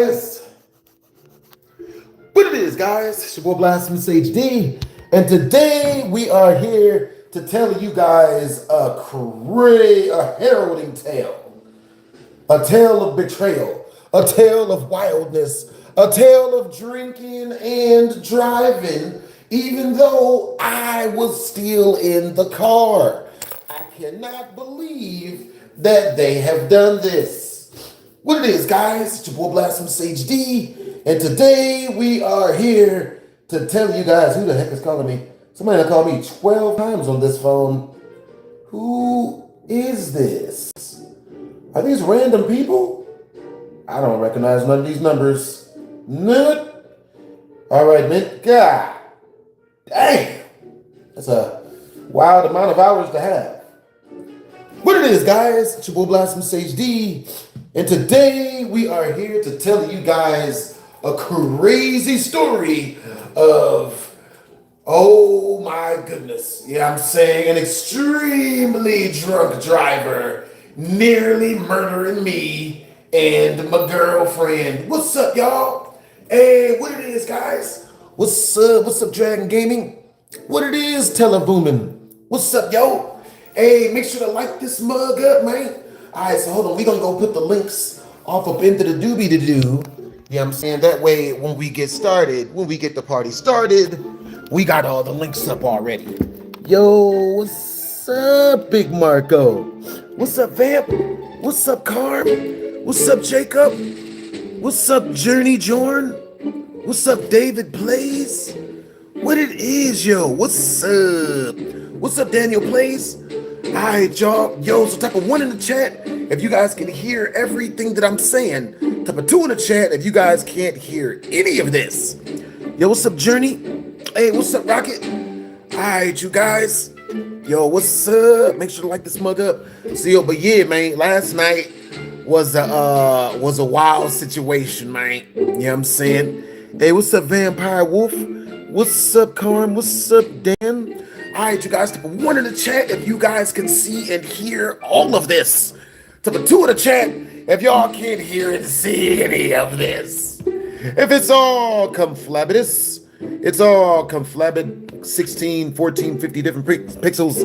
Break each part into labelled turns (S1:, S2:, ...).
S1: What it is, guys? It's your boy BlastphamousHD, and today we are here to tell you guys a heralding tale, a tale of betrayal, a tale of wildness, a tale of drinking and driving, even though I was still in the car. I cannot believe that they have done this. What it is, guys? It's your boy BlastphamousHD, and today we are here to tell you guys who the heck is calling me. Somebody called me 12 times on this phone. Who is this? Are these random people? I don't recognize none of these numbers. None. All right, man. God dang. That's a wild amount of hours to have. What it is, guys? It's your boy BlastphamousHD. And today we are here to tell you guys a crazy story of, oh my goodness, yeah, I'm saying an extremely drunk driver nearly murdering me and my girlfriend. What's up, y'all? Hey, what it is, guys? What's up, Dragon Gaming? What it is, Teleboomin? What's up, yo? Hey, make sure to like this mug up, man. All right, so hold on. We're going to go put the links off up into the doobie-to-doo. You know what I'm saying? That way, when we get started, when we get the party started, we got all the links up already. Yo, what's up, Big Marco? What's up, Vamp? What's up, Carm? What's up, Jacob? What's up, Journey Jorn? What's up, David Plays? What it is, yo? What's up? What's up, Daniel Plays? All right, y'all. Yo, so type of 1 in the chat if you guys can hear everything that I'm saying. Type of 2 in the chat if you guys can't hear any of this. Yo, what's up, Journey? Hey, what's up, Rocket? All right, you guys. Yo, what's up? Make sure to like this mug up. See, yo, but yeah, man, last night was a wild situation, man. You know what I'm saying? Hey, what's up, Vampire Wolf? What's up, Carm? What's up, Dan? All right, you guys, type of 1 in the chat if you guys can see and hear all of this. Type of 2 in the chat if y'all can't hear and see any of this. If it's all conflabitous, it's all conflabid, 16, 14, 50 different pixels.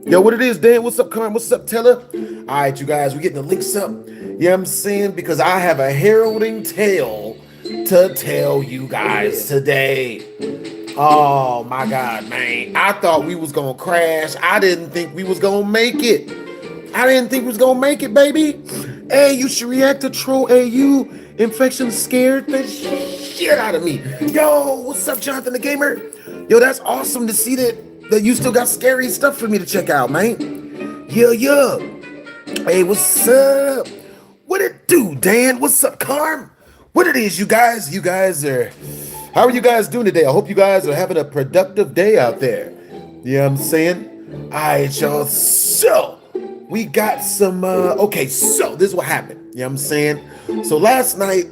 S1: Yo, what it is, Dan? What's up, Carm? What's up, Teller? All right, you guys, we're getting the links up. You know what I'm saying? Because I have a heralding tale to tell you guys today. Oh my God, man. I thought we was gonna crash. I didn't think we was gonna make it. I didn't think we was gonna make it, baby. Hey, you should react to Troll AU. Infection scared the shit out of me. Yo, what's up, Jonathan the Gamer? Yo, that's awesome to see that you still got scary stuff for me to check out, man. Yeah. Hey, what's up? What it do, Dan? What's up, Carm? What it is, you guys? How are you guys doing today? I hope you guys are having a productive day out there. You know what I'm saying? All right, y'all. So, we got some, okay, so this is what happened. You know what I'm saying? So, last night,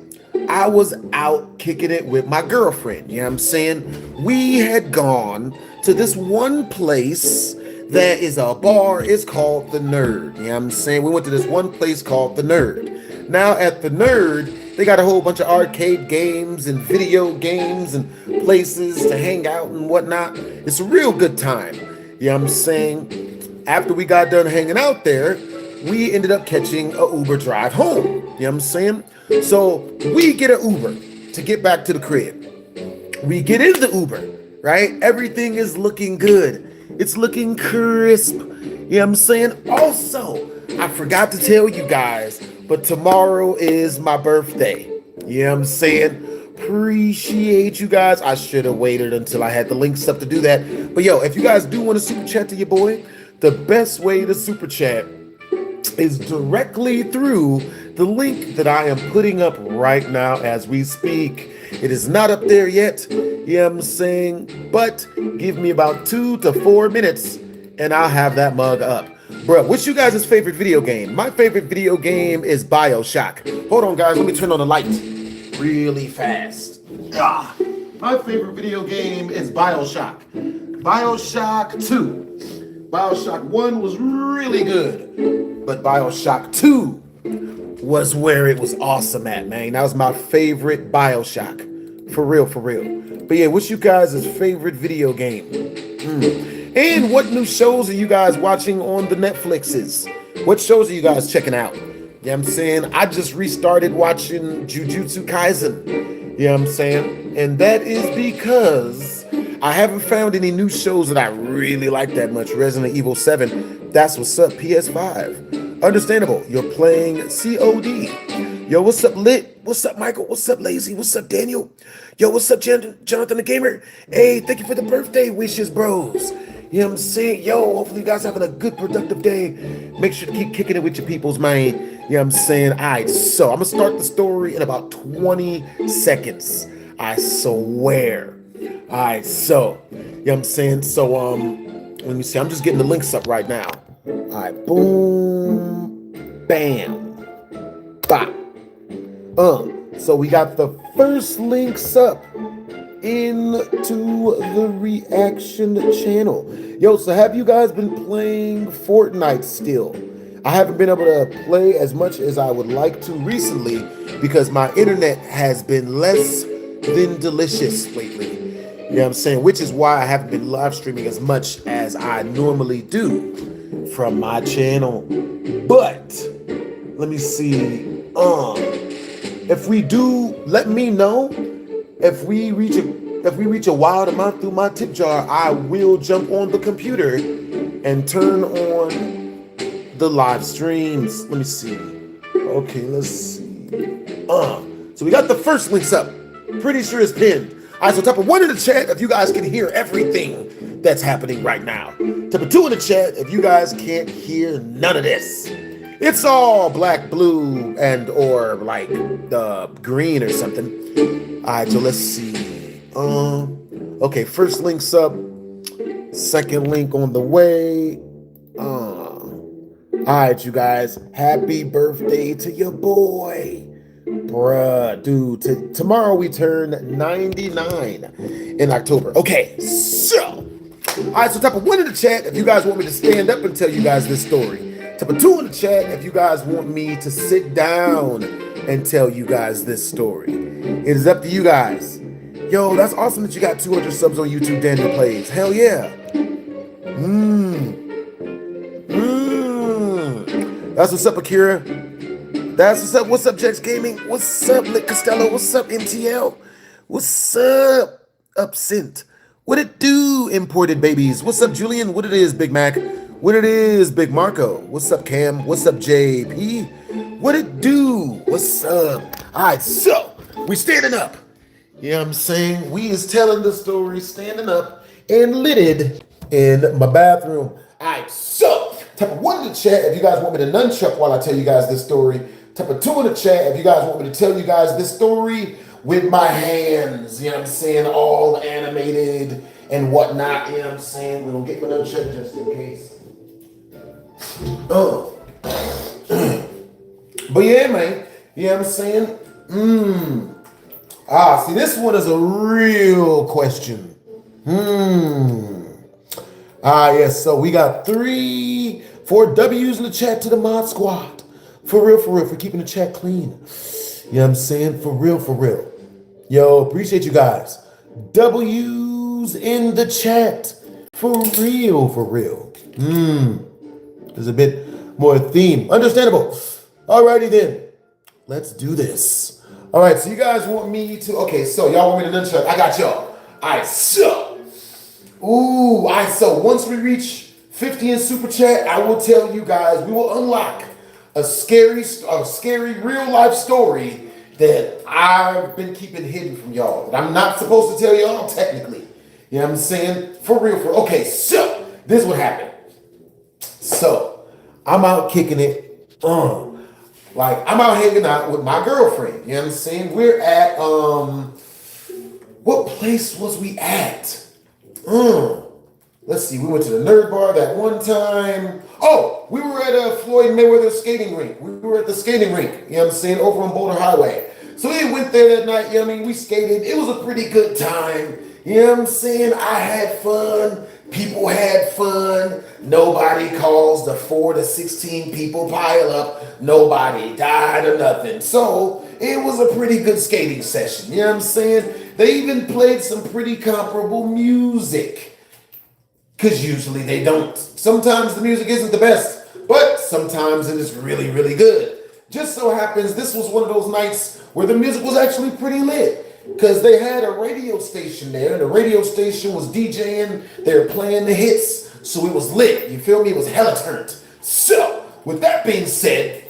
S1: I was out kicking it with my girlfriend. You know what I'm saying? We had gone to this one place that is a bar. It's called The Nerd. You know what I'm saying? We went to this one place called The Nerd. Now, at The Nerd, they got a whole bunch of arcade games and video games and places to hang out and whatnot. It's a real good time. You know what I'm saying? After we got done hanging out there, we ended up catching a Uber drive home. You know what I'm saying? So we get an Uber to get back to the crib. We get in the Uber, right? Everything is looking good. It's looking crisp. You know what I'm saying? Also, I forgot to tell you guys, but tomorrow is my birthday. You know what I'm saying? Appreciate you guys. I should have waited until I had the links up to do that. But yo, if you guys do want to super chat to your boy, the best way to super chat is directly through the link that I am putting up right now as we speak. It is not up there yet. You know what I'm saying? But give me about 2 to 4 minutes and I'll have that mug up. Bro, what's you guys' favorite video game? My favorite video game is BioShock. Hold on, guys. Let me turn on the light really fast. My favorite video game is BioShock. BioShock 2. BioShock 1 was really good. But BioShock 2 was where it was awesome at, man. That was my favorite BioShock. For real, for real. But yeah, what's you guys' favorite video game? And what new shows are you guys watching on the Netflixes? What shows are you guys checking out? You know what I'm saying? I just restarted watching Jujutsu Kaisen. You know what I'm saying? And that is because I haven't found any new shows that I really like that much. Resident Evil 7, that's what's up, PS5. Understandable, you're playing COD. Yo, what's up, Lit? What's up, Michael? What's up, Lazy? What's up, Daniel? Yo, what's up, Jonathan the Gamer? Hey, thank you for the birthday wishes, bros. You know what I'm saying? Yo, hopefully you guys having a good, productive day. Make sure to keep kicking it with your people's mind. You know what I'm saying? All right, so I'm going to start the story in about 20 seconds. I swear. All right, so, you know what I'm saying? So, let me see. I'm just getting the links up right now. All right, boom, bam, bop. So we got the first links up into the reaction channel. Yo, so have you guys been playing Fortnite still? I haven't been able to play as much as I would like to recently because my internet has been less than delicious lately. You know what I'm saying? Which is why I haven't been live streaming as much as I normally do from my channel. But let me see. If we do, let me know. If we reach a wild amount through my tip jar, I will jump on the computer and turn on the live streams. Let me see. Okay, let's see. So we got the first links up. Pretty sure it's pinned. All right, so type of 1 in the chat if you guys can hear everything that's happening right now. Type of 2 in the chat if you guys can't hear none of this. It's all black, blue, and or like the green or something. All right, so let's see. Okay, first link's up. Second link on the way. All right, you guys. Happy birthday to your boy. Bruh, dude, tomorrow we turn 99 in October. Okay, so. All right, so type of 1 in the chat if you guys want me to stand up and tell you guys this story. Type of 2 in the chat if you guys want me to sit down and tell you guys this story. It is up to you guys. Yo, that's awesome that you got 200 subs on YouTube, Daniel Plays. Hell yeah. That's what's up, Akira. That's what's up. What's up, Jex Gaming? What's up, Lick Costello? What's up, MTL? What's up, Upsint? What it do, imported babies? What's up, Julian? What it is, Big Mac? What it is, Big Marco? What's up, Cam? What's up, JP? What it do? What's up? All right, so we standing up. You know what I'm saying? We is telling the story standing up and litted in my bathroom. All right, so type of 1 in the chat if you guys want me to nunchuck while I tell you guys this story. Type of 2 in the chat if you guys want me to tell you guys this story with my hands. You know what I'm saying? All animated and whatnot. You know what I'm saying? We're gonna get my nunchuck just in case. But yeah, man. You know what I'm saying? See, this one is a real question. Yes, so we got 4 W's in the chat to the mod squad. For real, for keeping the chat clean. You know what I'm saying? For real. Yo, appreciate you guys. W's in the chat. For real. There's a bit more theme. Understandable. Alrighty then. Let's do this. All right, so you guys want me to... Okay, so y'all want me to nunchuck. I got y'all. All right, so... so once we reach 50 in Super Chat, I will tell you guys, we will unlock a scary real-life story that I've been keeping hidden from y'all. That I'm not supposed to tell y'all, technically. You know what I'm saying? For real. Okay, so this is what happened. So, I'm out kicking it. I'm out hanging out with my girlfriend. You know what I'm saying? We're at, what place was we at? Let's see. We went to the Nerd Bar that one time. Oh, we were at Floyd Mayweather skating rink. We were at the skating rink, you know what I'm saying, over on Boulder Highway. So we went there that night, you know what I mean? We skated. It was a pretty good time. You know what I'm saying? I had fun. People had fun. Nobody caused the 4 to 16 people pile up. Nobody died or nothing. So it was a pretty good skating session. You know what I'm saying? They even played some pretty comparable music. Because usually they don't. Sometimes the music isn't the best, but sometimes it is really, really good. Just so happens this was one of those nights where the music was actually pretty lit. Because they had a radio station there, and the radio station was DJing, they were playing the hits, so it was lit, you feel me? It was hella turned. So, with that being said,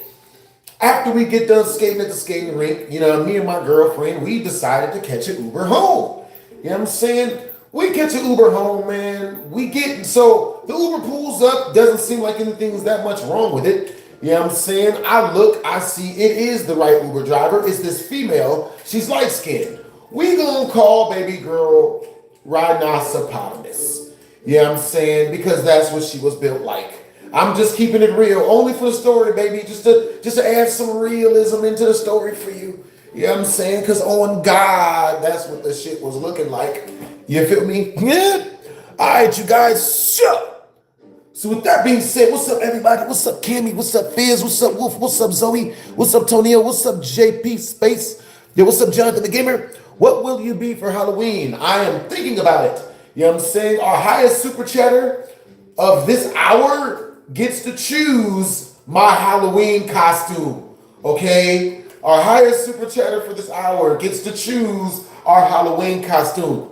S1: after we get done skating at the skating rink, you know, me and my girlfriend, we decided to catch an Uber home. You know what I'm saying? We catch an Uber home, man. So the Uber pulls up, doesn't seem like anything's that much wrong with it. You know what I'm saying? I look, I see it is the right Uber driver. It's this female. She's light-skinned. We gonna call baby girl rhinoceros. You know what I'm saying? Because that's what she was built like. I'm just keeping it real. Only for the story, baby. Just to add some realism into the story for you. You know what I'm saying? Because on God, that's what the shit was looking like. You feel me? Yeah. All right, you guys. So with that being said, what's up, everybody? What's up, Cammy? What's up, Fizz? What's up, Wolf? What's up, Zoe? What's up, Tonio? What's up, JP Space? Yo, what's up, Jonathan the Gamer? What will you be for Halloween? I am thinking about it. You know what I'm saying? Our highest super chatter of this hour gets to choose my Halloween costume. Okay? Our highest super chatter for this hour gets to choose our Halloween costume.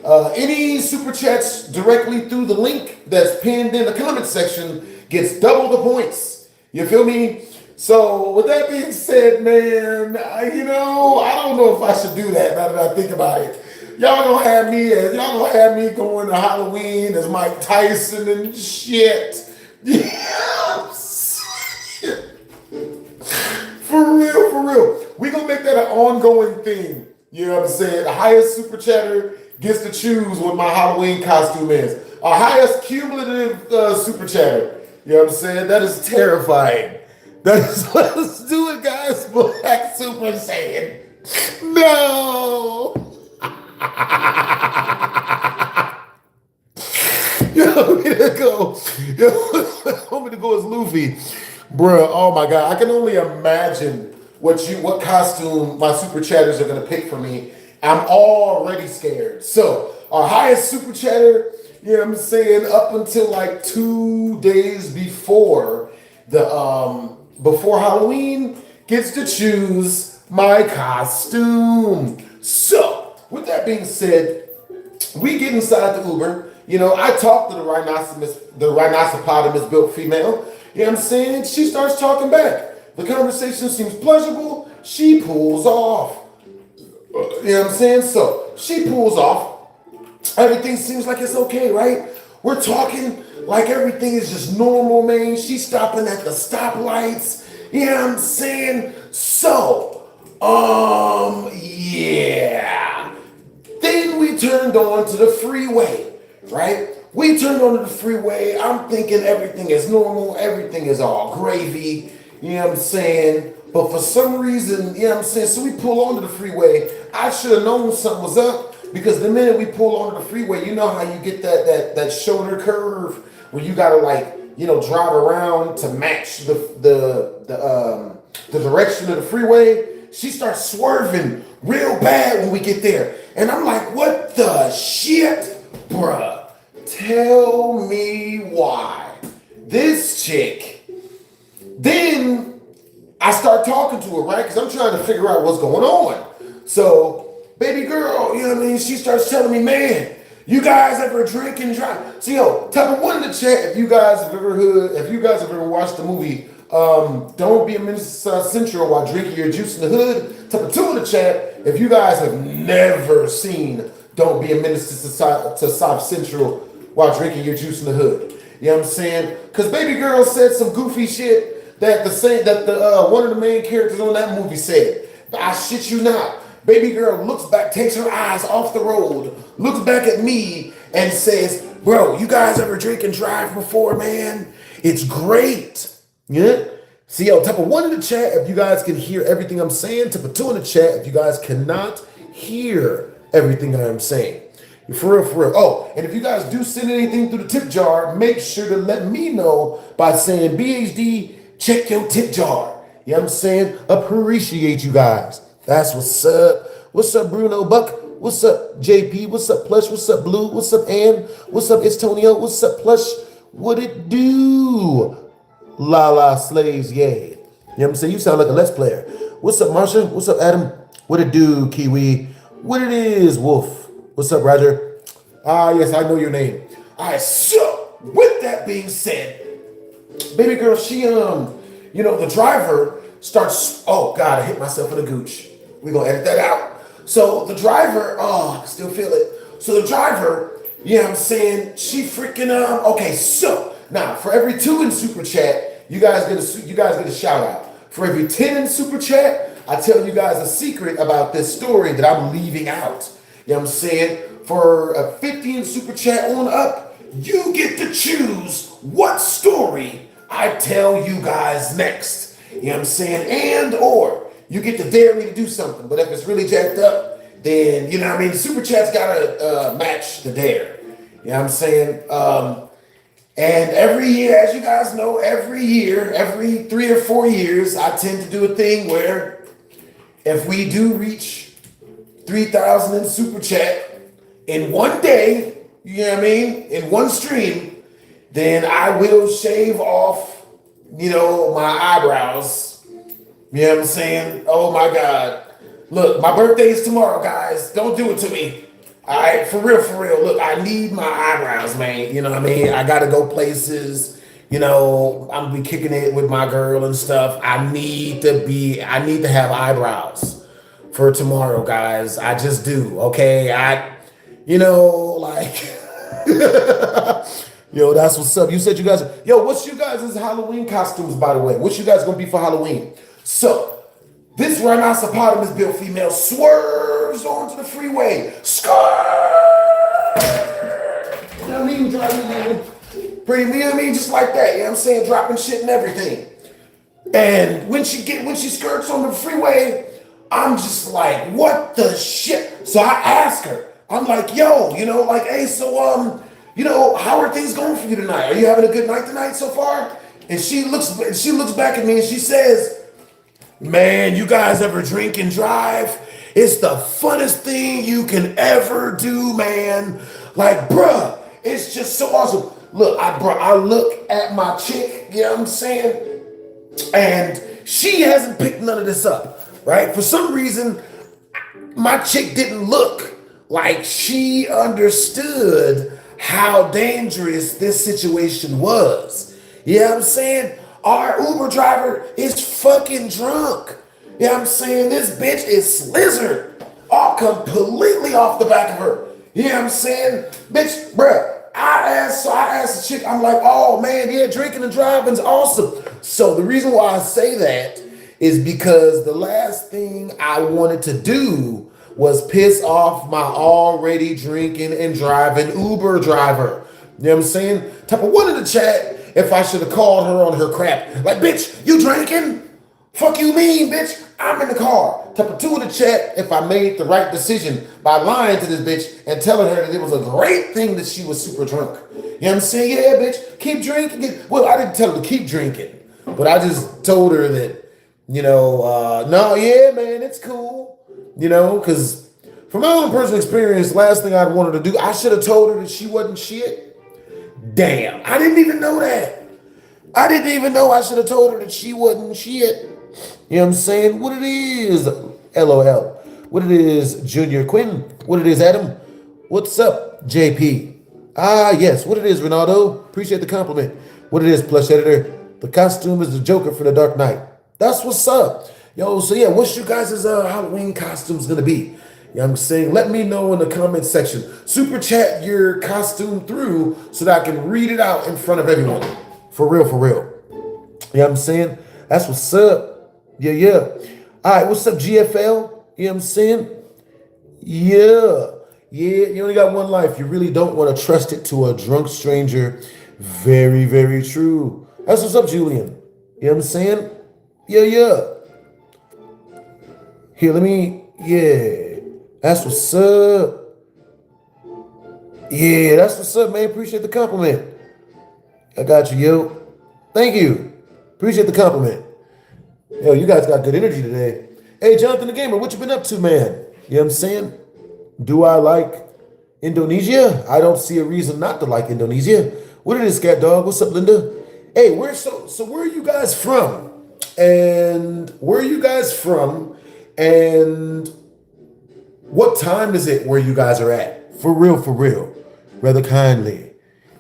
S1: Any super chats directly through the link that's pinned in the comment section gets double the points. You feel me? So with that being said, man, I don't know if I should do that now that I think about it. Y'all gonna have me going to Halloween as Mike Tyson and shit. For real. We gonna make that an ongoing thing. You know what I'm saying? The highest super chatter gets to choose what my Halloween costume is. Our highest cumulative super chatter. You know what I'm saying? That is terrifying. Let's do it, guys. Black Super Saiyan. No. I'm gonna go as Luffy. Bruh, oh my God. I can only imagine what costume my super chatters are gonna pick for me. I'm already scared. So our highest super chatter, you know what I'm saying, up until like 2 days before before Halloween gets to choose my costume. So with that being said, we get inside the Uber. You know, I talked to the rhinoceros built female. You know what I'm saying? She starts talking back. The conversation seems pleasurable. She pulls off. You know what I'm saying? So she pulls off. Everything seems like it's okay, right? We're talking like everything is just normal, man. She's stopping at the stoplights. You know what I'm saying? So, yeah. Then we turned on to the freeway, right? We turned on to the freeway. I'm thinking everything is normal. Everything is all gravy. You know what I'm saying? But for some reason, you know what I'm saying? So we pull onto the freeway. I should have known something was up because the minute we pull onto the freeway, you know how you get that shoulder curve where you gotta drive around to match the direction of the freeway. She starts swerving real bad when we get there. And I'm like, what the shit? Bruh, tell me why. This chick, then I start talking to her, right? Because I'm trying to figure out what's going on. So, baby girl, you know what I mean? She starts telling me, man, you guys ever drink and drive? So, type of one in the chat if you guys have ever watched the movie Don't Be a Menace to South Central while drinking your juice in the hood. Type of two in the chat if you guys have never seen Don't Be a Menace to South Central while drinking your juice in the hood. You know what I'm saying? Because baby girl said some goofy shit that one of the main characters on that movie said. But I shit you not. Baby girl looks back, takes her eyes off the road, looks back at me and says, bro, you guys ever drink and drive before, man? It's great. Yeah? See, type of one in the chat if you guys can hear everything I'm saying. Type of two in the chat if you guys cannot hear everything I am saying. For real, for real. Oh, and if you guys do send anything through the tip jar, make sure to let me know by saying BHD, check your tip jar. You know what I'm saying? Appreciate you guys. That's what's up. What's up, Bruno Buck? What's up, JP? What's up, Plush? What's up, Blue? What's up, Ann? What's up, Estonio? What's up, Plush? What it do? La slaves, yay. You know what I'm saying? You sound like a Let's Player. What's up, Marsha? What's up, Adam? What it do, Kiwi? What it is, Wolf? What's up, Roger? Ah, yes, I know your name. All right, so with that being said, baby girl, she, the driver starts, oh God, I hit myself in the gooch. We're gonna edit that out. So the driver, oh, I can still feel it. So the driver, you know what I'm saying, she freaking, okay, so now for every 2 in Super Chat, you guys get a shout out. For every 10 in Super Chat, I tell you guys a secret about this story that I'm leaving out. You know what I'm saying? For a 50 in Super Chat on up, you get to choose what story I tell you guys next. You know what I'm saying? And or you get to dare me to do something. But if it's really jacked up, then, you know what I mean? The Super Chat's got to match the dare. You know what I'm saying? And every year, as you guys know, every year, every 3 or 4 years, I tend to do a thing where if we do reach 3,000 in Super Chat in one day, you know what I mean, in one stream, then I will shave off, my eyebrows. You know what I'm saying? Oh my God. Look, my birthday is tomorrow, guys. Don't do it to me. All right, for real, for real. Look, I need my eyebrows, man. You know what I mean? I got to go places. I'm going to be kicking it with my girl and stuff. I need to have eyebrows for tomorrow, guys. I just do, okay? That's what's up. You said you guys, what's you guys' Halloween costumes, by the way? What you guys going to be for Halloween? So, this rhinoceros built female swerves onto the freeway. You know what I mean? Driving pretty, you know what I mean? Just like that, you know what I'm saying? Dropping shit and everything. And when she skirts on the freeway, I'm just like, what the shit? So I ask her, I'm like, hey, so, how are things going for you tonight? Are you having a good night tonight so far? And she looks back at me and she says, man, you guys ever drink and drive? It's the funnest thing you can ever do, man. Like, bruh, it's just so awesome. Look, I look at my chick, you know what I'm saying? And she hasn't picked none of this up, right? For some reason, my chick didn't look like she understood how dangerous this situation was. You know what I'm saying? Our Uber driver is fucking drunk. You know what I'm saying? This bitch is slizzard. All completely off the back of her. You know what I'm saying? Bitch, bruh. I asked the chick, I'm like, oh man, yeah, drinking and driving's awesome. So the reason why I say that is because the last thing I wanted to do was piss off my already drinking and driving Uber driver. You know what I'm saying? Type of 1 in the chat if I should have called her on her crap. Like, bitch, you drinking? Fuck you mean, bitch? I'm in the car. Type of 2 in the chat if I made the right decision by lying to this bitch and telling her that it was a great thing that she was super drunk. You know what I'm saying? Yeah, bitch, keep drinking. Well, I didn't tell her to keep drinking, but I just told her that, no, yeah, man, it's cool. Because from my own personal experience, last thing I'd wanted to do, I should have told her that she wasn't shit. Damn, I didn't even know that. I didn't even know I should have told her that she wasn't shit. You know what I'm saying? What it is, LOL. What it is, Junior Quinn. What it is, Adam. What's up, JP? Ah, yes. What it is, Ronaldo. Appreciate the compliment. What it is, Plush Editor. The costume is the Joker for the Dark Knight. That's what's up. Yo, so yeah, what's you guys' Halloween costumes gonna be? You know what I'm saying? Let me know in the comment section. Super chat your costume through so that I can read it out in front of everyone. For real, for real. You know what I'm saying? That's what's up. Yeah. All right, what's up, GFL? You know what I'm saying? Yeah, you only got one life. You really don't want to trust it to a drunk stranger. Very, very true. That's what's up, Julian. You know what I'm saying? Yeah. Here, yeah. That's what's up. Yeah, that's what's up, man. Appreciate the compliment. I got you, yo. Thank you. Appreciate the compliment. Yo, you guys got good energy today. Hey, Jonathan the Gamer, what you been up to, man? You know what I'm saying? Do I like Indonesia? I don't see a reason not to like Indonesia. What it is, Cat Dog? What's up, Linda? Hey, where are you guys from? And where are you guys from? And what time is it where you guys are at? For real, for real. Rather kindly.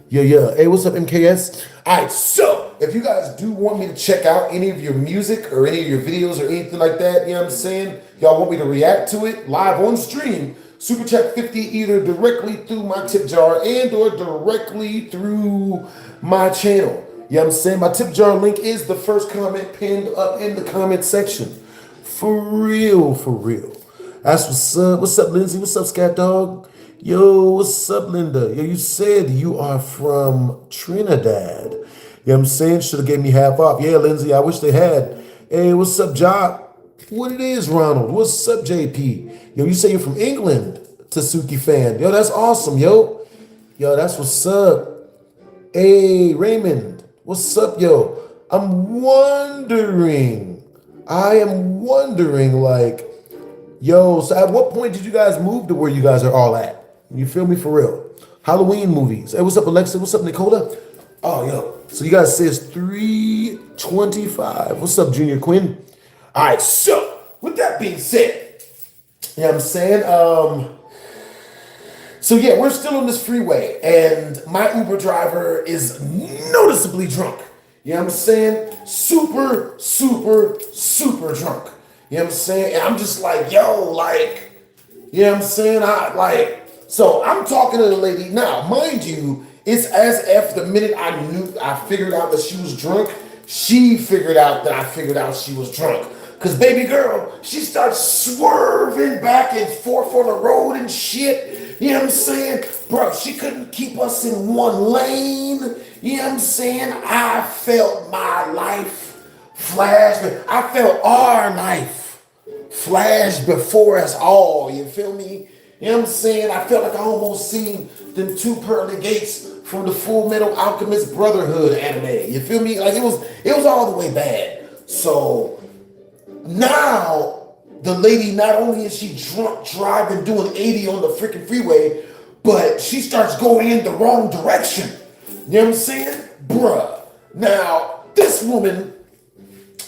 S1: Yeah, yeah. Hey, what's up, MKS? All right, so if you guys do want me to check out any of your music or any of your videos or anything like that, you know what I'm saying? Y'all want me to react to it live on stream, Super Chat 50 either directly through my tip jar and or directly through my channel. You know what I'm saying? My tip jar link is the first comment pinned up in the comment section. For real, for real. That's what's up. What's up, Lindsay? What's up, Scat Dog? Yo, what's up, Linda? Yo, you said you are from Trinidad. You know what I'm saying? Should have gave me half off. Yeah, Lindsay, I wish they had. Hey, what's up, Jock? What it is, Ronald? What's up, JP? Yo, you say you're from England, Tasuki fan. Yo, that's awesome, yo. Yo, that's what's up. Hey, Raymond. What's up, yo? I am wondering, like, yo, so at what point did you guys move to where you guys are all at? You feel me, for real? Halloween movies. Hey, what's up, Alexa? What's up, Nicola? Oh, yo. So you guys say it's 3:25. What's up, Junior Quinn? All right, so with that being said, you know what I'm saying? So yeah, we're still on this freeway, and my Uber driver is noticeably drunk. You know what I'm saying? Super, super, super drunk. You know what I'm saying? And I'm just like, yo, like, you know what I'm saying? So I'm talking to the lady. Now, mind you, it's as if the minute I figured out that she was drunk, she figured out that I figured out she was drunk. Because baby girl, she starts swerving back and forth on the road and shit. You know what I'm saying? Bro, she couldn't keep us in one lane. You know what I'm saying? I felt my life flash. I felt our life flash before us all. You feel me? You know what I'm saying? I felt like I almost seen them two pearly gates from the Full Metal Alchemist Brotherhood anime. You feel me? Like it was all the way bad. So now the lady, not only is she drunk driving doing 80 on the freaking freeway, but she starts going in the wrong direction. You know what I'm saying? Bruh. Now, this woman,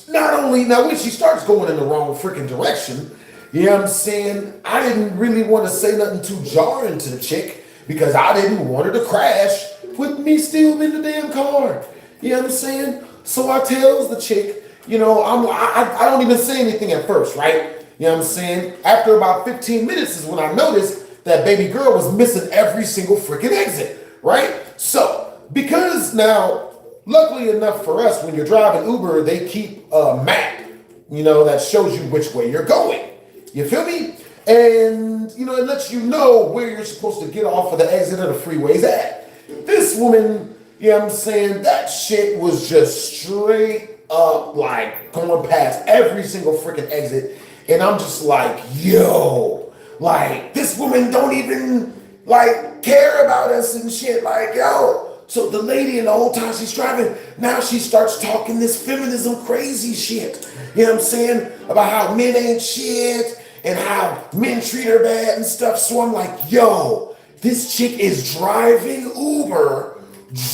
S1: now when she starts going in the wrong freaking direction, you know what I'm saying? I didn't really want to say nothing too jarring to the chick because I didn't want her to crash with me still in the damn car. You know what I'm saying? So I tells the chick, you know, I don't even say anything at first, right? You know what I'm saying? After about 15 minutes is when I noticed that baby girl was missing every single freaking exit, right? So, because now, luckily enough for us, when you're driving Uber, they keep a map, you know, that shows you which way you're going. You feel me? And, you know, it lets you know where you're supposed to get off of the exit of the freeways at. This woman, you know what I'm saying, that shit was just straight up, like, going past every single freaking exit. And I'm just like, yo, like, this woman don't even, like, care about us and shit. Like, yo. So the lady, in the whole time she's driving, now she starts talking this feminism crazy shit. You know what I'm saying? About how men ain't shit and how men treat her bad and stuff. So I'm like, yo, this chick is driving Uber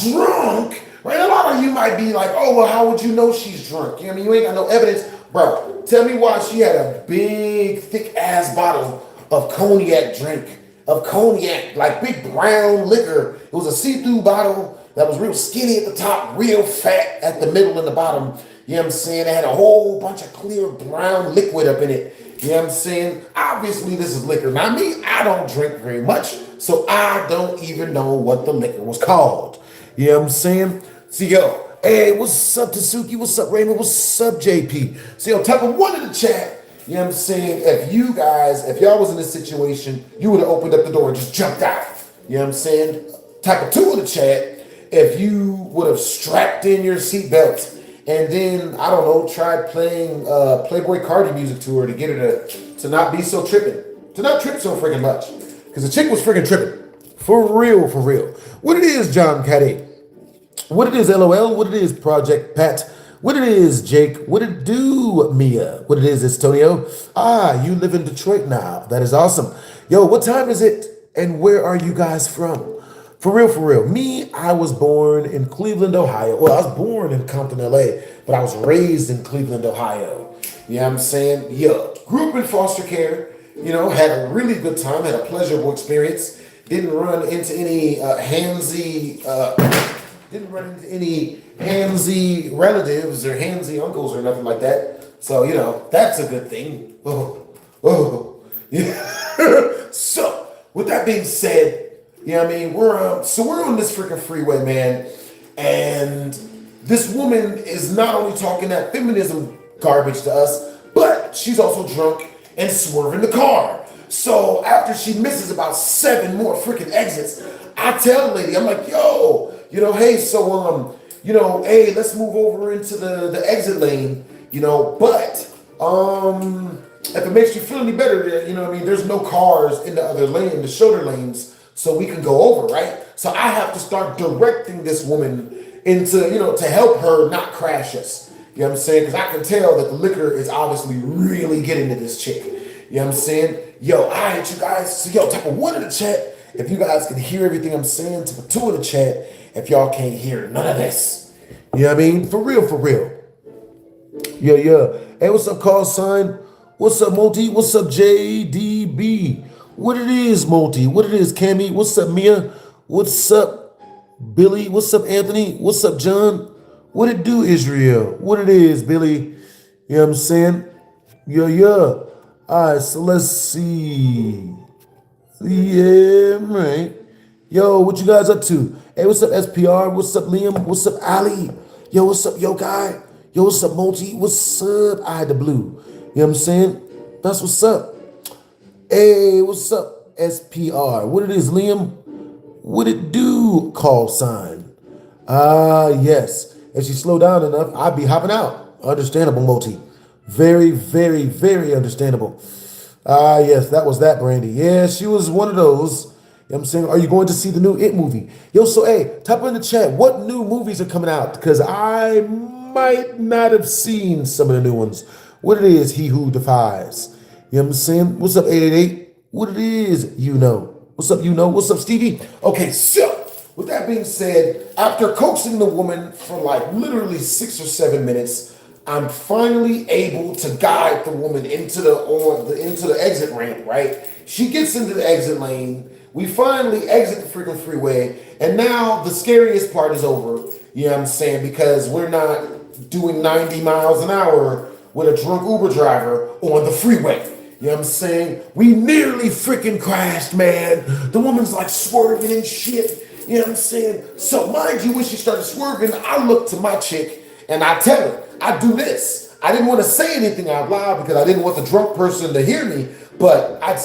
S1: drunk. Right? A lot of you might be like, oh, well, how would you know she's drunk? You know what I mean? You ain't got no evidence. Bro, tell me why she had a big, thick-ass bottle of cognac drink. Of cognac, like big brown liquor. It was a see-through bottle that was real skinny at the top, real fat at the middle and the bottom. You know what I'm saying? It had a whole bunch of clear brown liquid up in it. You know what I'm saying? Obviously, this is liquor. Now, me, I don't drink very much, so I don't even know what the liquor was called. You know what I'm saying? So, yo, hey, what's up, Tasuki? What's up, Raymond? What's up, JP? So, yo, type of one in the chat. You know what I'm saying? If y'all was in this situation, you would have opened up the door and just jumped out. You know what I'm saying? Type of two in the chat. If you would have strapped in your seatbelt and then, I don't know, tried playing Playboy Cardi music to her to get her to not be so tripping. To not trip so freaking much. Because the chick was freaking tripping. For real, for real. What it is, John Caddy? What it is, LOL? What it is, Project Pat? What it is, Jake? What it do, Mia? What it is, Estonio? Ah, you live in Detroit now. That is awesome. Yo, what time is it? And where are you guys from? For real, for real. Me, I was born in Cleveland, Ohio. Well, I was born in Compton, LA, but I was raised in Cleveland, Ohio. You know what I'm saying? Yo, grew up in foster care, you know, had a really good time, had a pleasurable experience. Didn't run into any handsy relatives or handsy uncles or nothing like that. So, you know, that's a good thing. Oh, yeah. So, with that being said, you know what I mean? We're on this freaking freeway, man. And this woman is not only talking that feminism garbage to us, but she's also drunk and swerving the car. So after she misses about 7 more freaking exits, I tell the lady, I'm like, yo, you know, hey, so, you know, hey, let's move over into the exit lane, you know, but, if it makes you feel any better, you know what I mean? There's no cars in the other lane, the shoulder lanes, so we can go over, right? So I have to start directing this woman into, you know, to help her not crash us. You know what I'm saying? Because I can tell that the liquor is obviously really getting to this chick. You know what I'm saying? Yo, all right, you guys. So, yo, type a 1 in the chat if you guys can hear everything I'm saying. Type a 2 in the chat if y'all can't hear none of this. You know what I mean? For real, for real. Yeah, yeah. Hey, what's up, call sign? What's up, Multi? What's up, JDB? What it is, Multi? What it is, Cammy? What's up, Mia? What's up, Billy? What's up, Anthony? What's up, John? What it do, Israel? What it is, Billy? You know what I'm saying? Yeah, yeah. All right, so let's see. Yeah, right. Yo, what you guys up to? Hey, what's up, SPR? What's up, Liam? What's up, Ali? Yo, what's up, yo, guy? Yo, what's up, Multi? What's up, I the Blue? You know what I'm saying? That's what's up. Hey, what's up, SPR? What it is, Liam? What it do, call sign? Yes. If she slow down enough, I'd be hopping out. Understandable, Multi. Very, very, very understandable. Yes, that was that, Brandy. Yeah, she was one of those. You know what I'm saying? Are you going to see the new It movie? Yo, so hey, type in the chat, what new movies are coming out? Because I might not have seen some of the new ones. What it is, He Who Defies. You know what I'm saying? What's up, 888? What it is, you know. What's up, you know? What's up, Stevie? Okay, so with that being said, after coaxing the woman for like literally 6 or 7 minutes, I'm finally able to guide the woman into the exit ramp, right? She gets into the exit lane. We finally exit the freaking freeway, and now the scariest part is over. You know what I'm saying? Because we're not doing 90 miles an hour with a drunk Uber driver on the freeway. You know what I'm saying? We nearly freaking crashed, man. The woman's like swerving and shit. You know what I'm saying? So mind you, when she started swerving, I look to my chick and I tell her, I do this. I didn't want to say anything out loud because I didn't want the drunk person to hear me. But I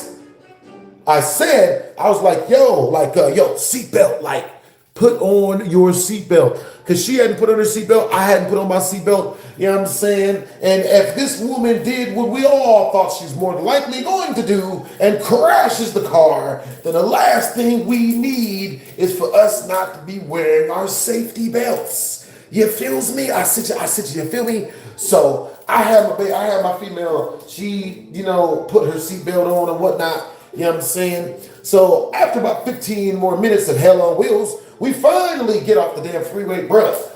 S1: said, I was like, yo, seatbelt, like put on your seatbelt. Because she hadn't put on her seatbelt, I hadn't put on my seatbelt, you know what I'm saying? And if this woman did what we all thought she's more than likely going to do and crashes the car, then the last thing we need is for us not to be wearing our safety belts. You feels me? I said you feel me? So I had my female, she, you know, put her seatbelt on and whatnot, you know what I'm saying? So after about 15 more minutes of hell on wheels, we finally get off the damn freeway. Bruh,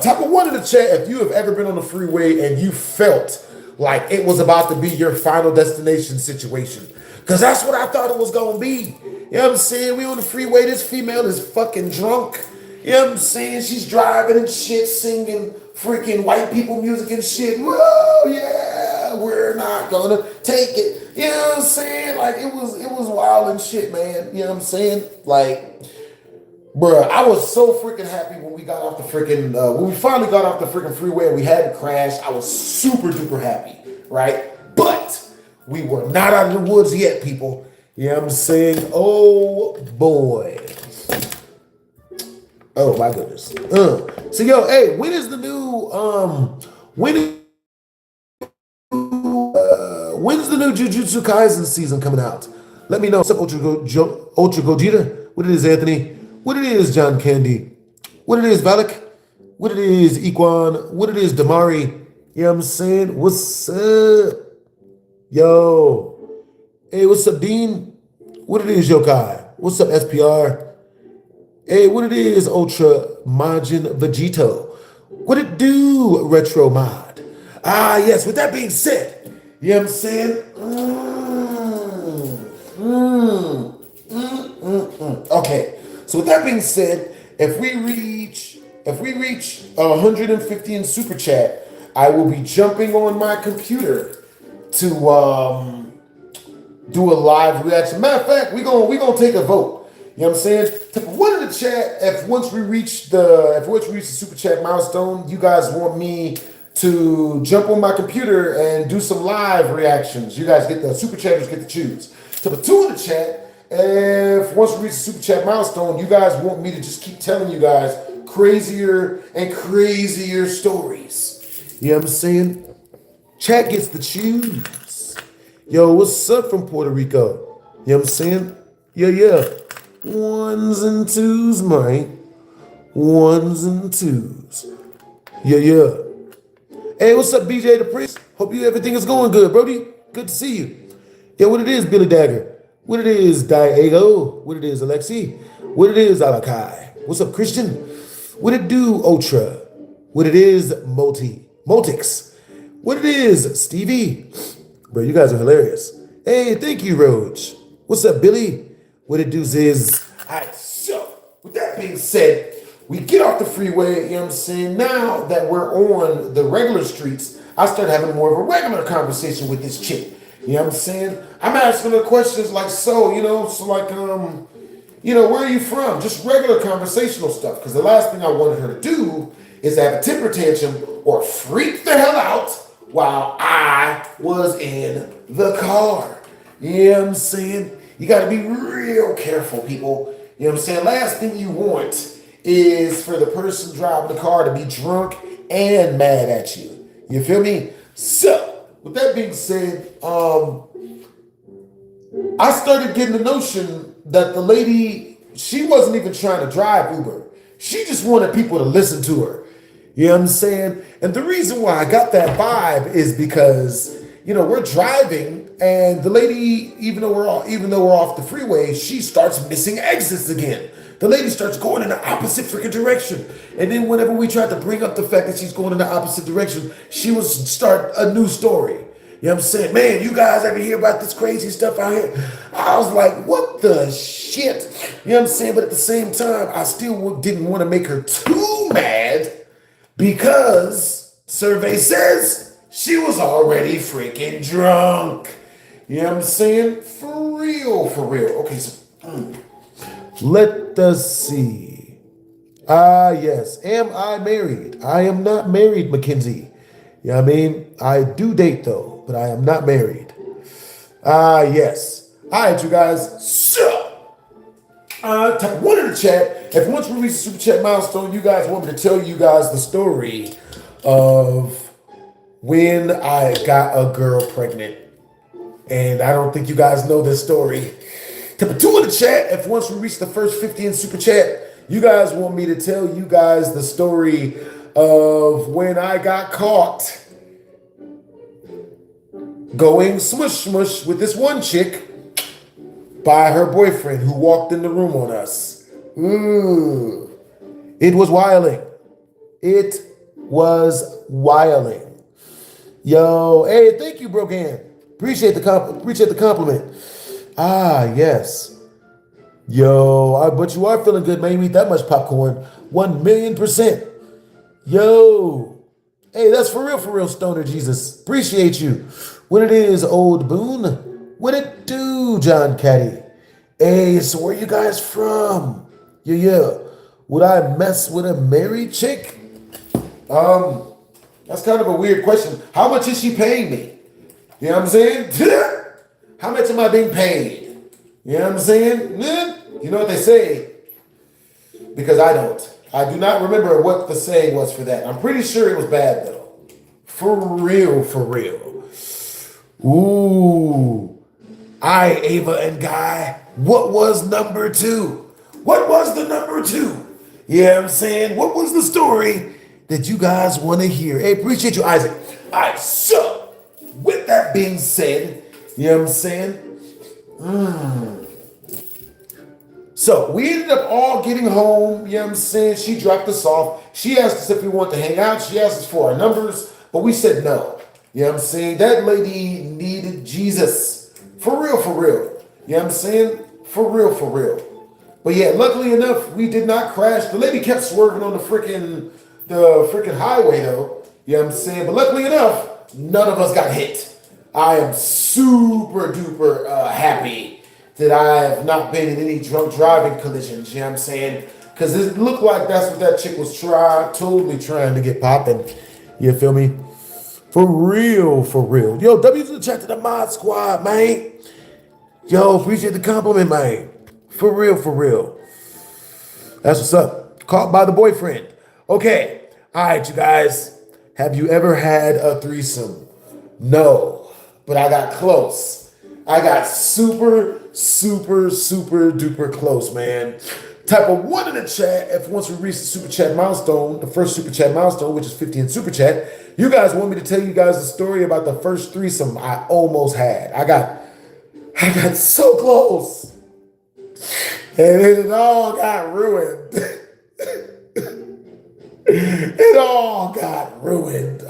S1: type of 1 in the chat if you have ever been on the freeway and you felt like it was about to be your final destination situation. Because that's what I thought it was going to be. You know what I'm saying? We on the freeway, this female is fucking drunk. You know what I'm saying? She's driving and shit, singing freaking white people music and shit. Whoa, yeah, we're not going to take it. You know what I'm saying? Like, it was wild and shit, man. You know what I'm saying? Like, bruh, I was so freaking happy when we got off the freaking, when we finally got off the freaking freeway and we hadn't crashed. I was super duper happy, right? But we were not out of the woods yet, people. You know what I'm saying? Oh, boy. Oh, my goodness. So, yo, hey, when is the new, when's the new Jujutsu Kaisen season coming out? Let me know. What's up, Ultra Gogeta? What it is, Anthony? What it is, John Candy? What it is, Valak? What it is, Equan? What it is, Damari? You know what I'm saying? What's up? Yo. Hey, what's up, Dean? What it is, Yokai? What's up, SPR? Hey, what it is, Ultra Majin Vegito? What it do, Retro Mod? Ah, yes, with that being said, you know what I'm saying? Okay, so with that being said, if we reach 150 in Super Chat, I will be jumping on my computer to do a live reaction. Matter of fact, we gonna take a vote. You know what I'm saying? Type one in the chat if once we reach the Super Chat milestone, you guys want me to jump on my computer and do some live reactions. You guys get the Super Chatters get to choose. Type two in the chat if once we reach the Super Chat milestone, you guys want me to just keep telling you guys crazier and crazier stories. You know what I'm saying? Chat gets to choose. Yo, what's up from Puerto Rico? You know what I'm saying? Yeah. Ones and twos, man. Ones and twos. Yeah. Hey, what's up, BJ the Prince? Hope everything is going good, Brody. Good to see you. Yeah, what it is, Billy Dagger? What it is, Diego? What it is, Alexi? What it is, Alakai? What's up, Christian? What it do, Ultra? What it is, Multix? What it is, Stevie? Bro, you guys are hilarious. Hey, thank you, Roach. What's up, Billy? What it does is, all right, so with that being said, we get off the freeway, you know what I'm saying? Now that we're on the regular streets, I start having more of a regular conversation with this chick. You know what I'm saying? I'm asking her questions like, where are you from? Just regular conversational stuff. Because the last thing I wanted her to do is have a temper tantrum or freak the hell out while I was in the car. You know what I'm saying? You got to be real careful, people. You know what I'm saying? Last thing you want is for the person driving the car to be drunk and mad at you. You feel me? So, with that being said, I started getting the notion that the lady, she wasn't even trying to drive Uber. She just wanted people to listen to her. You know what I'm saying? And the reason why I got that vibe is because, we're driving and the lady, even though we're off the freeway, she starts missing exits again. The lady starts going in the opposite freaking direction. And then whenever we tried to bring up the fact that she's going in the opposite direction, she would start a new story. You know what I'm saying? Man, you guys ever hear about this crazy stuff out here? I was like, what the shit? You know what I'm saying? But at the same time, I still didn't want to make her too mad because survey says she was already freaking drunk. You know what I'm saying? For real. Okay, so let us see. Yes. Am I married? I am not married, Mackenzie. You know what I mean? I do date though, but I am not married. Yes. All right, you guys. So, type one in the chat. If once we reach the Super Chat milestone, you guys want me to tell you guys the story of when I got a girl pregnant. And I don't think you guys know this story. Type 2 in the chat if once we reach the first 50 in Super Chat, you guys want me to tell you guys the story of when I got caught going smush smush with this one chick by her boyfriend who walked in the room on us. It was wiling. Yo, hey, thank you, Brogan. Appreciate the compliment. Yes. Yo, but you are feeling good, man. You eat that much popcorn. 1,000,000%. Yo. Hey, that's for real, Stoner Jesus. Appreciate you. What it is, Old Boone? What it do, John Caddy? Hey, so where you guys from? Yeah. Would I mess with a married chick? That's kind of a weird question. How much is she paying me? You know what I'm saying? How much am I being paid? You know what I'm saying? You know what they say? Because I don't. I do not remember what the saying was for that. I'm pretty sure it was bad though. For real. Ooh. right, Ava and Guy, what was number 2? What was the number 2? Yeah, I'm saying, what was the story that you guys want to hear? Hey, appreciate you, Isaac. All right, so with that being said, you know what I'm saying? So we ended up all getting home, you know what I'm saying? She dropped us off. She asked us if we want to hang out. She asked us for our numbers, but we said no. You know what I'm saying? That lady needed Jesus. For real, for real. You know what I'm saying? For real, for real. But yeah, luckily enough, we did not crash. The lady kept swerving on the freaking highway though. You know what I'm saying? But luckily enough, none of us got hit. I am super duper happy that I have not been in any drunk driving collisions, you know what I'm saying? Because it looked like that's what that chick was totally trying to get popping. You feel me? For real, for real. Yo, W's in the chat to the mod squad, man. Yo, appreciate the compliment, man. For real, for real. That's what's up. Caught by the boyfriend. Okay. All right, you guys. Have you ever had a threesome? No, but I got close. I got super duper close, man. Type of 1 in the chat if once we reach the super chat milestone, the first super chat milestone, which is 50 in super chat. You guys want me to tell you guys the story about the first threesome I almost had. I got so close. And it all got ruined. It all got ruined.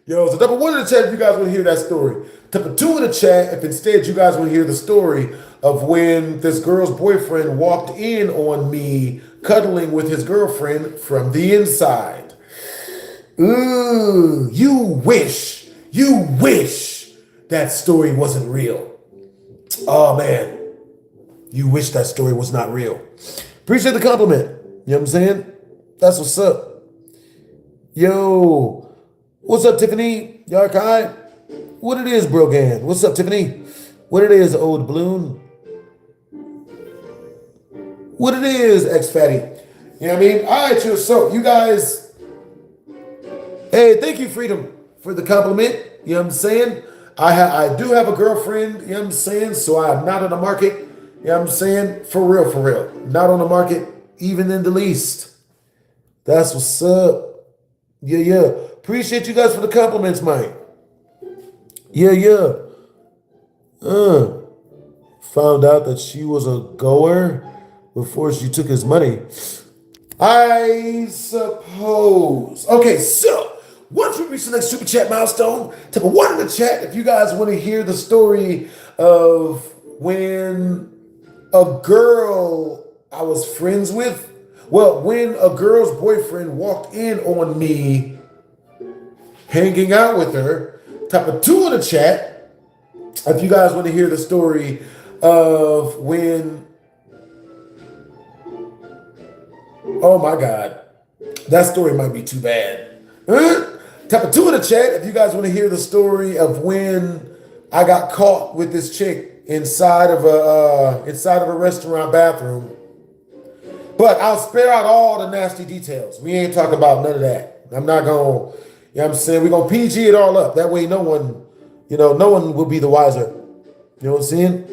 S1: Yo, so number 1 in the chat if you guys want to hear that story. Number 2 in the chat if instead you guys want to hear the story of when this girl's boyfriend walked in on me cuddling with his girlfriend from the inside. Ooh, you wish that story wasn't real. Oh man, you wish that story was not real. Appreciate the compliment. You know what I'm saying? That's what's up. Yo. What's up, Tiffany? Y'all okay? What it is, Brogan? What's up, Tiffany? What it is, old balloon? What it is, ex-fatty? You know what I mean? All right, so you guys, hey, thank you, Freedom, for the compliment. You know what I'm saying? I do have a girlfriend, you know what I'm saying? So I'm not on the market, you know what I'm saying? For real, for real. Not on the market, even in the least. That's what's up. Yeah. Appreciate you guys for the compliments, man. Yeah. Found out that she was a goer before she took his money. I suppose. Okay, so once we reach the next super chat milestone, type a 1 in the chat if you guys want to hear the story of when a girl I was friends with, when a girl's boyfriend walked in on me hanging out with her. Type a 2 in the chat if you guys want to hear the story of when, oh my God, that story might be too bad. Type a 2 in the chat if you guys want to hear the story of when I got caught with this chick inside of a restaurant bathroom. But I'll spare out all the nasty details. We ain't talking about none of that. I'm not going to, you know what I'm saying? We're going to PG it all up. That way no one will be the wiser. You know what I'm saying?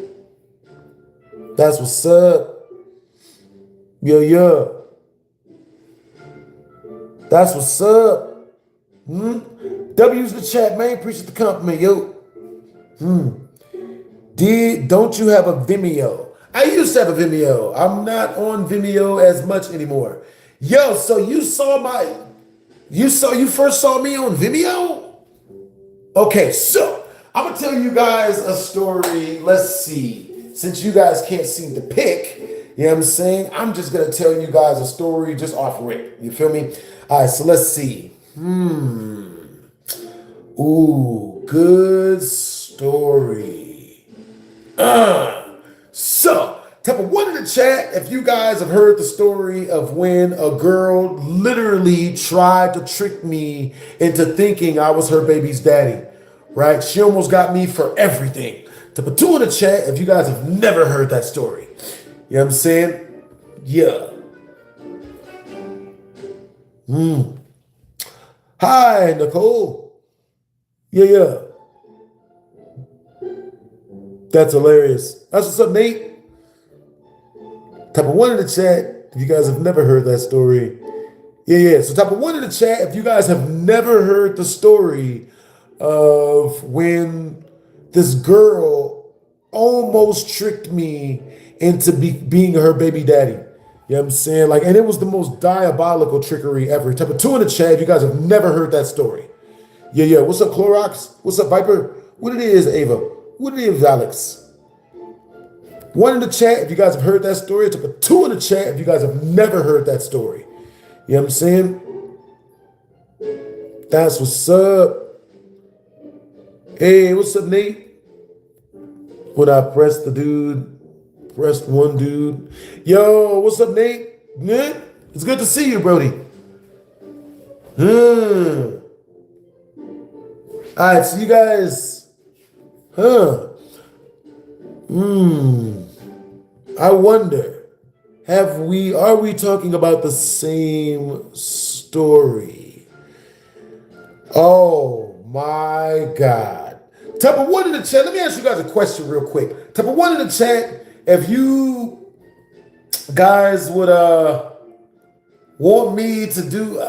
S1: That's what's up. Yeah. That's what's up. W's in the chat, man. Appreciate the compliment, yo. Don't you have a Vimeo? I used to have a Vimeo. I'm not on Vimeo as much anymore. Yo, so you first saw me on Vimeo? Okay, so I'm gonna tell you guys a story. Let's see. Since you guys can't seem to pick, you know what I'm saying? I'm just gonna tell you guys a story just off rip. You feel me? All right, so let's see. Ooh, good story. So, type of 1 in the chat if you guys have heard the story of when a girl literally tried to trick me into thinking I was her baby's daddy, right? She almost got me for everything. Type of 2 in the chat if you guys have never heard that story. You know what I'm saying? Yeah. Hi, Nicole. Yeah, yeah. That's hilarious. That's what's up, Nate. Type of one in the chat if you guys have never heard that story. Yeah, yeah. So type of one in the chat if you guys have never heard the story of when this girl almost tricked me into being her baby daddy. You know what I'm saying? Like, and it was the most diabolical trickery ever. Type of two in the chat if you guys have never heard that story. Yeah, yeah. What's up, Clorox? What's up, Viper? What it is, Ava? What it is, Alex? One in the chat if you guys have heard that story. Type of two in the chat if you guys have never heard that story. You know what I'm saying? That's what's up. Hey, what's up, Nate? When I pressed the dude, pressed one dude. Yo, what's up, Nate? Yeah? It's good to see you, Brody. All right, so you guys, I wonder, are we talking about the same story? Oh my God. Type of one in the chat. Let me ask you guys a question real quick. Type of one in the chat. If you guys would want me to do,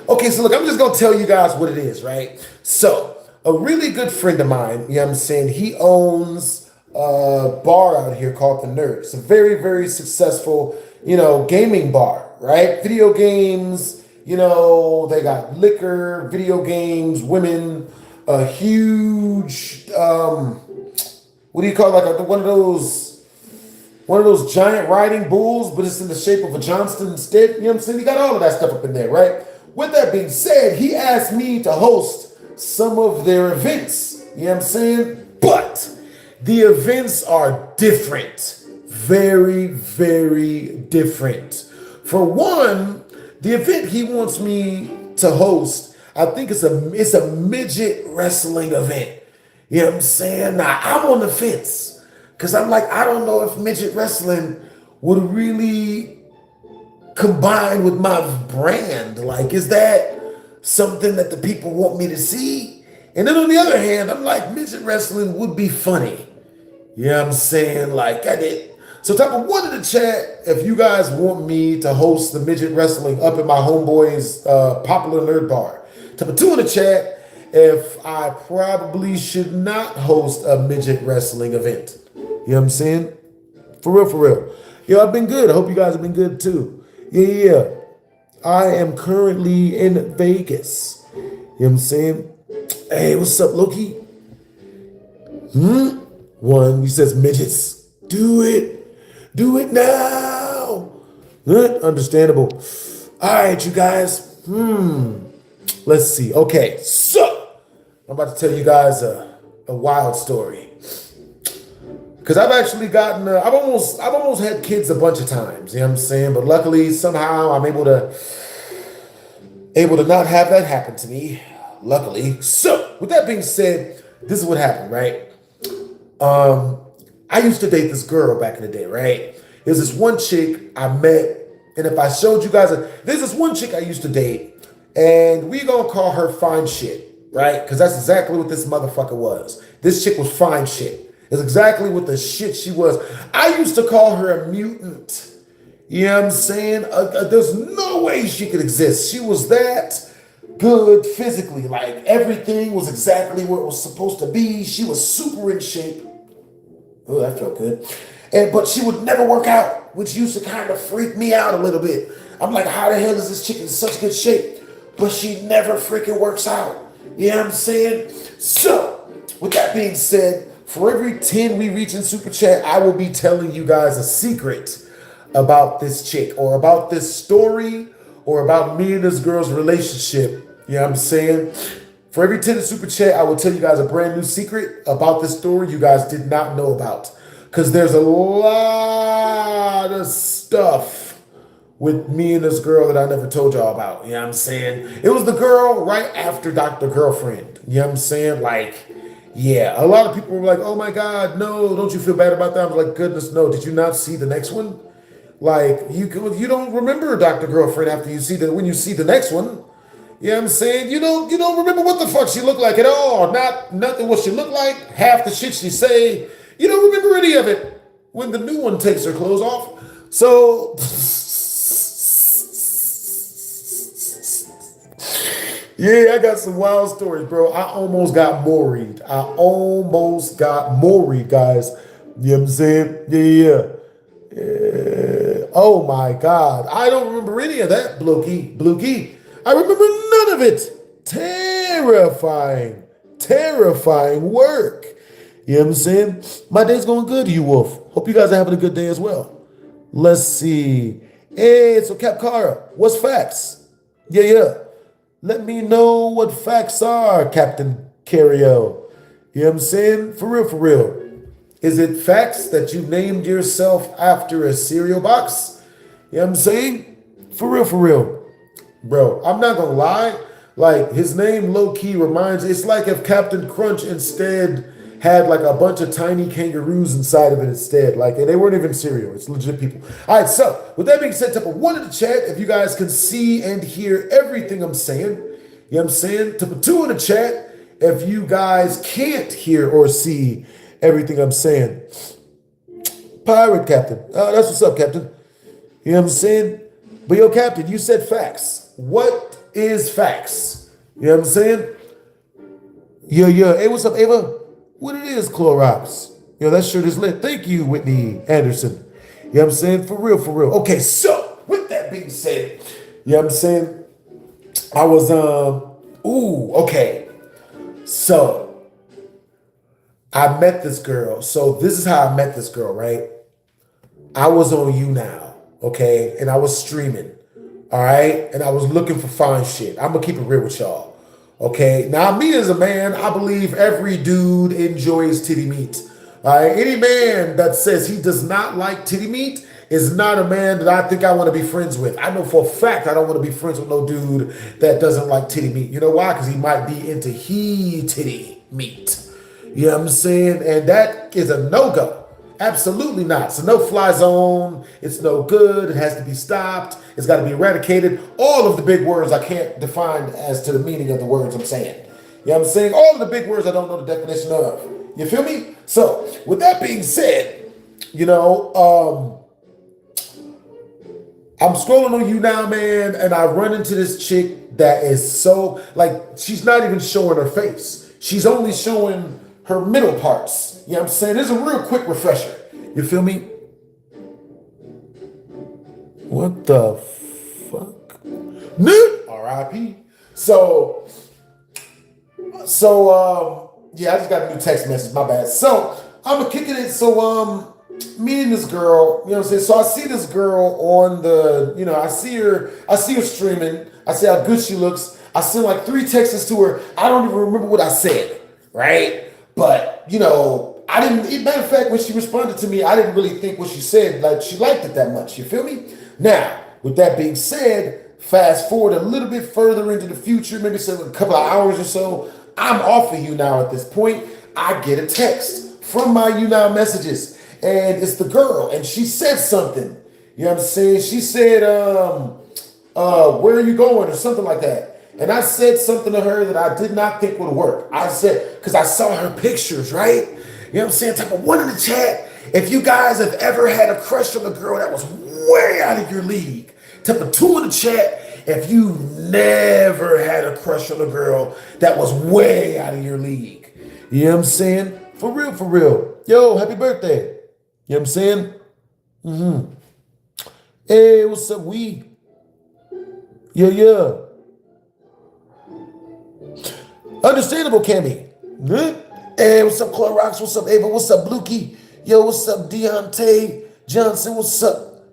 S1: okay, so look, I'm just gonna tell you guys what it is, right? So a really good friend of mine, you know what I'm saying, he owns a bar out here called The Nerd. It's a very, very successful, gaming bar, right? Video games, they got liquor, video games, women, a huge, what do you call it? Like one of those giant riding bulls, but it's in the shape of a Johnston instead. You know what I'm saying? He got all of that stuff up in there, right? With that being said, he asked me to host some of their events. You know what I'm saying? But the events are different. Very, very different. For one, the event he wants me to host, I think it's a midget wrestling event. You know what I'm saying? Now, I'm on the fence. Because I'm like, I don't know if midget wrestling would really combine with my brand. Like, is that something that the people want me to see? And then on the other hand, I'm like, midget wrestling would be funny. You know what I'm saying? Like, I did. So type of one in the chat if you guys want me to host the midget wrestling up at my homeboy's popular nerd bar. Type of two in the chat if I probably should not host a midget wrestling event. You know what I'm saying? For real, for real. Yo, I've been good. I hope you guys have been good too. Yeah. I am currently in Vegas. You know what I'm saying? Hey, what's up, Loki? One, he says, midgets, do it. Do it now. Understandable. All right, you guys. Let's see. Okay, so I'm about to tell you guys a wild story. Because I've actually gotten, I've almost had kids a bunch of times, you know what I'm saying? But luckily, somehow, I'm able to not have that happen to me, luckily. So, with that being said, this is what happened, right? I used to date this girl back in the day, right? There's this one chick I met, and if I showed you guys, there's this one chick I used to date, and we gonna call her fine shit, right? Because that's exactly what this motherfucker was. This chick was fine shit. It's exactly what the shit she was. I used to call her a mutant. You know what I'm saying? There's no way she could exist. She was that good physically. Like, everything was exactly where it was supposed to be. She was super in shape. Oh, that felt good. But she would never work out, which used to kind of freak me out a little bit. I'm like, how the hell is this chick in such good shape? But she never freaking works out. You know what I'm saying? So, with that being said, for every 10 we reach in Super Chat, I will be telling you guys a secret about this chick, or about this story, or about me and this girl's relationship. You know what I'm saying? For every 10 in Super Chat, I will tell you guys a brand new secret about this story you guys did not know about. Because there's a lot of stuff with me and this girl that I never told y'all about. You know what I'm saying? It was the girl right after Dr. Girlfriend. You know what I'm saying? Like, yeah, a lot of people were like, oh my God, no, don't you feel bad about that? I'm like, goodness, no. Did you not see the next one? Like, you don't remember Dr. Girlfriend after you see when you see the next one. You know You know what I'm saying? You don't remember what the fuck she looked like at all. Not nothing what she looked like, half the shit she say. You don't remember any of it when the new one takes her clothes off. So yeah, I got some wild stories, bro. I almost got moried. Guys. You know what I'm saying? Yeah. Oh my God. I don't remember any of that, Blukey. I remember none of it. Terrifying work. You know what I'm saying? My day's going good, you wolf. Hope you guys are having a good day as well. Let's see. Hey, so Cap Cara, what's facts? Yeah. Let me know what facts are, Captain Cario. You know what I'm saying? For real. Is it facts that you named yourself after a cereal box? You know what I'm saying? For real. Bro, I'm not gonna lie. Like, his name low-key reminds, it's like if Captain Crunch instead had like a bunch of tiny kangaroos inside of it instead. Like, and they weren't even cereal. It's legit people. All right, so with that being said, type a 1 in the chat if you guys can see and hear everything I'm saying. You know what I'm saying? Type a 2 in the chat if you guys can't hear or see everything I'm saying. Pirate Captain. That's what's up, Captain. You know what I'm saying? But yo, Captain, you said facts. What is facts? You know what I'm saying? Yo. Hey, what's up, Ava? What it is, Clorox? Yo, that shirt is lit. Thank you, Whitney Anderson. You know what I'm saying? For real. Okay, so with that being said, you know what I'm saying? I was, okay. So I met this girl. So this is how I met this girl, right? I was on YouNow, okay? And I was streaming, all right? And I was looking for fine shit. I'm gonna keep it real with y'all. Okay, now me as a man, I believe every dude enjoys titty meat. All right, any man that says he does not like titty meat is not a man that I think I want to be friends with. I know for a fact I don't want to be friends with no dude that doesn't like titty meat. You know why? Because he might be into titty meat. You know what I'm saying? And that is a no-go. Absolutely not. It's a no-fly zone. It's no good. It has to be stopped. It's got to be eradicated. All of the big words I can't define as to the meaning of the words I'm saying. You know what I'm saying? All of the big words I don't know the definition of. You feel me? So, with that being said, you know, I'm scrolling on YouNow, man, and I run into this chick that is so, like, she's not even showing her face. She's only showing her middle parts. You know what I'm saying? This is a real quick refresher. You feel me? What the fuck? R.I.P. So, yeah, I just got a new text message, my bad. So, I'm kicking it. So, me and this girl, you know what I'm saying? So I see this girl on the, you know, I see her streaming. I see how good she looks. I sent like 3 texts to her. I don't even remember what I said, right? But, you know, I didn't, matter of fact, when she responded to me, I didn't really think what she said, like she liked it that much, you feel me? Now, with that being said, fast forward a little bit further into the future, maybe a couple of hours or so, I'm off of YouNow at this point. I get a text from my YouNow messages, and it's the girl, and she said something, you know what I'm saying? She said, where are you going, or something like that. And I said something to her that I did not think would work. I said, because I saw her pictures, right? You know what I'm saying? Type of 1 in the chat if you guys have ever had a crush on a girl that was way out of your league. Type of 2 in the chat if you never had a crush on a girl that was way out of your league. You know what I'm saying? For real. Yo, happy birthday. You know what I'm saying? Hey, what's up, we? Yeah. Understandable, Cammy. Hey, what's up, Clorox? What's up, Ava? What's up, Blukey? Yo, what's up, Deontay Johnson? What's up,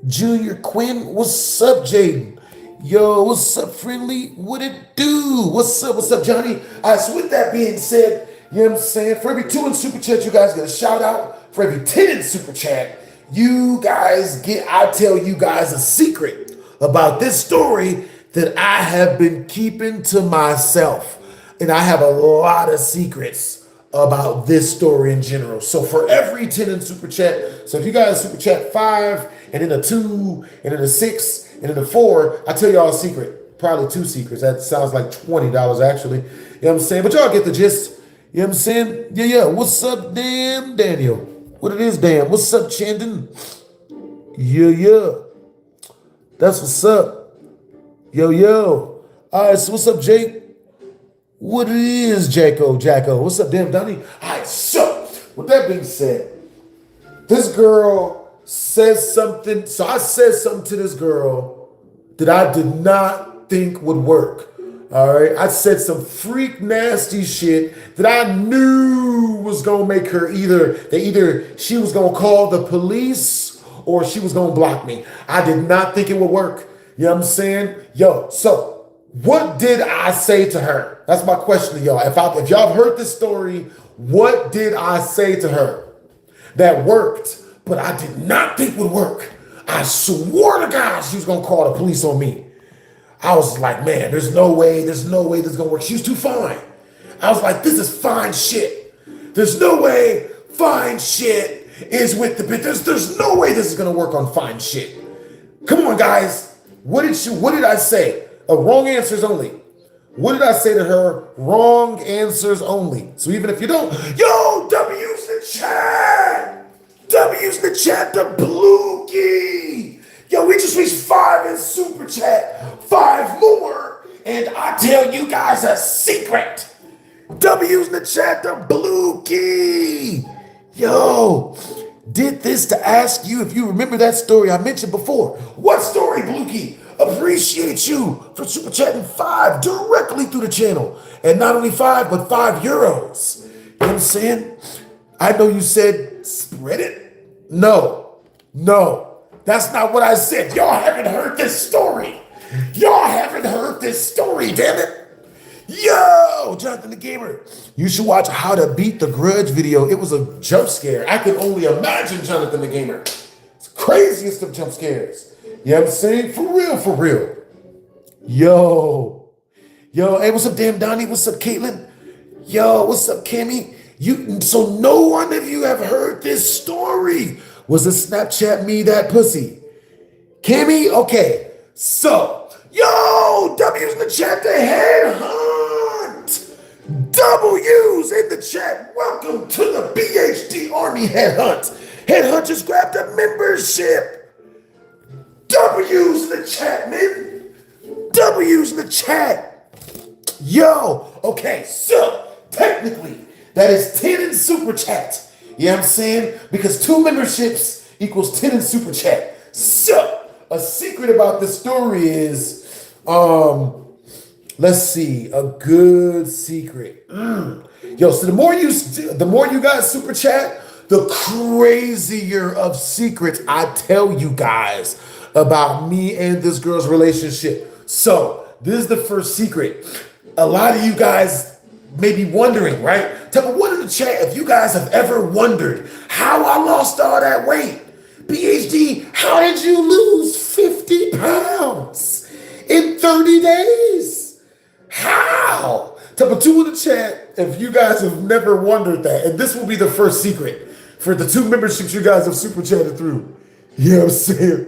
S1: Junior Quinn? What's up, Jaden? Yo, what's up, Friendly? What it do? What's up, Johnny? All right, so with that being said, you know what I'm saying? For every 2 in Super Chat, you guys get a shout out. For every 10 in Super Chat, you guys I tell you guys a secret about this story that I have been keeping to myself. And I have a lot of secrets about this story in general. So for every 10 in Super Chat, so if you guys Super Chat 5, and then a 2, and then a 6, and then a 4, I tell y'all a secret. Probably 2 secrets. That sounds like $20 actually. You know what I'm saying? But y'all get the gist. You know what I'm saying? Yeah. What's up, damn Daniel? What it is, damn. What's up, Chandon? Yeah. That's what's up. Yo. All right, so what's up, Jake? What it is, Jacko? What's up, damn Donnie? All right, so with that being said, this girl says something. So I said something to this girl that I did not think would work. All right, I said some freak nasty shit that I knew was gonna make her either she was gonna call the police or she was gonna block me. I did not think it would work. You know what I'm saying? Yo, so what did I say to her? That's my question to y'all. If y'all have heard this story, what did I say to her that worked, but I did not think would work? I swore to God she was gonna call the police on me. I was like, man, there's no way this is gonna work. She was too fine. I was like, this is fine shit. There's no way fine shit is with the bitch. There's no way this is gonna work on fine shit. Come on, guys. What did I say? Wrong answers only. What did I say to her? Wrong answers only. So even if you don't, W's the chat. W's the chat, the blue key. Yo, we just reached 5 in super chat. 5 more. And I tell you guys a secret. W's in the chat, the blue key. Yo, did this to ask you if you remember that story I mentioned before. What story, blue key? Appreciate you for super chatting 5 directly through the channel. And not only 5, but 5 euros. You know what I'm saying? I know you said spread it. No. That's not what I said. Y'all haven't heard this story. Damn it. Yo, Jonathan the Gamer. You should watch How to Beat the Grudge video. It was a jump scare. I can only imagine Jonathan the Gamer. It's the craziest of jump scares. You know what I'm saying? For real. Yo, hey, what's up, damn Donnie? What's up, Caitlin? Yo, what's up, Cammy? So no one of you have heard this story. Was a Snapchat me that pussy? Cammy? Okay. So, W's in the chat, the headhunt. W's in the chat. Welcome to the BHD Army headhunt. Headhunt just grabbed a membership. W's in the chat, man. W's in the chat. Okay, so technically that is 10 in super chat. You know what I'm saying? Because 2 memberships equals 10 in super chat. So, a secret about this story is, let's see, a good secret. Yo, so the more you guys super chat, the crazier of secrets I tell you guys about me and this girl's relationship. So, this is the first secret. A lot of you guys may be wondering, right? Tell me what in the chat if you guys have ever wondered how I lost all that weight. PhD, how did you lose 50 pounds in 30 days? How? Tell me 2 in the chat if you guys have never wondered that. And this will be the first secret for the 2 memberships you guys have super chatted through. You know what I'm saying?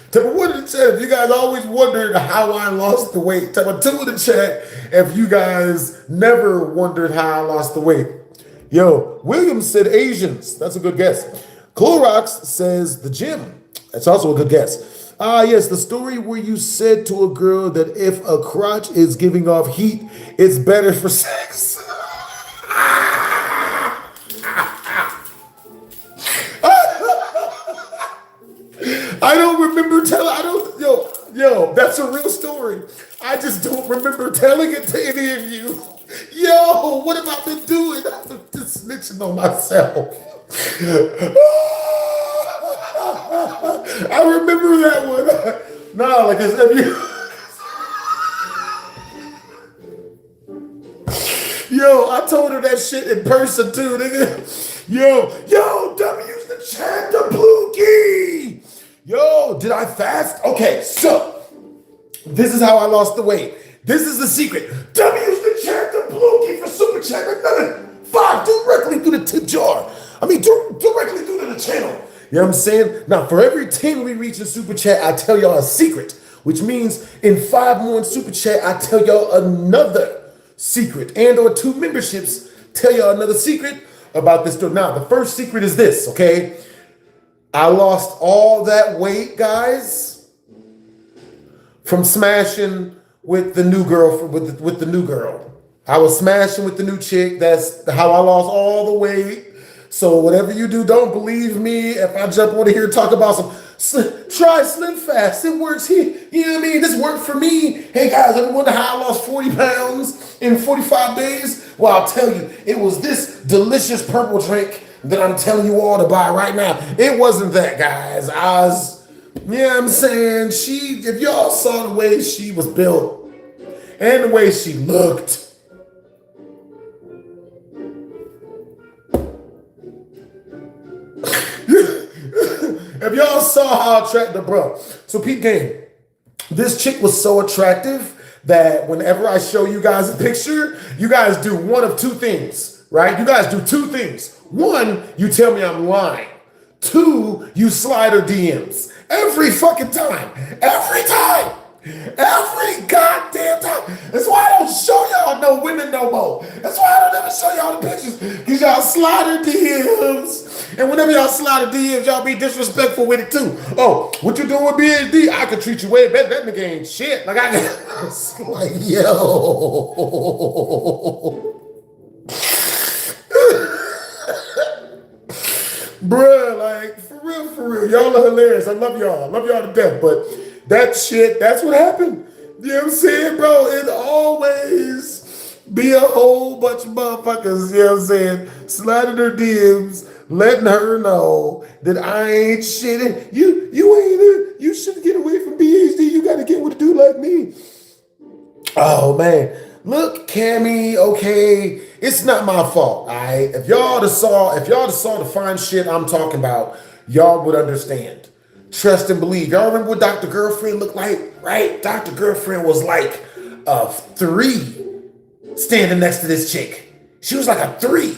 S1: Tell me 1 in the chat if you guys always wondered how I lost the weight. Tell me 2 in the chat if you guys never wondered how I lost the weight. Yo, Williams said Asians. That's a good guess. Clorox says the gym. That's also a good guess. Yes, the story where you said to a girl that if a crotch is giving off heat, it's better for sex. I don't remember yo, that's a real story. I just don't remember telling it to any of you. Yo, what have I been doing? I've been just snitching on myself. I remember that one. Nah, like it's Yo, I told her that shit in person too, nigga. Yo, W's the chat, the blue key. Yo, did I fast? Okay, so this is how I lost the weight. This is the secret. W's the chat, the blue key for super chat. Another 5 directly through the tip jar. I mean, directly through to the channel. You know what I'm saying? Now, for every 10 we reach in super chat, I tell y'all a secret. which means in 5 more in Super Chat, I tell y'all another secret, and or 2 memberships tell y'all another secret about this story. Now, the first secret is this, okay? I lost all that weight, guys, from smashing with the new girl, with the new girl. I was smashing with the new chick. That's how I lost all the weight. So whatever you do, don't believe me. If I jump on here and talk about try Slim Fast. It works here. You know what I mean? This worked for me. Hey guys, ever wonder how I lost 40 pounds in 45 days? Well, I'll tell you, it was this delicious purple drink that I'm telling you all to buy right now. It wasn't that, guys. You know what I'm saying? If y'all saw the way she was built and the way she looked, if y'all saw how attractive, bro. So peep game. This chick was so attractive that whenever I show you guys a picture, you guys do one of 2 things, right? You guys do 2 things. 1, you tell me I'm lying. 2, you slide her DMs. Every fucking time. Every time. Every goddamn time. That's why I don't show y'all no women no more. That's why I don't ever show y'all the pictures. Because y'all slide her DMs. And whenever y'all slide her DMs, y'all be disrespectful with it too. Oh, what you doing with BHD? I could treat you way better. That nigga ain't shit. Like, it's like, yo. Bruh, like, for real. Y'all are hilarious. I love y'all. I love y'all to death. But that shit, that's what happened. You know what I'm saying, bro? It always be a whole bunch of motherfuckers, you know what I'm saying, sliding her DMs, letting her know that I ain't shit. You should get away from BHD. You got to get with a dude like me. Oh, man. Look, Cammy, okay, it's not my fault, all right? If y'all saw the fine shit I'm talking about, y'all would understand. Trust and believe. Y'all remember what Dr. Girlfriend looked like, right? Dr. Girlfriend was like a 3 standing next to this chick. She was like a 3. You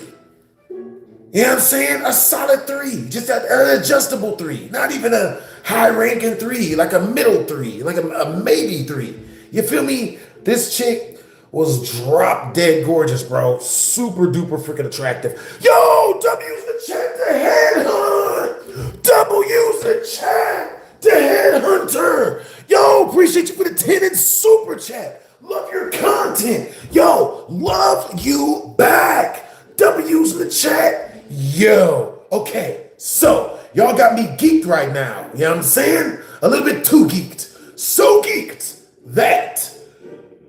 S1: know what I'm saying? A solid 3. Just an adjustable 3. Not even a high-ranking 3, like a middle 3, like a maybe 3. You feel me? This chick was drop dead gorgeous, bro. Super duper freaking attractive. Yo, W's the chat to headhunt. W's the chat to headhunter. Yo, appreciate you for the 10 in super chat. Love your content. Yo, love you back. W's in the chat. Yo. Okay, so y'all got me geeked right now. You know what I'm saying? A little bit too geeked. So geeked that,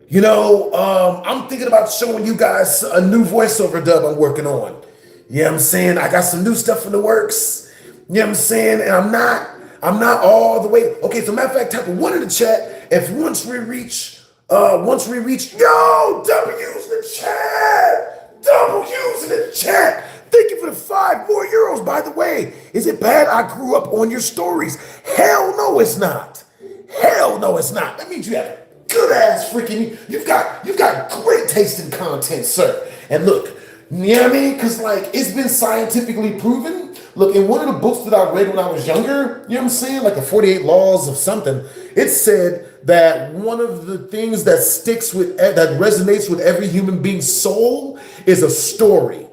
S1: you know, I'm thinking about showing you guys a new voiceover dub I'm working on. You know what I'm saying? I got some new stuff in the works. You know what I'm saying? And I'm not all the way. Okay, so matter of fact, type of 1 in the chat. If once we reach, yo, W's in the chat. W's in the chat. Thank you for the 5 more euros, by the way. Is it bad I grew up on your stories? Hell no, it's not. Hell no, it's not. That means you have good ass freaking, you've got great taste in content, sir. And look, you know what I mean? Because like, it's been scientifically proven. Look, in one of the books that I read when I was younger, you know what I'm saying? Like the 48 Laws of something, it said that one of the things that that resonates with every human being's soul is a story,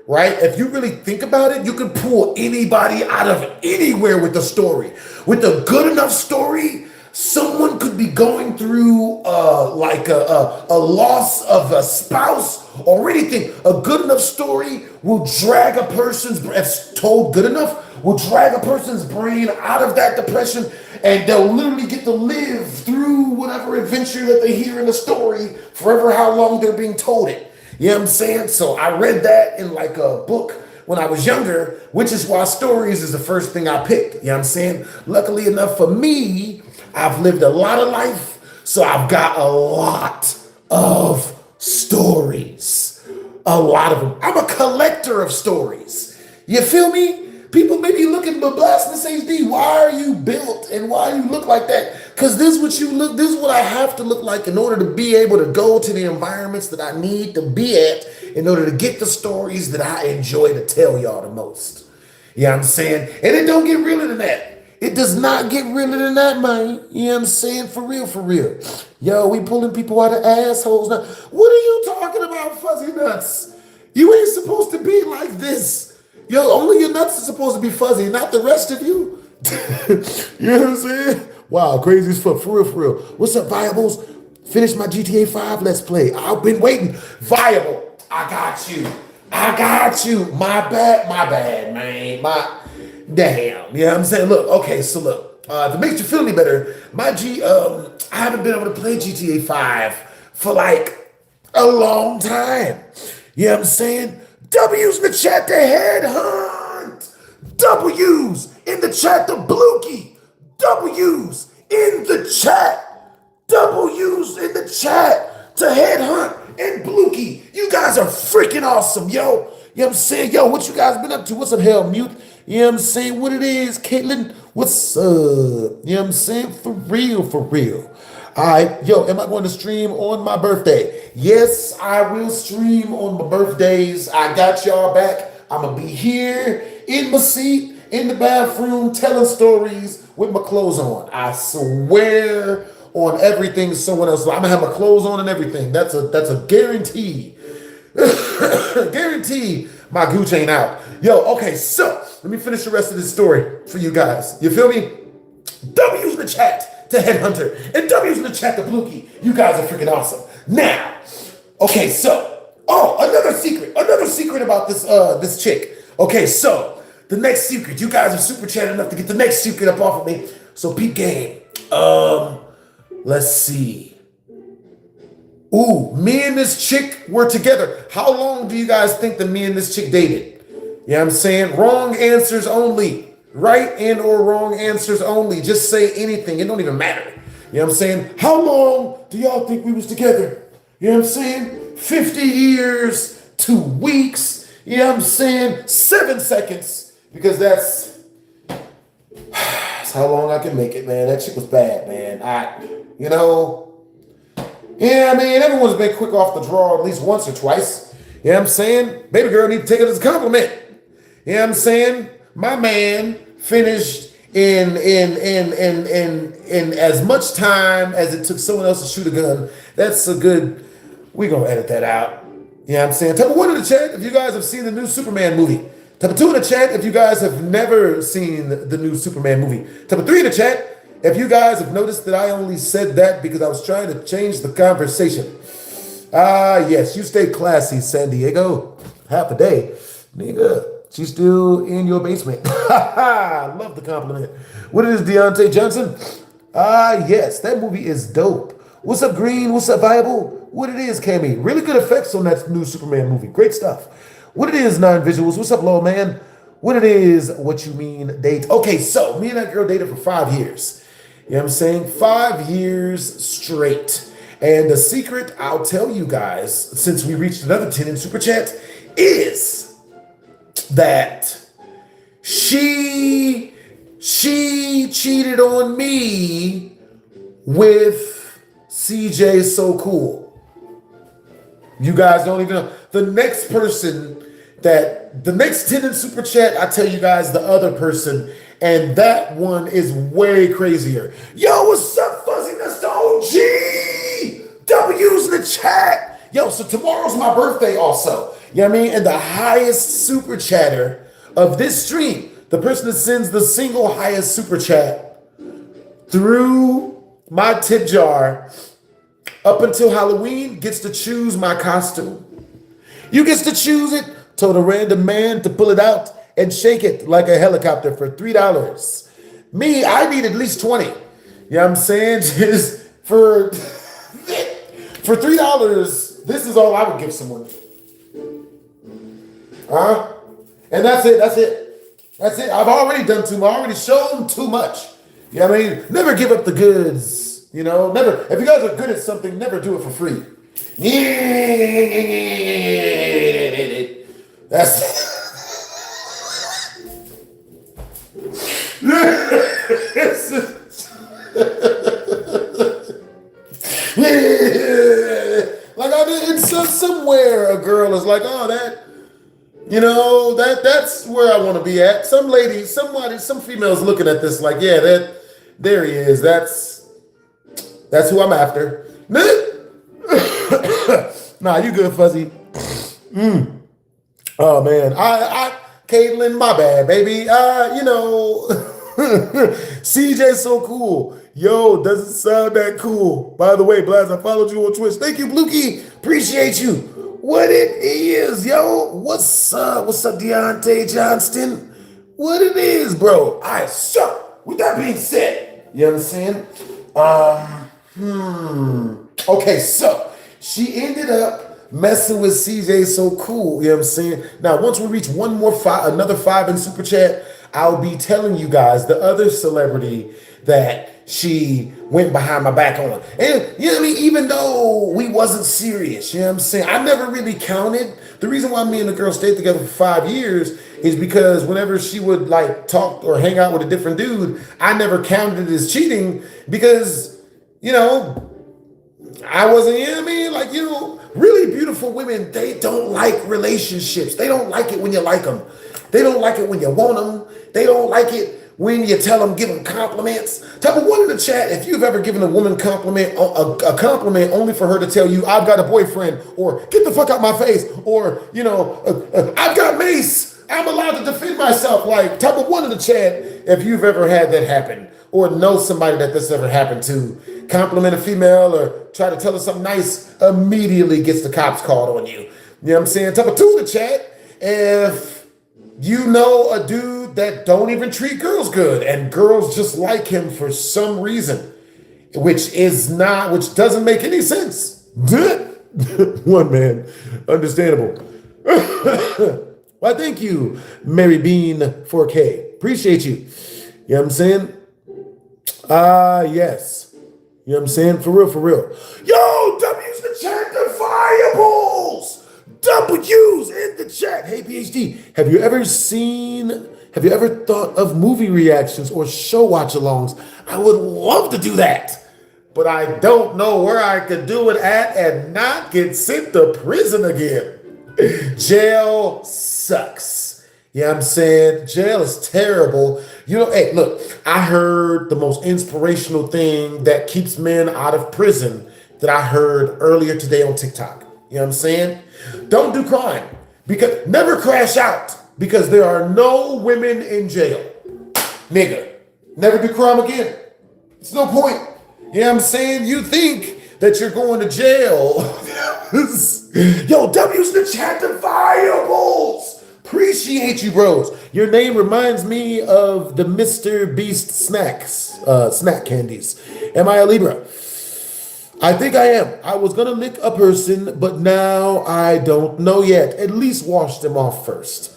S1: right? If you really think about it, you can pull anybody out of anywhere with a story. With a good enough story, someone could be going through like a loss of a spouse or anything. A good enough story will drag a person's, if told good enough, will drag a person's brain out of that depression, and they'll literally get to live through whatever adventure that they hear in the story forever, how long they're being told it. You know what I'm saying? So I read that in like a book when I was younger, which is why stories is the first thing I picked. You know what I'm saying? Luckily enough for me, I've lived a lot of life, so I've got a lot of stories. A lot of them. I'm a collector of stories. You feel me? People may be looking, but BlastphamousHD, why are you built and why you look like that? Because this is what I have to look like in order to be able to go to the environments that I need to be at in order to get the stories that I enjoy to tell y'all the most. You know what I'm saying? And it don't get realer than that. It does not get realer than that, man. You know what I'm saying? For real, for real. Yo, we pulling people out of assholes now. What are you talking about, fuzzy nuts? You ain't supposed to be like this. Yo, only your nuts are supposed to be fuzzy, not the rest of you. You know what I'm saying? Wow, crazy as fuck. For real, for real. What's up, Viables? Finish my GTA 5 Let's Play. I've been waiting. Viable, I got you. I got you. My bad, man. Damn. You know what I'm saying? Look, okay, so look. If it makes you feel any better, I haven't been able to play GTA 5 for like a long time. You know what I'm saying? W's in the chat, the headhunt. W's in the chat, the blookie. W's in the chat. W's in the chat to headhunt and blookie. You guys are freaking awesome, yo. You know what I'm saying? Yo, what you guys been up to? What's up, hell mute? You know what I'm saying? What it is, Caitlin? What's up? You know what I'm saying? For real, for real. All right, yo, am I going to stream on my birthday? Yes, I will stream on my birthdays. I got y'all back. I'm going to be here in my seat, in the bathroom, telling stories with my clothes on. I swear on everything someone else. I'm going to have my clothes on and everything. That's a guarantee. Guarantee my gooch ain't out. Yo, okay, so let me finish the rest of this story for you guys. You feel me? W's in the chat to Headhunter and W's in the chat to Blookie. You guys are freaking awesome. Now, okay, so, another secret about this chick. Okay, so the next secret, you guys are super chat enough to get the next secret up off of me. So peep game. Let's see. Ooh, me and this chick were together. How long do you guys think that me and this chick dated? You know what I'm saying? Wrong answers only. Right and or wrong answers only. Just say anything. It don't even matter. You know what I'm saying? How long do y'all think we was together? You know what I'm saying? 50 years, 2 weeks. You know what I'm saying? 7 seconds. Because that's how long I can make it, man. That chick was bad, man. Yeah, I mean, everyone's been quick off the draw at least once or twice. You know what I'm saying? Baby girl need to take it as a compliment. You know what I'm saying? My man finished in as much time as it took someone else to shoot a gun. That's a good, we're going to edit that out. You know what I'm saying? Type of 1 in the chat if you guys have seen the new Superman movie. Type of 2 in the chat if you guys have never seen the new Superman movie. Type of 3 in the chat if you guys have noticed that I only said that because I was trying to change the conversation. Yes, you stay classy, San Diego. Half a day. Nigga, she's still in your basement. I love the compliment. What is Deontay Johnson? Yes, that movie is dope. What's up, Green? What's up, Viable? What it is, Cammy? Really good effects on that new Superman movie. Great stuff. What it is, non-visuals? What's up, Low Man? What it is, what you mean, date? Okay, so me and that girl dated for 5 years. You know what I'm saying? 5 years straight. And the secret I'll tell you guys, since we reached another 10 in Super Chat, is that she cheated on me with CJ So Cool. You guys don't even know. The next 10 in Super Chat, I tell you guys the other person, and that one is way crazier. Yo, what's up, Fuzzy? That's the OG. W's in the chat. Yo, so tomorrow's my birthday also. You know what I mean? And the highest super chatter of this stream, the person that sends the single highest super chat through my tip jar up until Halloween gets to choose my costume. You get to choose it. Told a random man to pull it out and shake it like a helicopter for $3. Me, I need at least 20. You know what I'm saying? Just for $3, this is all I would give someone. And that's it. I've already done too much. I already shown too much. You know what I mean? Never give up the goods. You know, never. If you guys are good at something, never do it for free. That's like I did somewhere a girl is like, oh, that, you You know, that's where I want to be at. Some ladies, some females looking at this like, yeah, there he is. That's who I'm after. Nah, you good, Fuzzy. Oh man, Caitlin, my bad, baby. CJ's so cool. Yo, doesn't sound that cool. By the way, Blast, I followed you on Twitch. Thank you, Blukey. Appreciate you. What it is, yo? What's up? What's up, Deontay Johnston? What it is, bro? All right, so with that being said, you understand? Okay, so she ended up messing with CJ so cool, you know what I'm saying? Now, once we reach another 5 in Super Chat, I'll be telling you guys the other celebrity that she went behind my back on. And, you know what I mean? Even though we wasn't serious, you know what I'm saying? I never really counted. The reason why me and the girl stayed together for 5 years is because whenever she would like talk or hang out with a different dude, I never counted it as cheating because, you know, I wasn't, you know what I mean? Like, you know, really beautiful women, they don't like relationships. They don't like it when you like them. They don't like it when you want them. They don't like it when you tell them, give them compliments. Type of one in the chat, if you've ever given a woman a compliment only for her to tell you, I've got a boyfriend, or get the fuck out my face, or, you know, I've got mace, I'm allowed to defend myself. Like, type of one in the chat, if you've ever had that happen, or know somebody that this ever happened to. Compliment a female or try to tell her something nice, immediately gets the cops called on you. You know what I'm saying? Type of two in the chat, if you know a dude that don't even treat girls good and girls just like him for some reason, which doesn't make any sense. One man, understandable. Why, thank you, Mary Bean 4K. Appreciate you. You know what I'm saying? Yes. You know what I'm saying? For real, for real. Yo, W's the chat, defiables! W's in the chat. Hey, PhD, have you ever thought of movie reactions or show watch-alongs? I would love to do that, but I don't know where I could do it at and not get sent to prison again. Jail sucks. You know what I'm saying? Jail is terrible. You know, hey, look, I heard the most inspirational thing that keeps men out of prison that I heard earlier today on TikTok. You know what I'm saying? Don't do crime. Because never crash out because there are no women in jail. Nigga, never do crime again. It's no point. You know what I'm saying? You think that you're going to jail. Yo, W's the chat, defiables. Appreciate you, bros. Your name reminds me of the Mr. Beast snack candies. Am I a Libra? I think I am. I was gonna lick a person, but now I don't know yet. At least wash them off first.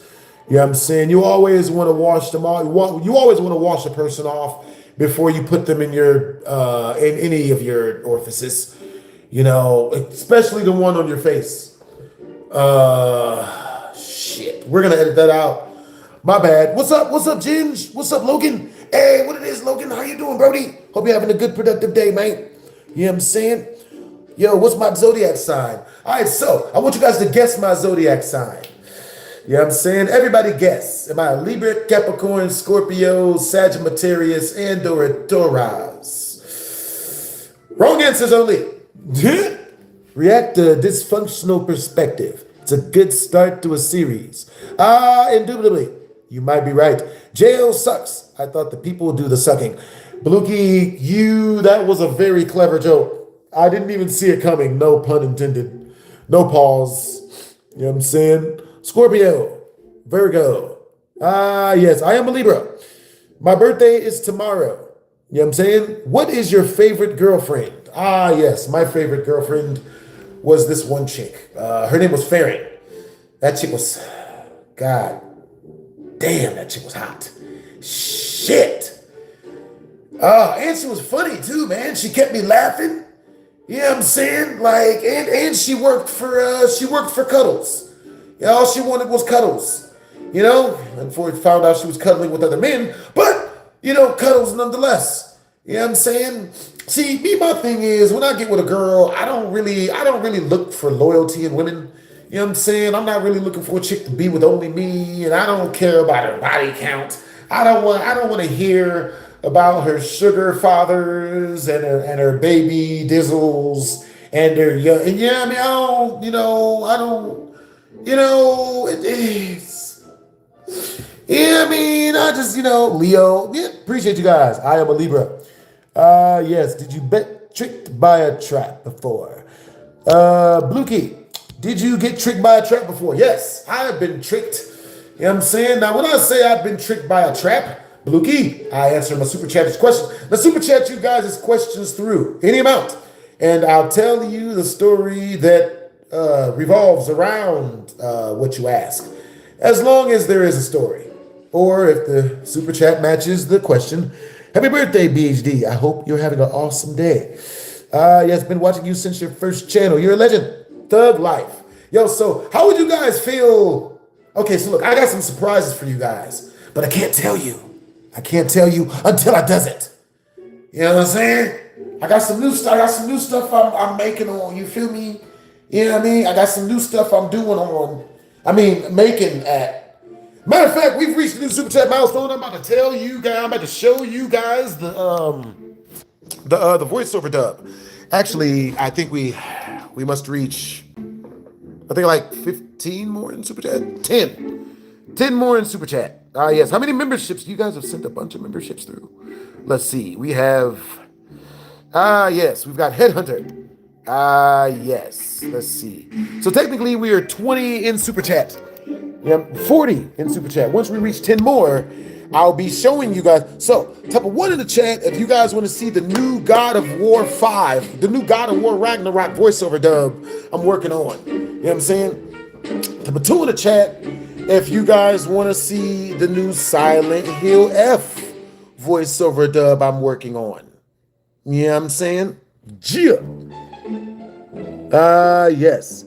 S1: You know what I'm saying? You always want to wash them off. You always want to wash a person off before you put them in your in any of your orifices. You know, especially the one on your face. Shit. We're gonna edit that out. My bad. What's up? What's up, Ginge? What's up, Logan? Hey, what it is, Logan? How you doing, Brody? Hope you're having a good, productive day, mate. You know what I'm saying? Yo, what's my zodiac sign? All right, so I want you guys to guess my zodiac sign. You know what I'm saying? Everybody guess. Am I a Libra, Capricorn, Scorpio, Sagittarius, and or Taurus? Wrong answers only. React to dysfunctional perspective. It's a good start to a series. Indubitably, you might be right. Jail sucks. I thought the people would do the sucking. Blukey, that was a very clever joke. I didn't even see it coming. No pun intended. No pause. You know what I'm saying? Scorpio, Virgo. Yes, I am a Libra. My birthday is tomorrow. You know what I'm saying? What is your favorite girlfriend? Yes, my favorite girlfriend was this one chick. Her name was Farron. That chick was, God damn, that chick was hot. Shit. And she was funny too, man. She kept me laughing. You know what I'm saying? Like, and she worked for Cuddles. You know, all she wanted was Cuddles. You know, and before we found out she was cuddling with other men, but you know, Cuddles nonetheless. You know what I'm saying? See, my thing is when I get with a girl, I don't really look for loyalty in women. You know what I'm saying? I'm not really looking for a chick to be with only me, and I don't care about her body count. I don't want to hear about her sugar fathers and her baby dizzles and their young. And yeah, I mean, it is. Yeah, I mean, I just, Leo. Yeah, appreciate you guys. I am a Libra. Yes. Did you get tricked by a trap before? Blue Key. Did you get tricked by a trap before? Yes, I have been tricked. You know what I'm saying? Now, when I say I've been tricked by a trap, Blue Key, I answer my super chatter's questions. The super chat you guys' questions through any amount, and I'll tell you the story that revolves around what you ask, as long as there is a story, or if the super chat matches the question. Happy birthday, BHD. I hope you're having an awesome day. Yes, been watching you since your first channel. You're a legend. Thug life. Yo, so how would you guys feel? Okay, so look, I got some surprises for you guys, but I can't tell you. I can't tell you until I does it. You know what I'm saying? I got some new stuff I'm making on, you feel me? You know what I mean? I got some new stuff I'm doing on, making at. Matter of fact, we've reached a new super chat milestone. I'm about to tell you guys, I'm about to show you guys the voiceover dub. Actually, I think we must reach, I think like 15 more in Super Chat. 10 more in Super Chat. Yes. How many memberships? You guys have sent a bunch of memberships through. Let's see. We have, yes, we've got Headhunter. Yes. Let's see. So technically we are 20 in Super Chat. Yeah, 40 in Super Chat. Once we reach 10 more, I'll be showing you guys. So, type of 1 in the chat if you guys want to see the new God of War 5, the new God of War Ragnarok voiceover dub I'm working on. You know what I'm saying? Type of 2 in the chat if you guys want to see the new Silent Hill F voiceover dub I'm working on. You know what I'm saying? Yeah. Yes.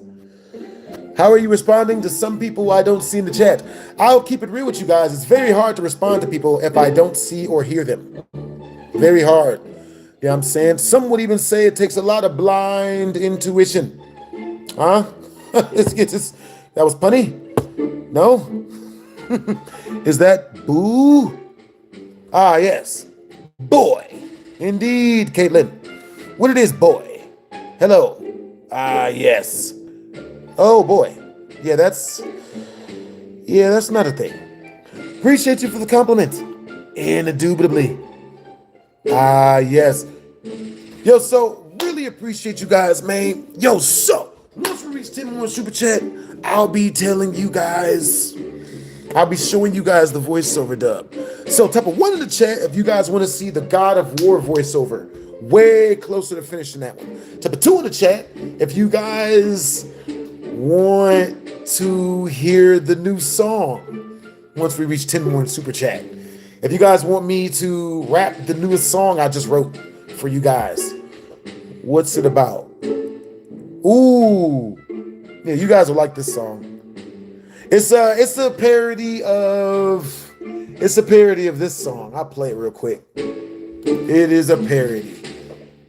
S1: How are you responding to some people I don't see in the chat? I'll keep it real with you guys. It's very hard to respond to people if I don't see or hear them. Very hard. You know what I'm saying? Some would even say it takes a lot of blind intuition. Huh? That was punny? No? Is that boo? Ah, yes. Boy. Indeed, Caitlin. What it is, boy. Hello. Ah, yes. Oh boy. Yeah, that's not a thing. Appreciate you for the compliment. Indubitably. Yes. Yo, so really appreciate you guys, man. Yo, so once we reach 10 more super chat, I'll be showing you guys the voiceover dub. So type of 1 in the chat if you guys want to see the God of War voiceover. Way closer to finishing that one. Type of 2 in the chat if you guys want to hear the new song once we reach 10 more in super chat. If you guys want me to rap the newest song I just wrote for you guys, what's it about? Ooh, yeah, you guys will like this song. It's a parody of this song. I'll play it real quick. It is a parody.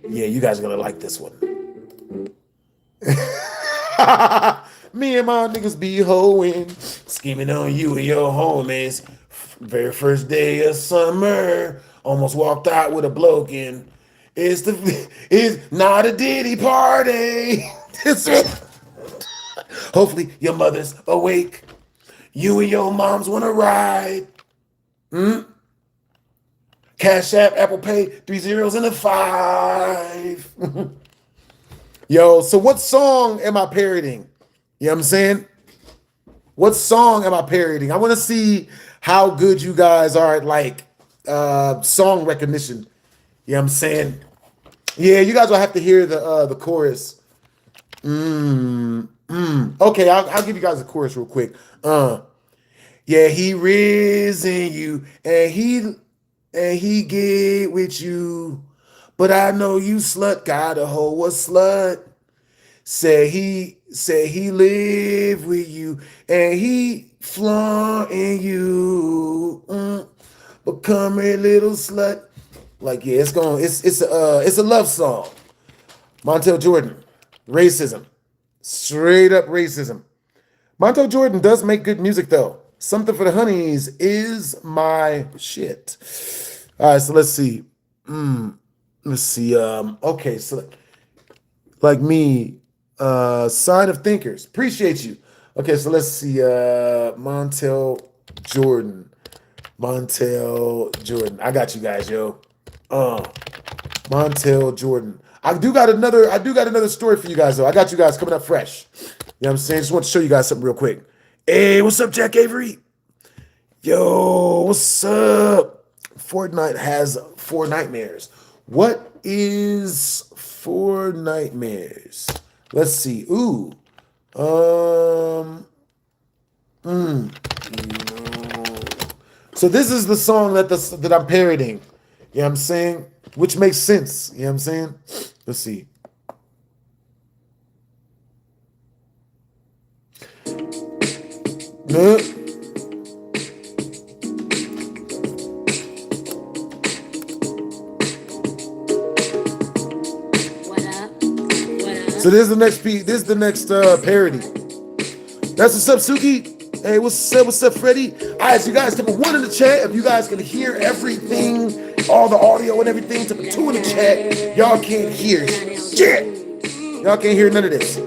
S1: Yeah, you guys are gonna like this one. Me and my niggas be hoeing, scheming on you and your homies. Very first day of summer, almost walked out with a bloke in. It's not a Diddy party. Hopefully your mother's awake. You and your moms want to ride. Cash App, Apple Pay, 3 zeros and a 5. Yo, so what song am I parodying? You know what I'm saying? What song am I parodying? I want to see how good you guys are at like song recognition. You know what I'm saying? Yeah, you guys will have to hear the chorus. Okay, I'll give you guys the chorus real quick. Yeah, he risen you and he get with you, but I know you slut got a hoe a slut. Say he live with you and he flaunting you. Become a little slut. Like, yeah, it's a love song. Montel Jordan, racism, straight up racism. Montel Jordan does make good music though. Something for the Honeys is my shit. All right, so let's see. Let's see. Okay, so like me, Sign of Thinkers. Appreciate you. Okay, so let's see. Montel Jordan. Montel Jordan. I got you guys, yo. Montel Jordan. I do got another story for you guys though. I got you guys coming up fresh. You know what I'm saying? Just want to show you guys something real quick. Hey, what's up, Jack Avery? Yo, what's up? Fortnite has 4 nightmares. What is 4 nightmares? Let's see. Ooh. So this is the song that I'm parodying. You know what I'm saying? Which makes sense. You know what I'm saying? Let's see. No. So this is the next piece. This is the next parody. That's what's up, Suki. Hey, what's up? What's up, Freddie? All right, so you guys type a 1 in the chat if you guys can hear everything, all the audio and everything. Type a 2 in the chat. Y'all can't hear shit. Y'all can't hear none of this.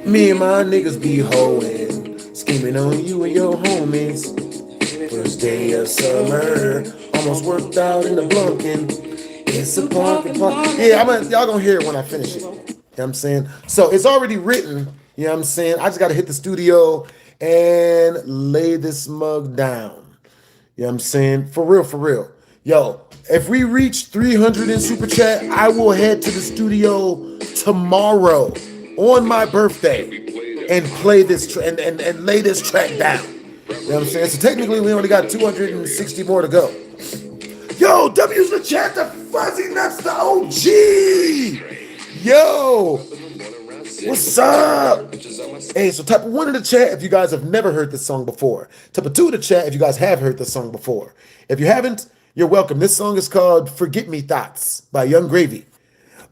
S1: Me and my niggas be hoeing, scheming on you and your homies. First day of summer, almost worked out in the Blunkin. It's a parking park. Yeah, y'all gonna hear it when I finish it. You know what I'm saying? So it's already written. You know what I'm saying? I just gotta hit the studio and lay this mug down. You know what I'm saying? For real, for real. Yo, if we reach 300 in Super Chat, I will head to the studio tomorrow on my birthday and play this and lay this track down. You know what I'm saying? So technically we only got 260 more to go. Yo, W's the chat, the Fuzzy Nuts, the OG. Yo, what's up? Hey, so type 1 in the chat if you guys have never heard this song before. Type a 2 in the chat if you guys have heard this song before. If you haven't, you're welcome. This song is called Forget Me Thoughts by Young Gravy.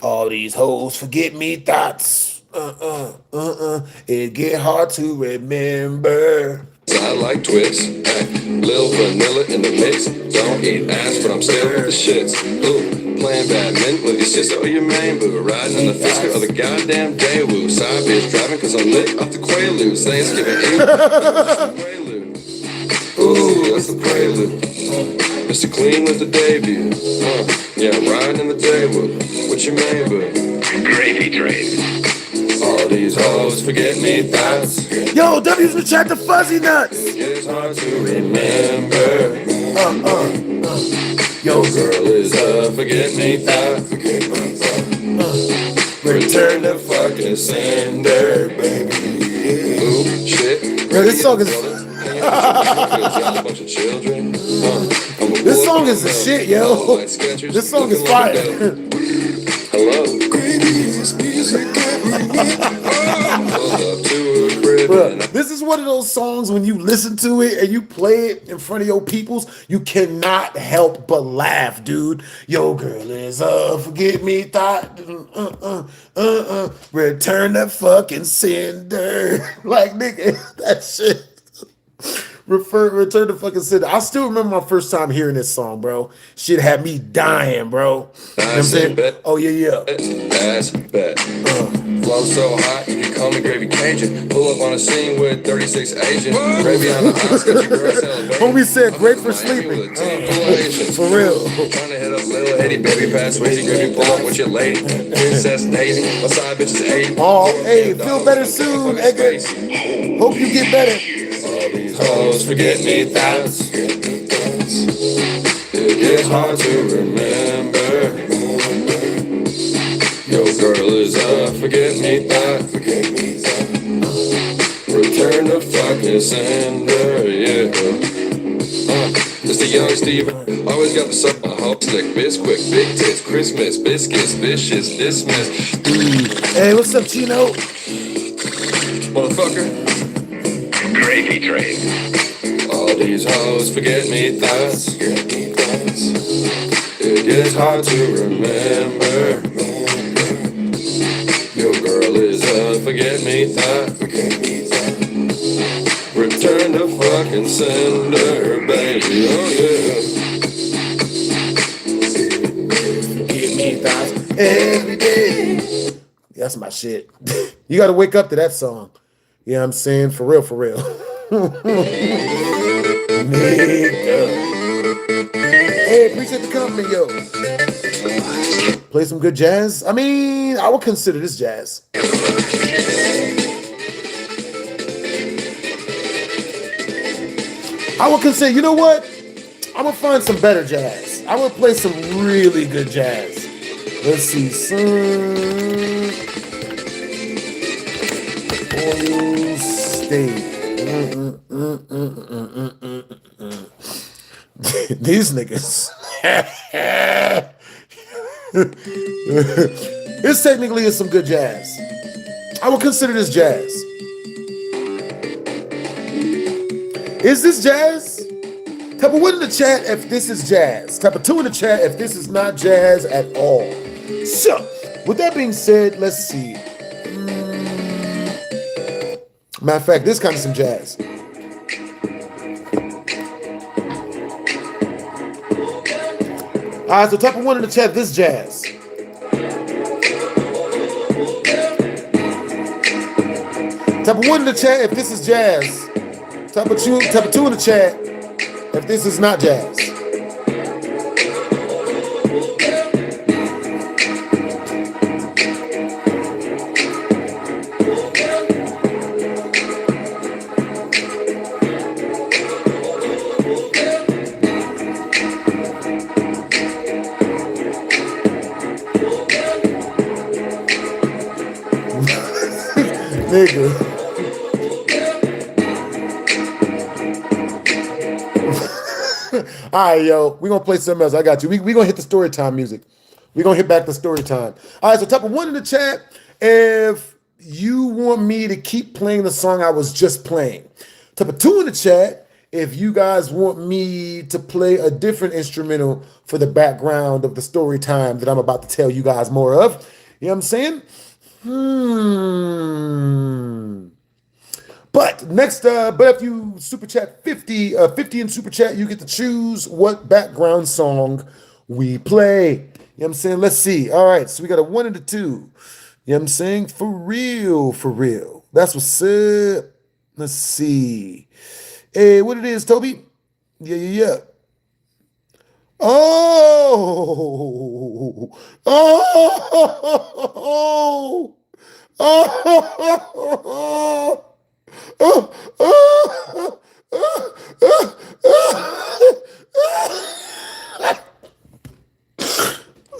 S1: All these hoes forget me thoughts. It get hard to remember.
S2: I like Twix, little vanilla in the mix. Don't eat ass, but I'm still with the shits. Ooh, playing badminton with your sister or your main boo. Riding in the Fisker or the goddamn Daewoo. Side bitch driving cause I'm lit off the Quaaludes. Thanksgiving Eve. Ooh, that's the prelude. Mr. Clean with the debut. Yeah, riding in the Daewoo. What you main boo? Gravy train. All these hoes forget me thoughts.
S1: Yo, W's in the chat, the Fuzzy Nuts.
S2: It's hard to remember. Your girl is a forget me thought. Return the fucking sender, baby. Ooh, shit.
S1: Yo, this song is. This song is the shit, yo. This song is fire.
S2: Hello.
S1: Bro, this is one of those songs when you listen to it and you play it in front of your peoples, you cannot help but laugh, dude. Yo, girl is forget me thought. Return the fucking sender. Like, nigga, that shit. Return to fucking sender. I still remember my first time hearing this song, bro. Shit had me dying, bro. You know what I'm saying? Oh, yeah.
S2: That's bet. Flow so hot, you call me Gravy Cajun. Pull up on a scene with 36 agents. Gravy on the house, got your girl celebrating.
S1: Homie said, great for sleeping. For real.
S2: Trying to hit up Lil Eddie, baby pass Swayze. Gravy, pull up with your lady. Princess Daisy, my side bitch is 80.
S1: Oh, hey, feel better soon, Edgar. Hope you get better.
S2: All these hoes forget me thoughts. It gets hard to remember. Your girl is a forget me thought. Return the fucking sender, yeah. It's the young Steve. Always got the suck on hop slick, Bisquick, big tits, Christmas, biscuits, vicious, dismiss.
S1: Hey, what's up, Chino?
S2: Motherfucker.
S3: Gravy train.
S2: All these hoes forget me thoughts. It gets hard to remember. Your girl is a forget me thought. Return to fucking sender, baby. Oh yeah.
S1: Forget me thoughts every day. That's my shit. You got to wake up to that song. You know what I'm saying? For real, for real. Hey, appreciate the company, yo. Play some good jazz. I mean, I would consider this jazz. I would consider, you know what? I'm going to find some better jazz. I'm going to play some really good jazz. Let's see. Oil State. These niggas. This technically is some good jazz. I would consider this jazz. Is this jazz? Type of 1 in the chat if this is jazz. Type of 2 in the chat if this is not jazz at all. So, with that being said, let's see. Matter of fact, this kind of some jazz. All right, so type of 1 in the chat, this jazz. Type of 1 in the chat if this is jazz. Type of 2 in the chat if this is not jazz. Nigga. All right, yo, we're gonna play something else. I got you. We're gonna hit the story time music. We're gonna hit back the story time. All right, so type of 1 in the chat if you want me to keep playing the song I was just playing. Type of 2 in the chat if you guys want me to play a different instrumental for the background of the story time that I'm about to tell you guys more of. You know what I'm saying? But next, but if you super chat 50 in super chat, you get to choose what background song we play. You know what I'm saying? Let's see. All right, so we got a 1 and a 2. You know what I'm saying? For real, for real. That's what's up. Let's see. Hey, what it is, Toby? Yeah. Oh.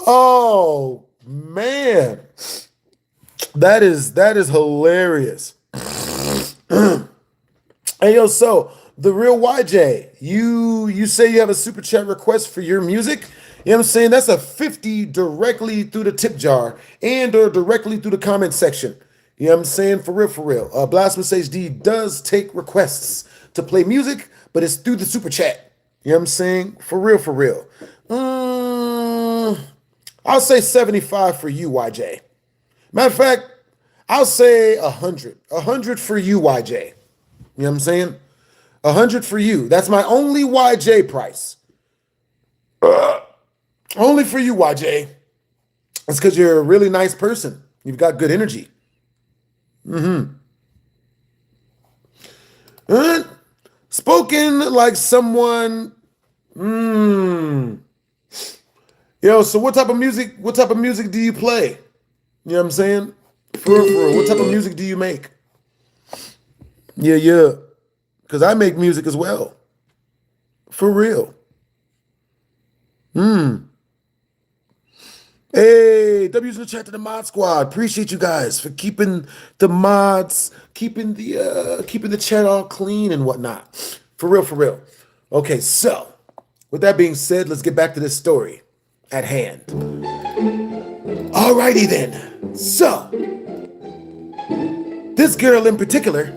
S1: Oh man, that is hilarious. Hey yo, so the real YJ, you say you have a super chat request for your music. You know what I'm saying? That's a 50 directly through the tip jar and or directly through the comment section. You know what I'm saying? For real. BlastphamousHD does take requests to play music, but it's through the super chat. You know what I'm saying? For real. I'll say 75 for you, YJ. Matter of fact, I'll say 100. 100 for you, YJ. You know what I'm saying? 100 for you. That's my only YJ price. Only for you, YJ. That's because you're a really nice person. You've got good energy. Spoken like someone. Yo, so what type of music do you play? You know what I'm saying? For real. What type of music do you make? Yeah. Because I make music as well. For real. Hey, W's in the chat to the mod squad. Appreciate you guys for keeping the mods, keeping the chat all clean and whatnot. For real. Okay, so with that being said, let's get back to this story at hand. Alrighty then. So this girl in particular,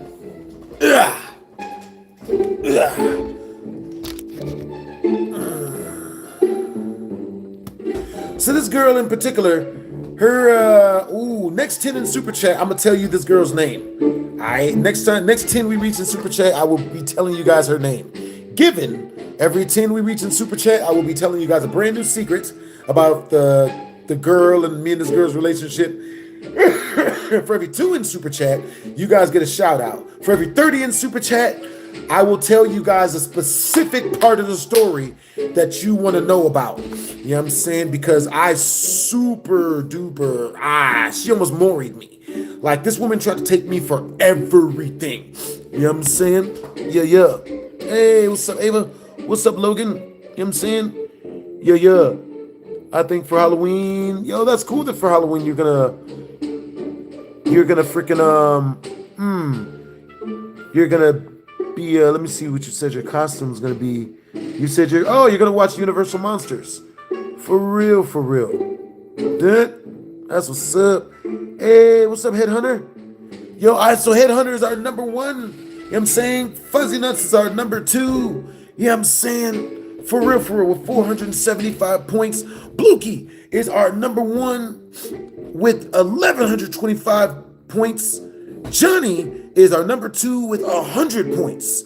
S1: girl in particular, her next 10 in super chat, I'm gonna tell you this girl's name. Alright, next 10 we reach in super chat, I will be telling you guys her name. Given every 10 we reach in super chat, I will be telling you guys a brand new secret about the girl and me and this girl's relationship. For every 2 in super chat, you guys get a shout out. For every 30 in super chat, I will tell you guys a specific part of the story that you want to know about. You know what I'm saying? Because I super duper, she almost moried me. Like, this woman tried to take me for everything. You know what I'm saying? Yeah. Hey, what's up, Ava? What's up, Logan? You know what I'm saying? Yeah. I think for Halloween, that's cool that for Halloween you're gonna freaking you're gonna be let me see what you said your costume's gonna be. You said you're gonna watch Universal Monsters. For real. That's what's up. Hey, what's up, Headhunter? So Headhunter is our number 1. You know what I'm saying? Fuzzy Nuts is our number 2. You know what I'm saying? For real, with 475 points. Blukey is our number 1 with 1,125 points. Johnny is our number 2 with 100 points.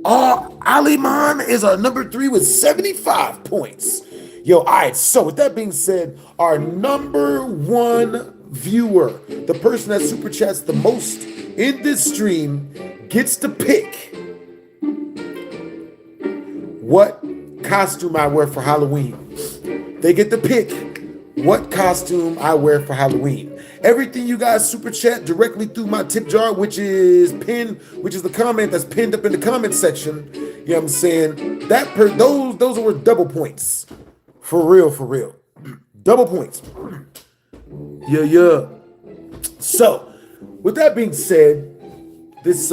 S1: Aliman is our number 3 with 75 points. All right, so with that being said, our number 1 viewer, the person that super chats the most in this stream, gets to pick what costume I wear for Halloween. They get to pick what costume I wear for Halloween. Everything you guys super chat directly through my tip jar, which is the comment that's pinned up in the comment section. You know what I'm saying? Those are worth double points. For real. Double points. Yeah. So, with that being said, this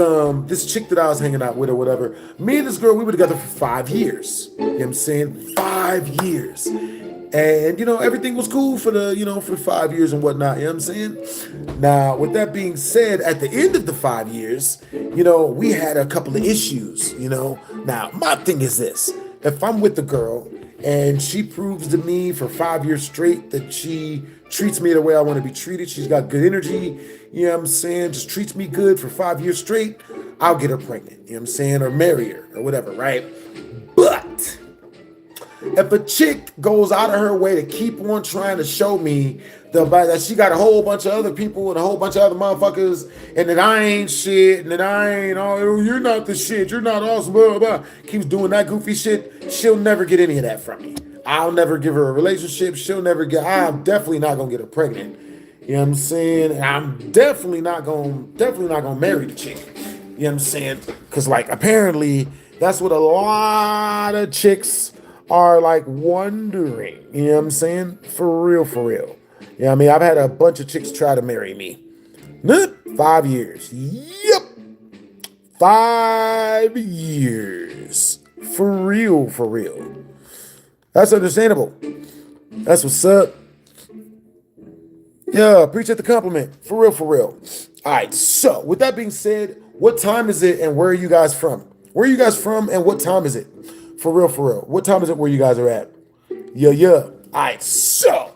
S1: chick that I was hanging out with or whatever, me and this girl, we were together for 5 years. You know what I'm saying? 5 years. And, everything was cool for for 5 years and whatnot. You know what I'm saying? Now, with that being said, at the end of the 5 years, we had a couple of issues, Now, my thing is this. If I'm with the girl and she proves to me for 5 years straight that she treats me the way I want to be treated, she's got good energy, you know what I'm saying, just treats me good for 5 years straight, I'll get her pregnant, you know what I'm saying, or marry her, or whatever, right? But if a chick goes out of her way to keep on trying to show me that she got a whole bunch of other people and a whole bunch of other motherfuckers, and that I ain't shit, and that I ain't, you're not the shit, you're not awesome, blah, blah, blah, keeps doing that goofy shit, she'll never get any of that from me. I'll never give her a relationship. I'm definitely not gonna get her pregnant. You know what I'm saying? And I'm definitely not gonna marry the chick. You know what I'm saying? Cause apparently that's what a lot of chicks are wondering. You know what I'm saying? For real. You know what I mean? I've had a bunch of chicks try to marry me. 5 years. Yep. 5 years. For real. That's understandable. That's what's up. Yeah, appreciate the compliment. For real. All right, so with that being said, what time is it and where are you guys from? Where are you guys from and what time is it? For real. What time is it where you guys are at? Yeah. All right, so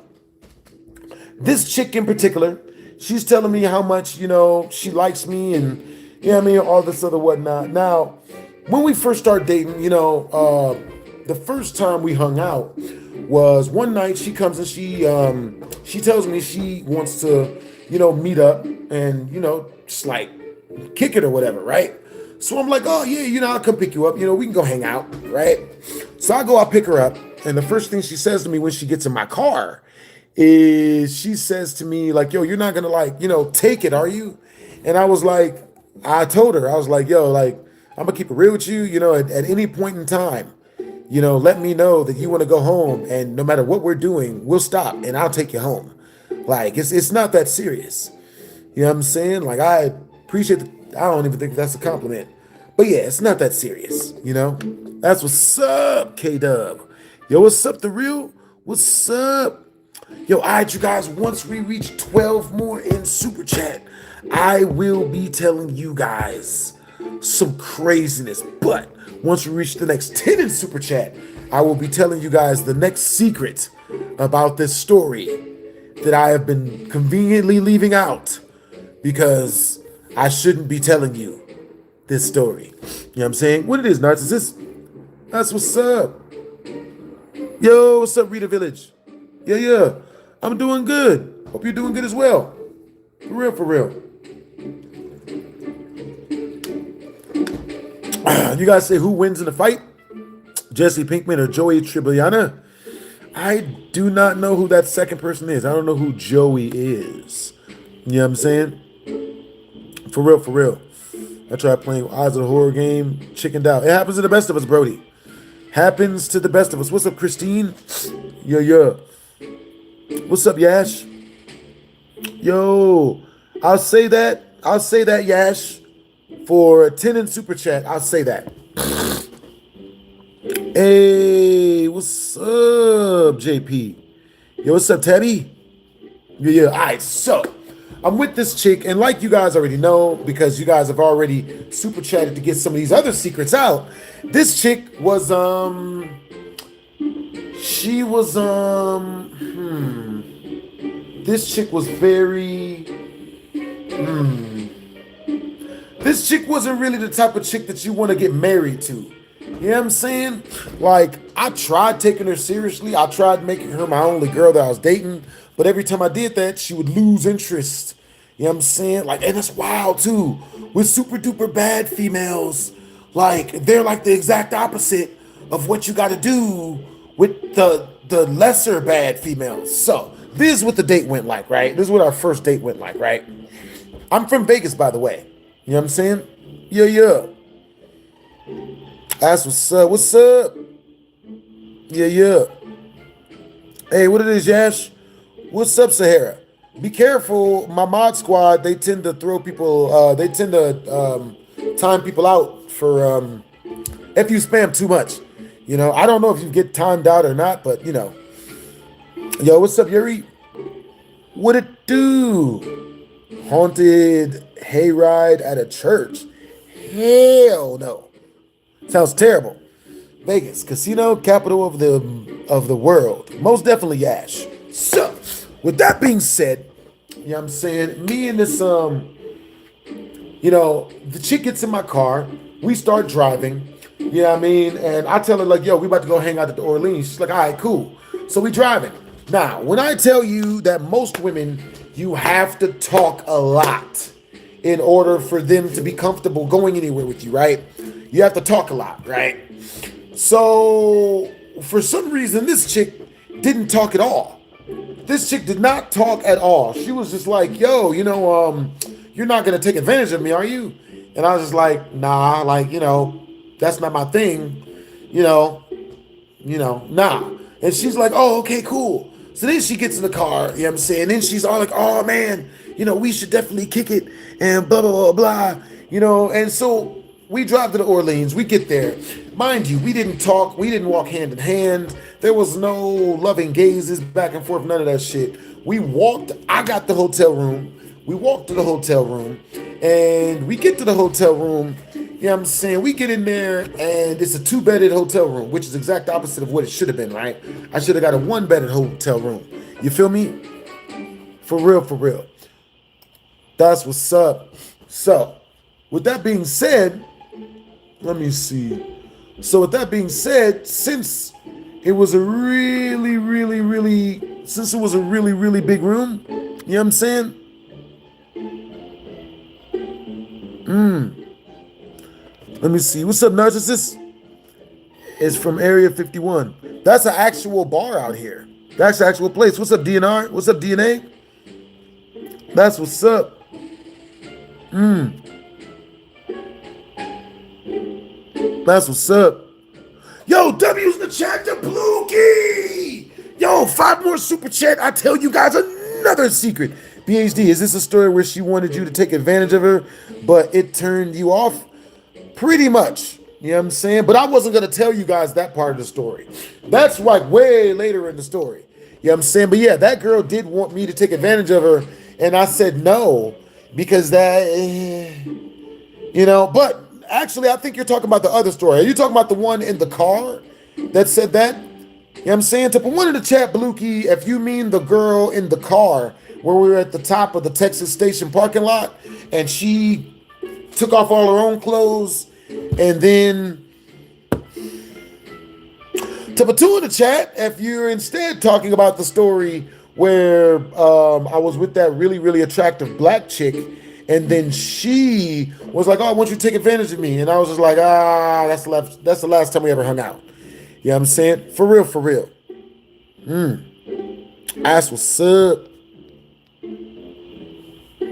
S1: this chick in particular, she's telling me how much, she likes me and, all this other whatnot. Now, when we first started dating, the first time we hung out was one night. She comes and she tells me she wants to, meet up and, just kick it or whatever, right? So I'm like, oh yeah, I'll come pick you up. We can go hang out, right? So I pick her up, and the first thing she says to me when she gets in my car is she says to me yo, you're not gonna take it, are you? And I was like, I told her, I was like, yo, I'm gonna keep it real with you, at any point in time. Let me know that you want to go home, and no matter what we're doing, we'll stop and I'll take you home. It's not that serious. You know what I'm saying? I appreciate I don't even think that's a compliment. But yeah, it's not that serious, That's what's up, K-Dub. Yo, what's up, The Real? What's up? Yo, all right, you guys, once we reach 12 more in Super Chat, I will be telling you guys some craziness. But once we reach the next 10 in Super Chat, I will be telling you guys the next secret about this story that I have been conveniently leaving out because I shouldn't be telling you this story. You know what I'm saying? What it is, narcissist? That's what's up. Yo, what's up, Rita Village? Yeah. I'm doing good. Hope you're doing good as well. For real. You guys say who wins in the fight? Jesse Pinkman or Joey Tribbiani? I do not know who that second person is. I don't know who Joey is. You know what I'm saying? For real. I tried playing Odds of the Horror game. Chickened out. It happens to the best of us, Brody. Happens to the best of us. What's up, Christine? Yeah. What's up, Yash? Yo, I'll say that, Yash, for 10 in Super Chat. I'll say that. Hey, what's up, JP? Yo, what's up, Tabby? Yeah. All right, so I'm with this chick, and like you guys already know, because you guys have already super chatted to get some of these other secrets out, this chick was, this chick was very, this chick wasn't really the type of chick that you want to get married to. You know what I'm saying? Like, I tried taking her seriously. I tried making her my only girl that I was dating. But every time I did that, she would lose interest. You know what I'm saying? Like, and it's wild too. With super duper bad females, like, they're like the exact opposite of what you got to do with the lesser bad females. So, this is what the date went like, right? This is what our first date went like, right? I'm from Vegas, by the way. You know what I'm saying? Yeah. That's what's up. What's up? Yeah. Hey, what it is, Yash? What's up, Sahara? Be careful. My mod squad, they tend to throw people, they tend to time people out for if you spam too much. You know, I don't know if you get timed out or not, but you know. Yo, what's up, Yuri? What it do? Haunted hayride at a church? Hell no. Sounds terrible. Vegas, casino capital of the world. Most definitely Yash. So, with that being said, you know what I'm saying? Me and this, you know, the chick gets in my car. We start driving. You know what I mean? And I tell her, like, yo, we about to go hang out at the Orleans. She's like, all right, cool. So we driving. Now, when I tell you that most women, you have to talk a lot in order for them to be comfortable going anywhere with you, right? You have to talk a lot, right? So, for some reason, this chick didn't talk at all. This chick did not talk at all. She was just like, yo, you know, you're not going to take advantage of me, are you? And I was just like, nah, like, you know, that's not my thing, you know, nah. And she's like, oh, okay, cool. So then she gets in the car, you know what I'm saying? Then she's all like, oh, man, you know, we should definitely kick it and blah, blah, blah, you know. And so we drive to the Orleans. We get there. Mind you, we didn't talk. We didn't walk hand in hand. There was no loving gazes back and forth, none of that shit. We walked. I got the hotel room. We walked to the hotel room. And we get to the hotel room. You know what I'm saying? We get in there, and it's a 2-bedded hotel room, which is the exact opposite of what it should have been, right? I should have got a 1-bedded hotel room. You feel me? For real. That's what's up. So, with that being said, let me see. So, with that being said, since it was a really big room, you know what I'm saying? Let me see. What's up, narcissist? It's from Area 51. That's an actual bar out here. That's an actual place. What's up, DNR? What's up, DNA? That's what's up. That's what's up. Yo, W's in the chat to Blookie. Yo, 5 more super chat. I tell you guys another secret. BHD, is this a story where she wanted you to take advantage of her, but it turned you off? Pretty much. You know what I'm saying? But I wasn't going to tell you guys that part of the story. That's like way later in the story. You know what I'm saying? But yeah, that girl did want me to take advantage of her, and I said no, because that, you know, but actually, I think you're talking about the other story. Are you talking about the one in the car? that said that. You know what I'm saying? Type of one in the chat, Blukey, if you mean the girl in the car where we were at the top of the Texas Station parking lot and she took off all her own clothes and then type of two in the chat if you're instead talking about the story where I was with that really, really attractive black chick and then she was like, oh, I want you to take advantage of me. And I was just like, that's the last time we ever hung out. You know what I'm saying? For real, for real. Ask what's up.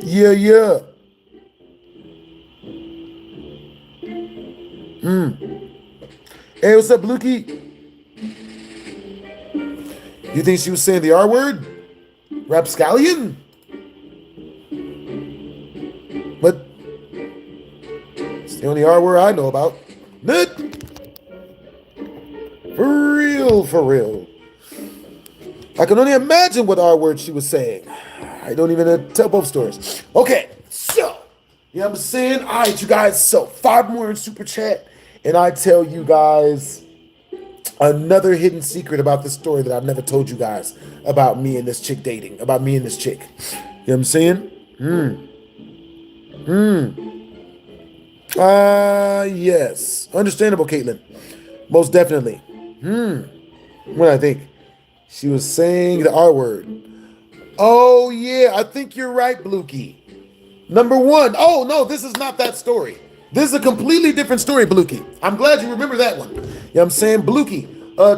S1: Yeah, yeah. Hey, what's up, Blukey? You think she was saying the R word? Rapscallion? But it's the only R word I know about. Nut. For real, for real. I can only imagine what R word she was saying. I don't even tell both stories. Okay, so, you know what I'm saying? All right, you guys, so 5 more in Super Chat, and I tell you guys another hidden secret about this story that I've never told you guys about me and this chick dating, about me and this chick. You know what I'm saying? Yes. Understandable, Caitlin. Most definitely. What I think? She was saying the R word. Oh, yeah, I think you're right, Blukey. Number 1. Oh, no, this is not that story. This is a completely different story, Blukey. I'm glad you remember that one. You know what I'm saying? Blukey,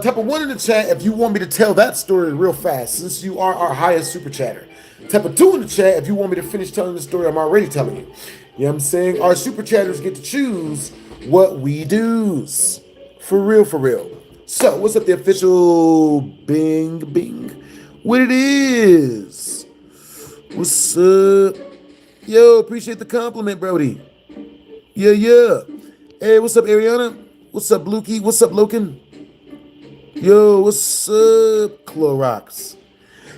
S1: type of 1 in the chat if you want me to tell that story real fast, since you are our highest super chatter. Type of 2 in the chat if you want me to finish telling the story I'm already telling you. You know what I'm saying? Our super chatters get to choose what we do's. For real, for real. So, what's up, the official Bing Bing? What it is? What's up? Yo, appreciate the compliment, Brody. Yeah, yeah. Hey, what's up, Ariana? What's up, Blukey? What's up, Loken? Yo, what's up, Clorox?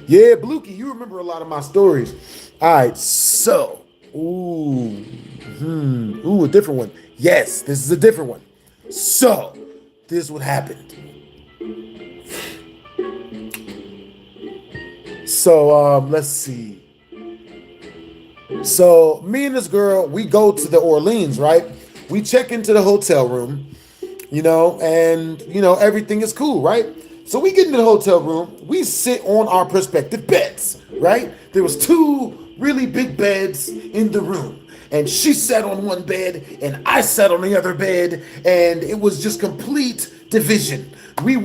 S1: Yeah, Blukey, you remember a lot of my stories. All right, so, ooh, a different one. Yes, this is a different one. So, this is what happened. So, let's see. So, me and this girl, we go to the Orleans, right? We check into the hotel room, you know, and, you know, everything is cool, right? So we get into the hotel room, we sit on our prospective beds, right? There was 2 really big beds in the room, and she sat on one bed and I sat on the other bed, and it was just complete division. We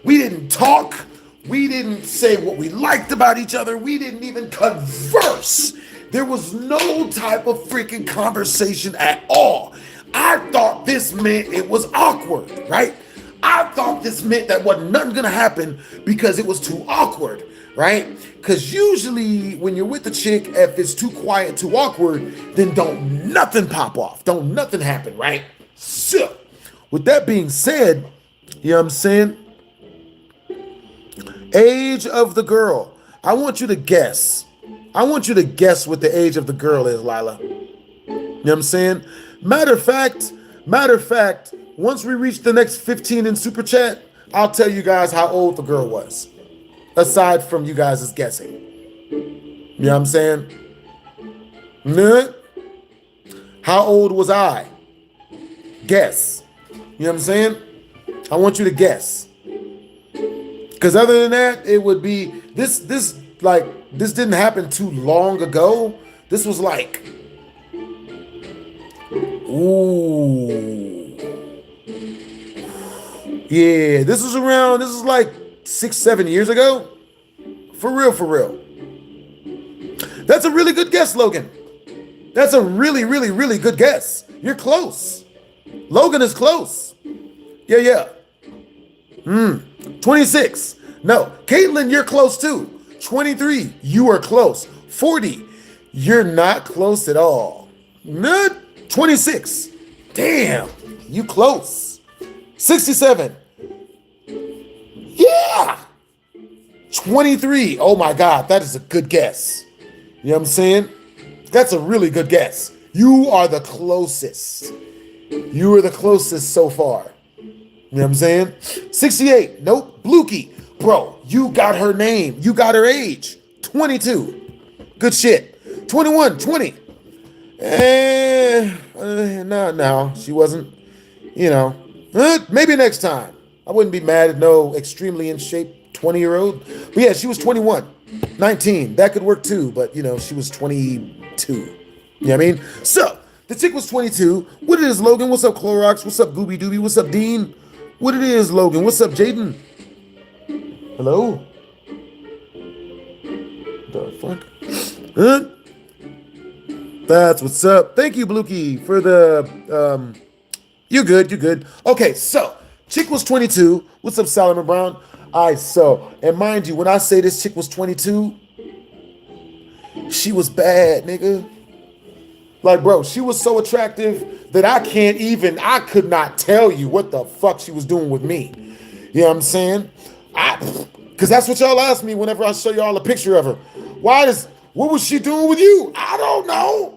S1: didn't talk, we didn't say what we liked about each other, we didn't even converse. There was no type of freaking conversation at all. I thought this meant it was awkward, right? I thought this meant that wasn't nothing gonna happen because it was too awkward, right? Because usually when you're with the chick, if it's too quiet, too awkward, then don't nothing pop off. Don't nothing happen, right? So, with that being said, you know what I'm saying? Age of the girl. I want you to guess. I want you to guess what the age of the girl is, Lila. You know what I'm saying? Matter of fact, once we reach the next 15 in Super Chat, I'll tell you guys how old the girl was. Aside from you guys' guessing. You know what I'm saying? Nah. How old was I? Guess. You know what I'm saying? I want you to guess. Because other than that, it would be, this didn't happen too long ago. This was like, ooh. Yeah, this is like 6-7 years ago. For real, for real. That's a really good guess, Logan. That's a really, really, really good guess. You're close. Logan is close. Yeah. 26. No. Caitlin, you're close too. 23. You are close. 40. You're not close at all. Not 26. Damn. You close. 67. Yeah. 23. Oh my God. That is a good guess. You know what I'm saying? That's a really good guess. You are the closest. You are the closest so far. You know what I'm saying? 68. Nope. Blukey. Bro, you got her name. You got her age. 22. Good shit. 21, 20. No, she wasn't, you know. Maybe next time. I wouldn't be mad at no extremely in shape 20-year-old. But yeah, she was 21, 19. That could work too, but you know, she was 22. You know what I mean? So, the chick was 22. What it is, Logan? What's up, Clorox? What's up, Gooby Dooby? What's up, Dean? What it is, Logan? What's up, Jaden? Hello? The fuck? Huh? That's what's up. Thank you, Blukey, for the, you're good. Okay, so, chick was 22. What's up, Solomon Brown? All right, so, and mind you, when I say this chick was 22, she was bad, nigga. Like, bro, she was so attractive that I could not tell you what the fuck she was doing with me. You know what I'm saying? Because that's what y'all ask me whenever I show y'all a picture of her. What was she doing with you? I don't know.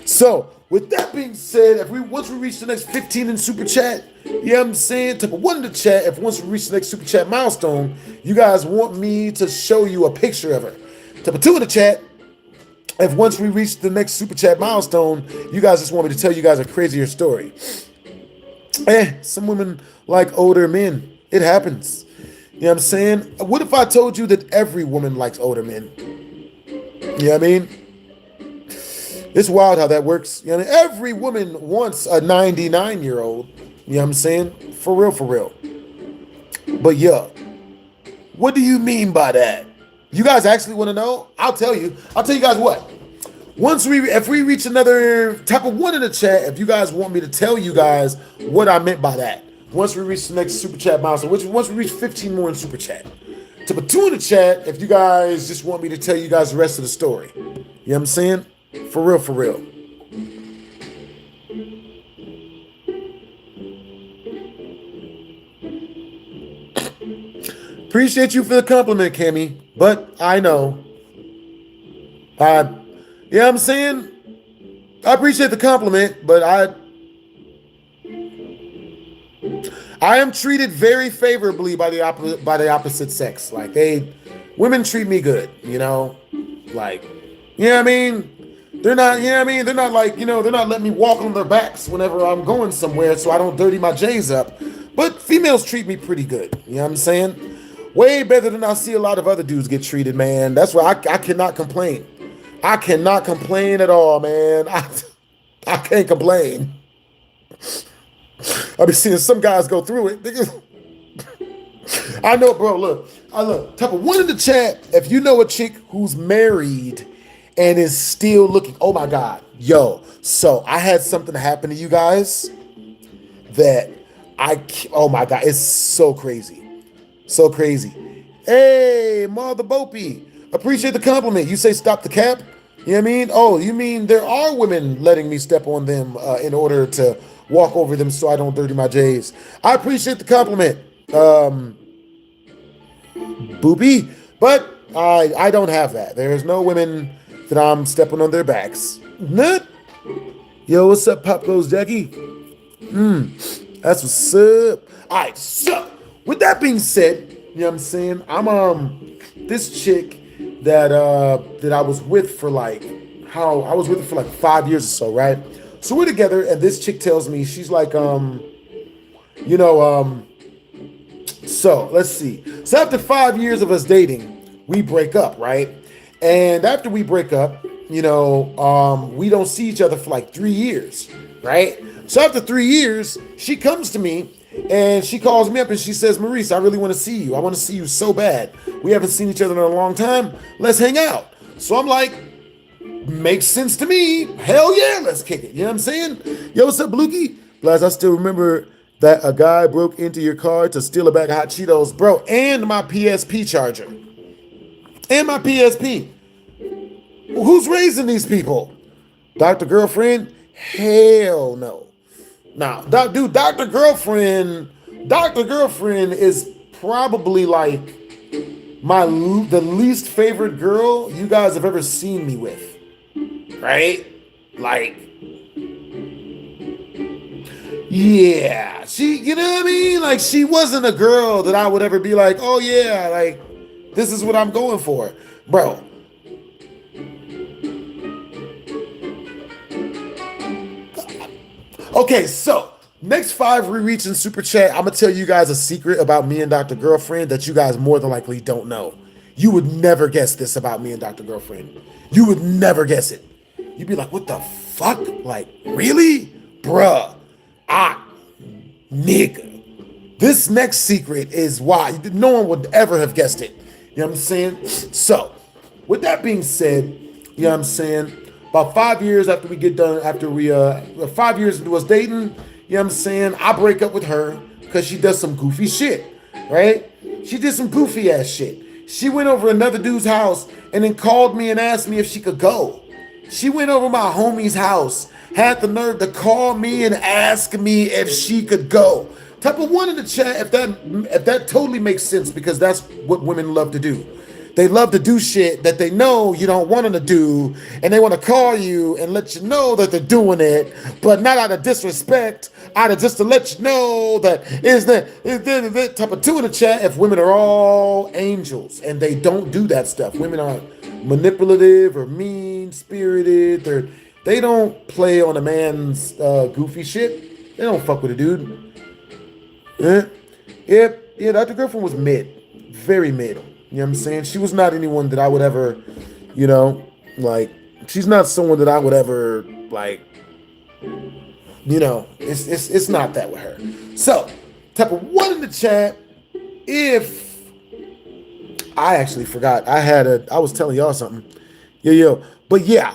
S1: So, with that being said, once we reach the next 15 in Super Chat, you know what I'm saying? Type of 1 in the chat, once we reach the next Super Chat milestone, you guys want me to show you a picture of her. Type of 2 in the chat, once we reach the next Super Chat milestone, you guys just want me to tell you guys a crazier story. Some women like older men. It happens. You know what I'm saying? What if I told you that every woman likes older men? You know what I mean? It's wild how that works. You know, every woman wants a 99-year-old. You know what I'm saying? For real. But yeah, what do you mean by that? You guys actually want to know? I'll tell you. I'll tell you guys what. If we reach another type of 1 in the chat, if you guys want me to tell you guys what I meant by that. Once we reach the next Super Chat milestone, once we reach 15 more in Super Chat. Type of 2 in the chat, if you guys just want me to tell you guys the rest of the story. You know what I'm saying? For real. Appreciate you for the compliment, Cammy, but I know. You know what I'm saying? I appreciate the compliment, but I am treated very favorably by the opposite sex. Like women treat me good, you know? Like, you know what I mean? They're not, you know what I mean? They're not like, you know, they're not letting me walk on their backs whenever I'm going somewhere so I don't dirty my J's up. But females treat me pretty good. You know what I'm saying? Way better than I see a lot of other dudes get treated, man. That's why I cannot complain. I cannot complain at all, man. I can't complain. I've been seeing some guys go through it. I know, bro, look. Type of 1 in the chat, if you know a chick who's married and is still looking, oh my God, yo. So I had something happen to you guys that oh my God, it's so crazy. So crazy. Hey, Mother Bopey, appreciate the compliment. You say stop the cap? You know what I mean? Oh, you mean there are women letting me step on them in order to walk over them so I don't dirty my J's. I appreciate the compliment, Boopy, but I don't have that. There's no women that I'm stepping on their backs. Nut. Yo, what's up, Pop Goes Jackie? That's what's up. All right, so with that being said, you know what I'm saying? I'm this chick that I was with for like 5 years or so, right? So we're together, and this chick tells me, she's like, so let's see. So after 5 years of us dating, we break up, right? And after we break up, we don't see each other for like 3 years, right? So after 3 years, she comes to me and she calls me up and she says, Maurice, I really want to see you. I want to see you so bad. We haven't seen each other in a long time. Let's hang out. So I'm like, makes sense to me. Hell yeah, let's kick it. You know what I'm saying? Yo, what's up, Blukey? Blast, I still remember that a guy broke into your car to steal a bag of hot Cheetos, bro, and my PSP charger. And my PSP. Who's raising these people? Dr. Girlfriend? Hell no. Nah, Dr. Girlfriend is probably like the least favorite girl you guys have ever seen me with. Right? Like, Yeah, she, you know what I mean? Like, she wasn't a girl that I would ever be like, oh yeah, like, this is what I'm going for. Bro. Okay, so next 5 rereach in Super Chat, I'm gonna tell you guys a secret about me and Dr. Girlfriend that you guys more than likely don't know. You would never guess this about me and Dr. Girlfriend. You would never guess it. You'd be like, what the fuck? Like, really? Bruh. Nigga. This next secret is why no one would ever have guessed it. You know what I'm saying? So, with that being said, you know what I'm saying? About 5 years after we get done, after we 5 years into us dating, you know what I'm saying? I break up with her because she does some goofy shit, right? She did some goofy ass shit. She went over another dude's house and then called me and asked me if she could go. She went over my homie's house, had the nerve to call me and ask me if she could go. Type of 1 in the chat if that totally makes sense, because that's what women love to do. They love to do shit that they know you don't want them to do, and they want to call you and let you know that they're doing it, but not out of disrespect, out of just to let you know that is that type of 2 in the chat if women are all angels and they don't do that stuff. Women are manipulative or mean-spirited. They don't play on a man's goofy shit. They don't fuck with a dude. Yeah, Dr. Griffin was mid. Very mid. You know what I'm saying? She was not anyone that I would ever, you know, like, she's not someone that I would ever, like, you know, it's not that with her. So, type of 1 in the chat if I actually forgot. I was telling y'all something. Yo. But yeah.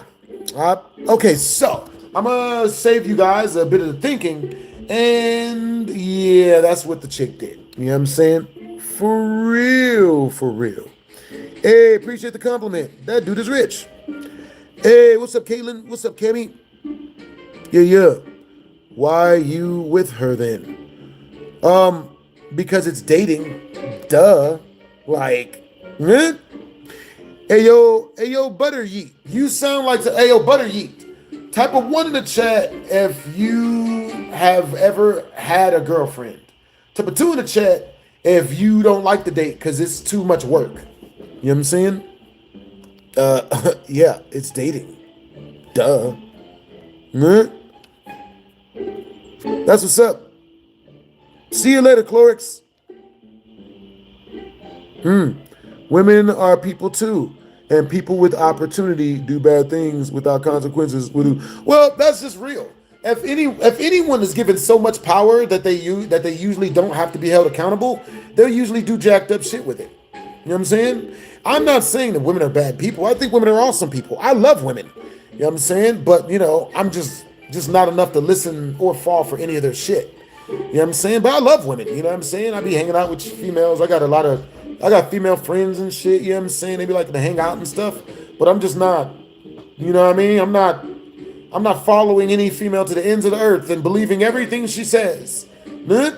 S1: Okay, so I'm gonna save you guys a bit of the thinking. And yeah, that's what the chick did. You know what I'm saying? For real. Hey, appreciate the compliment. That dude is rich. Hey, what's up, Caitlin? What's up, Cammy? Yeah. Why you with her then? Because it's dating. Duh. Like, eh? Hey yo, Butter Yeet. You sound like hey yo, Butter Yeet. Type of 1 in the chat if you have ever had a girlfriend. Type of 2 in the chat if you don't like the date because it's too much work. You know what I'm saying? Yeah, it's dating. Duh. That's what's up. See you later, Clorix. Women are people too. And people with opportunity do bad things without consequences. Well, that's just real. If anyone is given so much power that they usually don't have to be held accountable, they'll usually do jacked up shit with it. You know what I'm saying? I'm not saying that women are bad people. I think women are awesome people. I love women. You know what I'm saying? But, you know, I'm just not enough to listen or fall for any of their shit. You know what I'm saying? But I love women. You know what I'm saying? I be hanging out with females. I got female friends and shit. You know what I'm saying? They be liking to hang out and stuff. But I'm just not, you know what I mean? I'm not following any female to the ends of the earth and believing everything she says. Huh?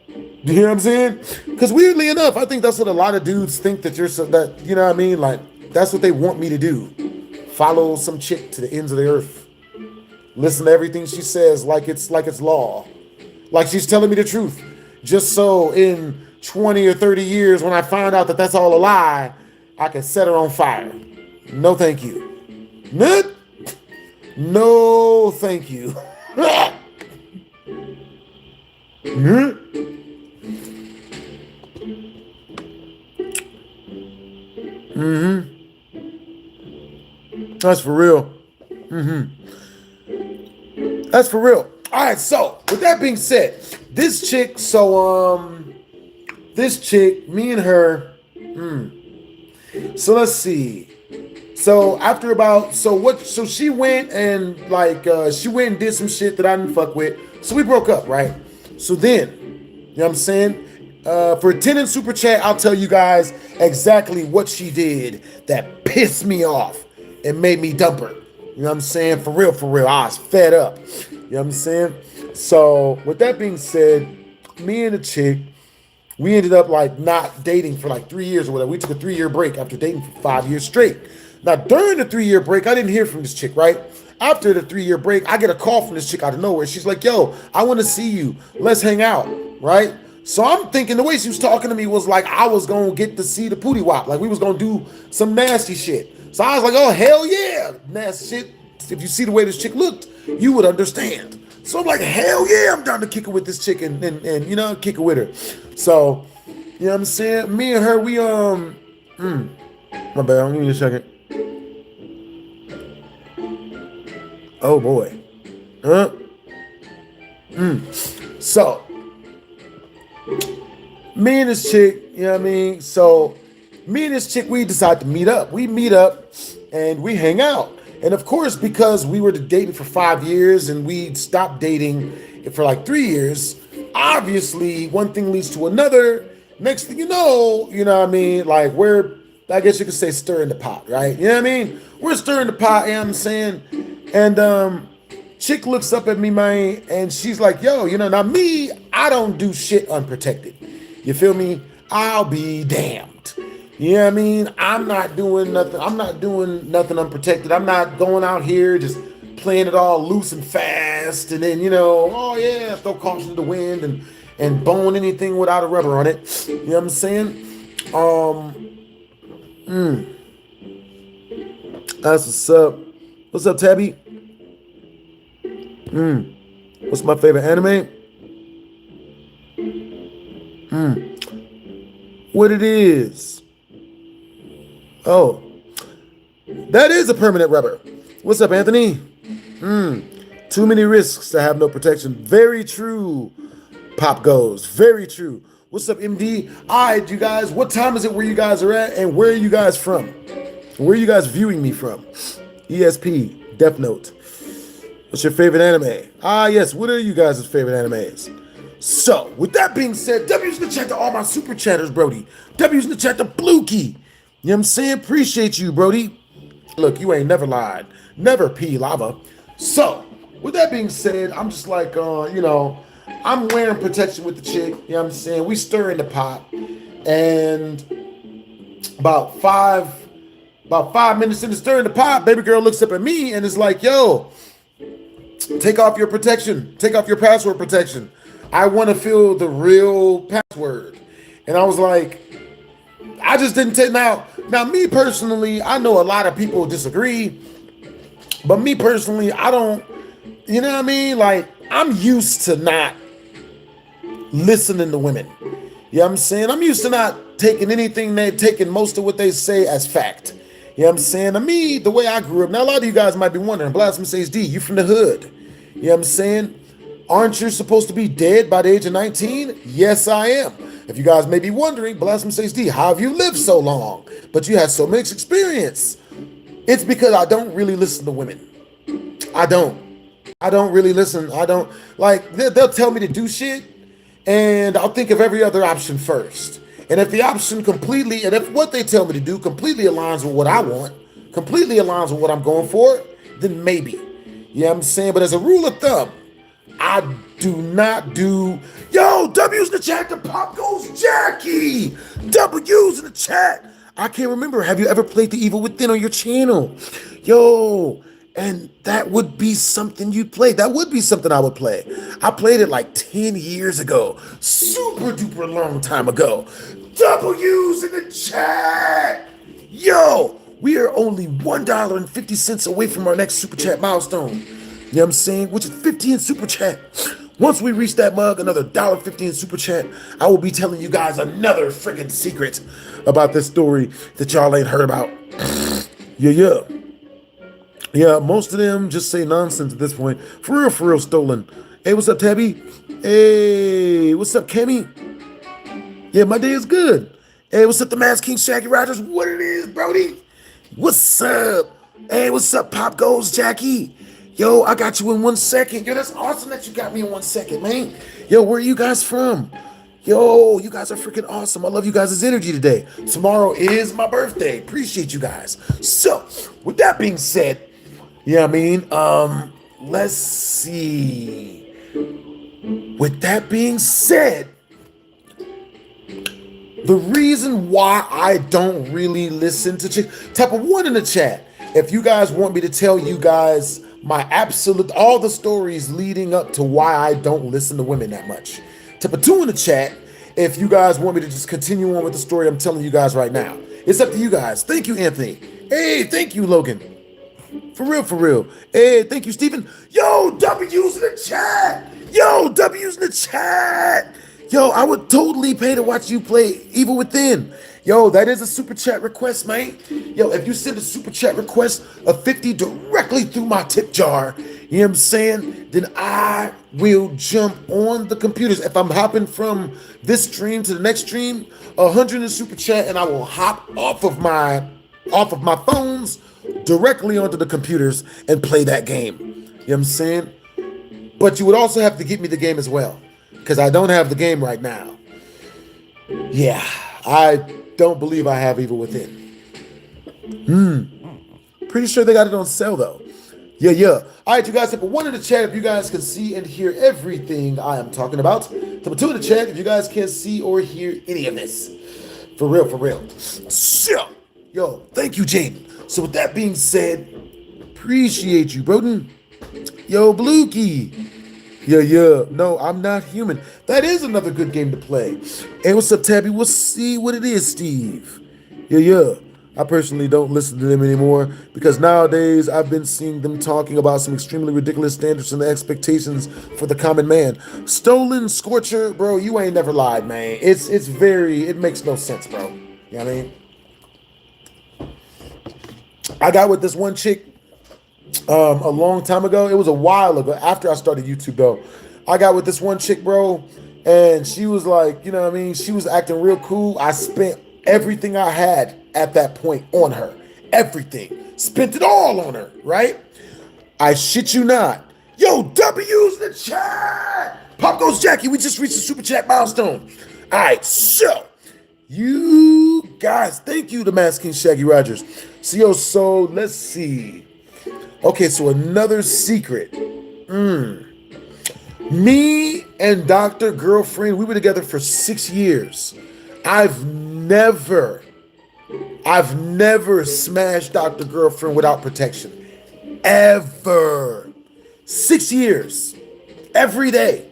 S1: You hear what I'm saying? Because weirdly enough, I think that's what a lot of dudes think that you know what I mean? Like, that's what they want me to do. Follow some chick to the ends of the earth. Listen to everything she says like it's law. Like she's telling me the truth. Just so in 20 or 30 years, when I find out that that's all a lie, I can set her on fire. No, thank you. No, thank you. That's for real. That's for real. All right, so with that being said, this chick, me and her, so let's see. So after she went and she went and did some shit that I didn't fuck with. So we broke up, right? So then, you know what I'm saying? For a 10 in Super Chat, I'll tell you guys exactly what she did that pissed me off and made me dump her. You know what I'm saying? For real. I was fed up. You know what I'm saying? So with that being said, me and the chick, we ended up like not dating for like 3 years or whatever. We took a 3-year break after dating for 5 years straight. Now during the 3-year break, I didn't hear from this chick, right? After the 3-year break, I get a call from this chick out of nowhere. She's like, yo, I want to see you. Let's hang out, right? So I'm thinking the way she was talking to me was like I was going to get to see the pootie wop. Like we was going to do some nasty shit. So I was like, oh, hell yeah, nasty shit. If you see the way this chick looked, you would understand. So I'm like, hell yeah, I'm down to kick it with this chick and you know, kick it with her. So, you know what I'm saying? Me and her, we, my bad, give me a second. Oh boy. Huh? So, me and this chick, you know what I mean? So, me and this chick, we decide to meet up. We meet up and we hang out. And of course, because we were dating for 5 years and we stopped dating for like 3 years, obviously one thing leads to another. Next thing you know what I mean? Like I guess you could say stirring the pot, right? You know what I mean? We're stirring the pot, you know what I'm saying? And chick looks up at me, man, and she's like, yo, you know, now me, I don't do shit unprotected. You feel me? I'll be damned. You know what I mean? I'm not doing nothing unprotected. I'm not going out here just playing it all loose and fast and then, you know, oh yeah, throw caution to the wind and bone anything without a rubber on it. You know what I'm saying? That's what's up. What's up, Tabby? What's my favorite anime? What it is? Oh, that is a permanent rubber. What's up, Anthony? Too many risks to have no protection. Very true. Pop goes. Very true. What's up, MD? All right, you guys. What time is it where you guys are at, and where are you guys from? Where are you guys viewing me from? ESP, Death Note. What's your favorite anime? Ah, yes. What are you guys' favorite animes? So, with that being said, W's in the chat to all my super chatters, Brody. W's in the chat to Blue Key. You know what I'm saying? Appreciate you, Brody. Look, you ain't never lied. Never pee lava. So, with that being said, I'm just like, you know, I'm wearing protection with the chick. You know what I'm saying? We stir in the pot. And about five minutes into stirring the pot, baby girl looks up at me and is like, yo, take off your protection. Take off your password protection. I want to feel the real password. And I was like, I just didn't take now me personally, I know a lot of people disagree, but me personally, I don't, you know what I mean? Like, I'm used to not listening to women. You know what I'm saying? I'm used to not taking taking most of what they say as fact. You know what I'm saying? To me, the way I grew up, now a lot of you guys might be wondering, BlastphamousHD, you from the hood. You know what I'm saying? Aren't you supposed to be dead by the age of 19? Yes, I am. If you guys may be wondering, BlastphamousHD, how have you lived so long? But you had so much experience. It's because I don't really listen to women. I don't really listen. I don't, like, they'll tell me to do shit, and I'll think of every other option first. And if the option and if what they tell me to do completely aligns with what I want, completely aligns with what I'm going for, then maybe. You know what I'm saying? But as a rule of thumb, I do not do, yo, W's in the chat, the pop goes Jackie. W's in the chat. I can't remember. Have you ever played The Evil Within on your channel? Yo, and that would be something you'd play. That would be something I would play. I played it like 10 years ago. Super duper long time ago. W's in the chat. Yo, we are only $1.50 away from our next super chat milestone. You know what I'm saying? Which is 50 in super chat. Once we reach that mug, another $1.50 in super chat, I will be telling you guys another freaking secret about this story that y'all ain't heard about. Yeah, most of them just say nonsense at this point. For real, stolen. Hey, what's up, Tabby? Hey, what's up, Kenny? Yeah, my day is good. Hey, what's up, the Mass King Shaggy Rogers? What it is, Brody? What's up? Hey, what's up, Pop Goes Jackie? Yo, I got you in 1 second. Yo, that's awesome that you got me in 1 second, man. Yo, where are you guys from? Yo, you guys are freaking awesome. I love you guys' energy today. Tomorrow is my birthday. Appreciate you guys. So, with that being said, yeah, I mean, let's see. With that being said, the reason why I don't really listen to chicks, type of 1 in the chat. If you guys want me to tell you guys all the stories leading up to why I don't listen to women that much. Tip a 2 in the chat if you guys want me to just continue on with the story I'm telling you guys right now. It's up to you guys. Thank you, Anthony. Hey, thank you, Logan. For real, for real. Hey, thank you, Stephen. Yo, W's in the chat. Yo, W's in the chat. Yo, I would totally pay to watch you play Evil Within. Yo, that is a super chat request, man. Yo, if you send a super chat request of 50 directly through my tip jar, you know what I'm saying? Then I will jump on the computers. If I'm hopping from this stream to the next stream, 100 in super chat, and I will hop off of my phones directly onto the computers and play that game. You know what I'm saying? But you would also have to get me the game as well, because I don't have the game right now. Yeah, I don't believe I have Evil Within. Pretty sure they got it on sale though. Yeah. All right, you guys, type a 1 in the chat if you guys can see and hear everything I am talking about. Type a 2 in the chat if you guys can't see or hear any of this. For real, for real. So, yo, thank you, Jaden. So with that being said, appreciate you, Broden. Yo, Blukey. Yeah. No, I'm not human. That is another good game to play. Hey, what's up, Tabby? We'll see what it is, Steve. Yeah. I personally don't listen to them anymore because nowadays I've been seeing them talking about some extremely ridiculous standards and the expectations for the common man. Stolen Scorcher, bro, you ain't never lied, man. It makes no sense, bro. You know what I mean? I got with this one chick a long time ago. It was a while ago after I started YouTube though. I got with this one chick, bro, and she was like, you know what I mean? She was acting real cool. I spent everything I had at that point on her. Everything. Spent it all on her, right? I shit you not. Yo, W's in the chat. Pop goes Jackie. We just reached the super chat milestone. All right, so you guys, thank you to Mass King Shaggy Rogers. So let's see. Okay, so another secret. Me and Dr. Girlfriend, we were together for 6 years. I've never smashed Dr. Girlfriend without protection. Ever. 6 years. Every day.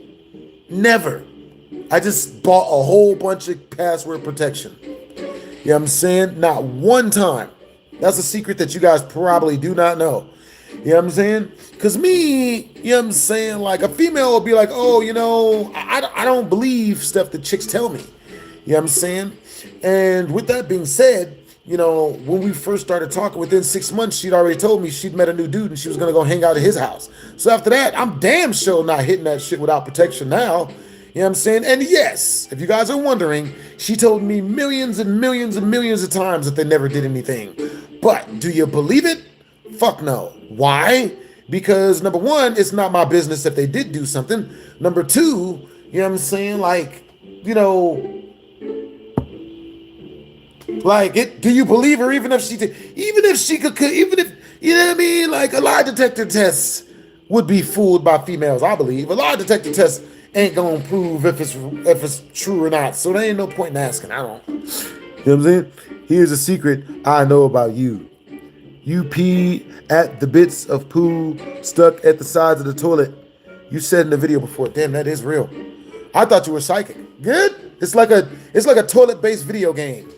S1: Never. I just bought a whole bunch of password protection. You know what I'm saying? Not one time. That's a secret that you guys probably do not know. You know what I'm saying? Because me, you know what I'm saying? Like a female will be like, oh, you know, I don't believe stuff that chicks tell me. You know what I'm saying? And with that being said, you know, when we first started talking, within 6 months, she'd already told me she'd met a new dude and she was going to go hang out at his house. So after that, I'm damn sure not hitting that shit without protection now. You know what I'm saying? And yes, if you guys are wondering, she told me millions and millions and millions of times that they never did anything. But do you believe it? Fuck no. Why? Because number one, it's not my business if they did do something. Number two, you know what I'm saying? Like, you know, like it, do you believe her even if she could, you know what I mean? Like a lie detector test would be fooled by females, I believe. A lie detector test ain't gonna prove if it's true or not. So there ain't no point in asking. I don't. You know what I'm saying? Here's a secret I know about you. You pee at the bits of poo stuck at the sides of the toilet. You said in the video before. Damn, that is real. I thought you were psychic. Good? It's like a toilet-based video game.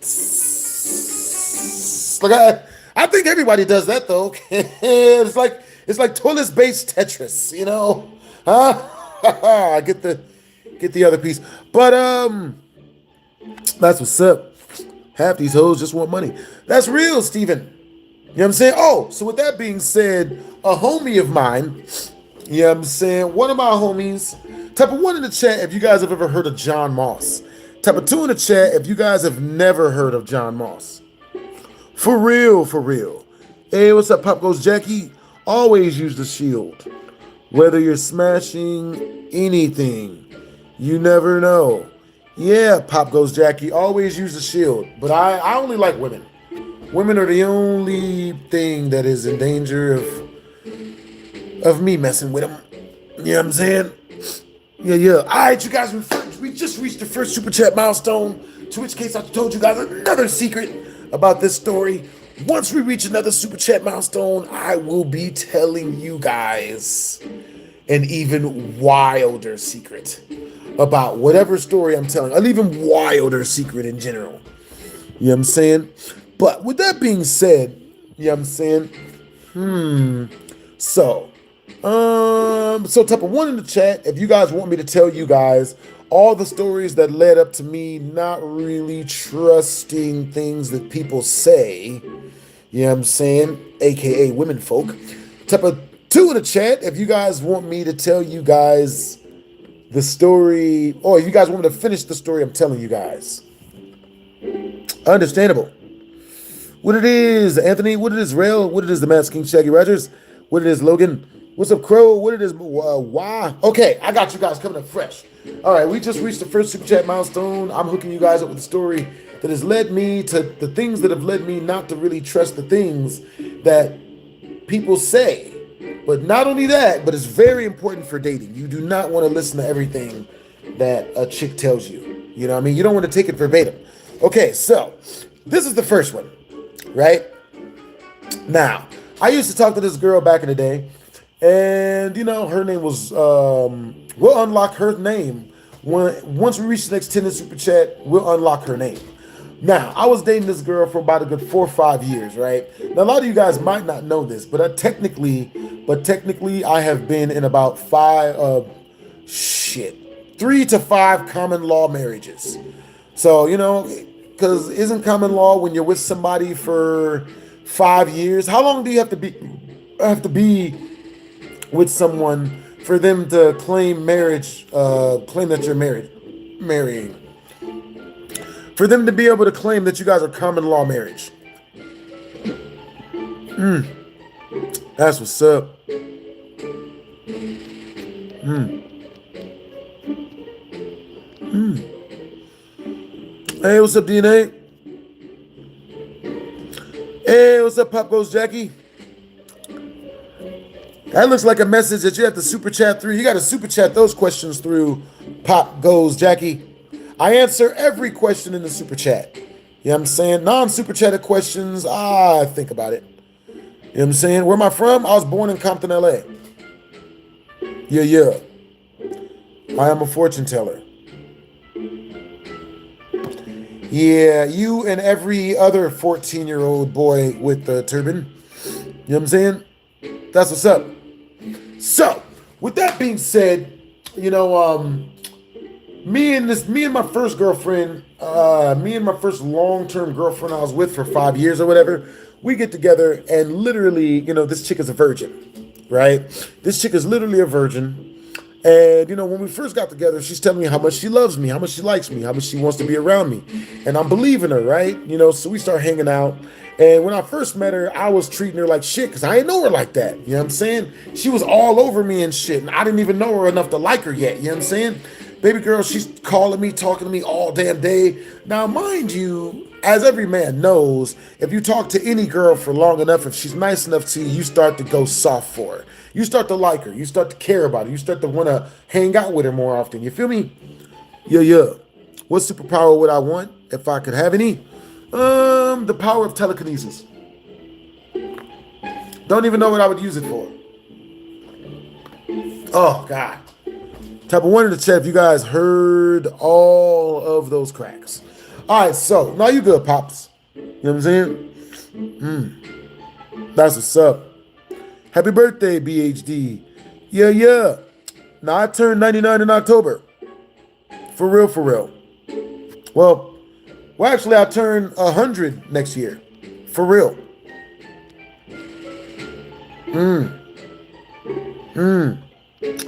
S1: Like I think everybody does that though. it's like toilet-based Tetris, you know? Huh? I get the other piece. But that's what's up. Half these hoes just want money. That's real, Steven. You know what I'm saying? Oh, so with that being said, a homie of mine, you know what I'm saying? One of my homies, type of 1 in the chat if you guys have ever heard of John Moss. Type of 2 in the chat if you guys have never heard of John Moss. For real, for real. Hey, what's up, Pop Goes Jackie? Always use the shield. Whether you're smashing anything, you never know. Yeah, Pop Goes Jackie, always use the shield. But I only like women. Women are the only thing that is in danger of me messing with them. You know what I'm saying? Yeah. All right, you guys, we just reached the first super chat milestone, to which case I told you guys another secret about this story. Once we reach another super chat milestone, I will be telling you guys an even wilder secret about whatever story I'm telling, an even wilder secret in general. You know what I'm saying? But with that being said, you know what I'm saying? So type of one in the chat if you guys want me to tell you guys all the stories that led up to me not really trusting things that people say. You know what I'm saying? AKA women folk. Type of two in the chat if you guys want me to tell you guys the story, or if you guys want me to finish the story I'm telling you guys. Understandable. What it is, Anthony? What it is, Rail? What it is, the Masked King Shaggy Rogers? What it is, Logan? What's up, Crow? What it is, why? Okay, I got you guys coming up fresh. All right, we just reached the first super chat milestone. I'm hooking you guys up with a story that has led me to the things that have led me not to really trust the things that people say. But not only that, but it's very important for dating. You do not want to listen to everything that a chick tells you. You know what I mean? You don't want to take it verbatim. Okay, so this is the first one, right? Now, I used to talk to this girl back in the day, and, you know, her name was, we'll unlock her name. Once we reach the next 10 in Super Chat, we'll unlock her name. Now, I was dating this girl for about a good 4 or 5 years, right? Now, a lot of you guys might not know this, but technically, I have been in about 3 to 5 common law marriages. So, you know, because isn't common law when you're with somebody for 5 years? How long do you have to be with someone for them to claim marriage, claim that you're marrying? For them to be able to claim that you guys are common law marriage. That's what's up. Hey, what's up, DNA? Hey, what's up, Pop Goes Jackie? That looks like a message that you have to super chat through. You got to super chat those questions through Pop Goes Jackie. I answer every question in the super chat. You know what I'm saying? Non-super chatted questions, I think about it. You know what I'm saying? Where am I from? I was born in Compton, LA. Yeah. I am a fortune teller. Yeah, you and every other 14-year-old boy with the turban. You know what I'm saying? That's what's up. So, with that being said, you know, me and my first girlfriend, me and my first long-term girlfriend I was with for 5 years or whatever, we get together and literally, you know, this chick is a virgin, right? This chick is literally a virgin. And, you know, when we first got together, she's telling me how much she loves me, how much she likes me, how much she wants to be around me. And I'm believing her, right? You know, so we start hanging out. And when I first met her, I was treating her like shit because I didn't know her like that. You know what I'm saying? She was all over me and shit. And I didn't even know her enough to like her yet. You know what I'm saying? Baby girl, she's calling me, talking to me all damn day. Now, mind you, as every man knows, if you talk to any girl for long enough, if she's nice enough to you, you start to go soft for her. You start to like her. You start to care about her. You start to want to hang out with her more often. You feel me? Yeah. What superpower would I want if I could have any? The power of telekinesis. Don't even know what I would use it for. Oh, God. Type of one in the chat if you guys heard all of those cracks. All right, so now you good, Pops. You know what I'm saying? That's what's up. Happy birthday, BHD. Yeah. Now, I turned 99 in October. For real. Well, actually, I turn 100 next year. For real.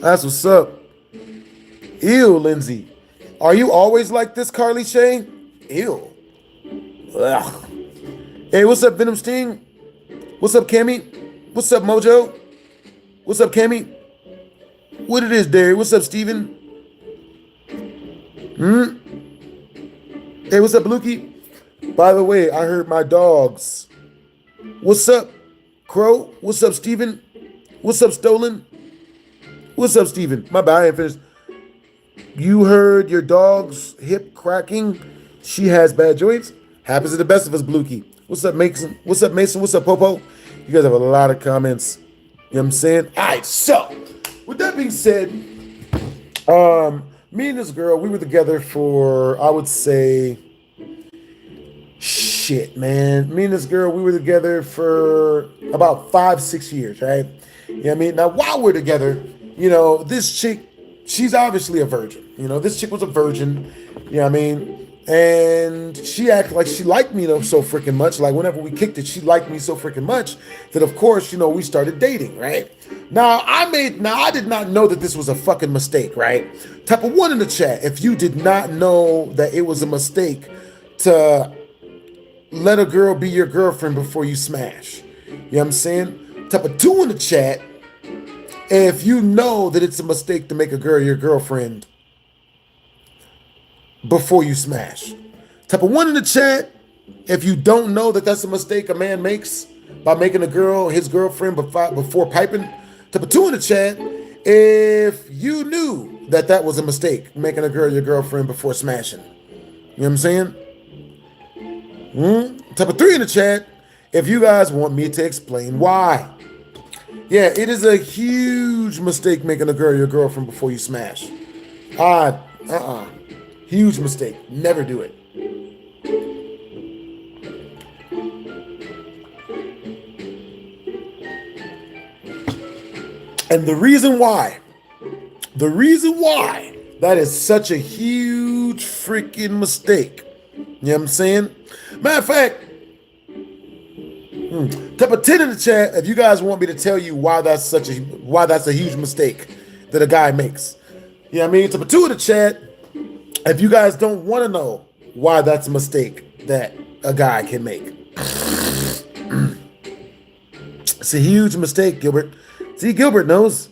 S1: That's what's up. Ew, Lindsay. Are you always like this, Carly Shay? Ew. Ugh. Hey, what's up, Venom Sting? What's up, Cammy? What's up, Mojo? What's up, Cammy? What it is, Derry? What's up, Steven? Hey, what's up, Lukey? By the way, I heard my dogs. What's up, Crow? What's up, Steven? What's up, Stolen? What's up, Steven? My bad, I ain't finished. You heard your dog's hip cracking? She has bad joints? Happens to the best of us, Blukey. What's up, Mason? What's up, Mason? What's up, Popo? You guys have a lot of comments. You know what I'm saying? All right, so with that being said, me and this girl, we were together for, I would say, shit, man. Me and this girl, we were together for about 5-6 years, right? You know what I mean? Now, while we're together, you know, this chick, she's obviously a virgin. You know, this chick was a virgin, you know what I mean? And she acted like she liked me though so freaking much. Like whenever we kicked it, she liked me so freaking much that of course, you know, we started dating, right? Now I did not know that this was a fucking mistake, right? Type of 1 in the chat if you did not know that it was a mistake to let a girl be your girlfriend before you smash. You know what I'm saying? Type of 2 in the chat if you know that it's a mistake to make a girl your girlfriend before you smash. Type of 1 in the chat if you don't know that that's a mistake a man makes by making a girl his girlfriend before piping. Type of 2 in the chat if you knew that that was a mistake, making a girl your girlfriend before smashing. You know what I'm saying? Type of 3 in the chat if you guys want me to explain why. Yeah, it is a huge mistake making a girl your girlfriend before you smash. Huge mistake. Never do it. And the reason why that is such a huge freaking mistake, you know what I'm saying? Matter of fact, type of 10 in the chat if you guys want me to tell you why that's a huge mistake that a guy makes. You know what I mean? Type of 2 in the chat if you guys don't want to know why that's a mistake that a guy can make. It's a huge mistake, Gilbert. See, Gilbert knows.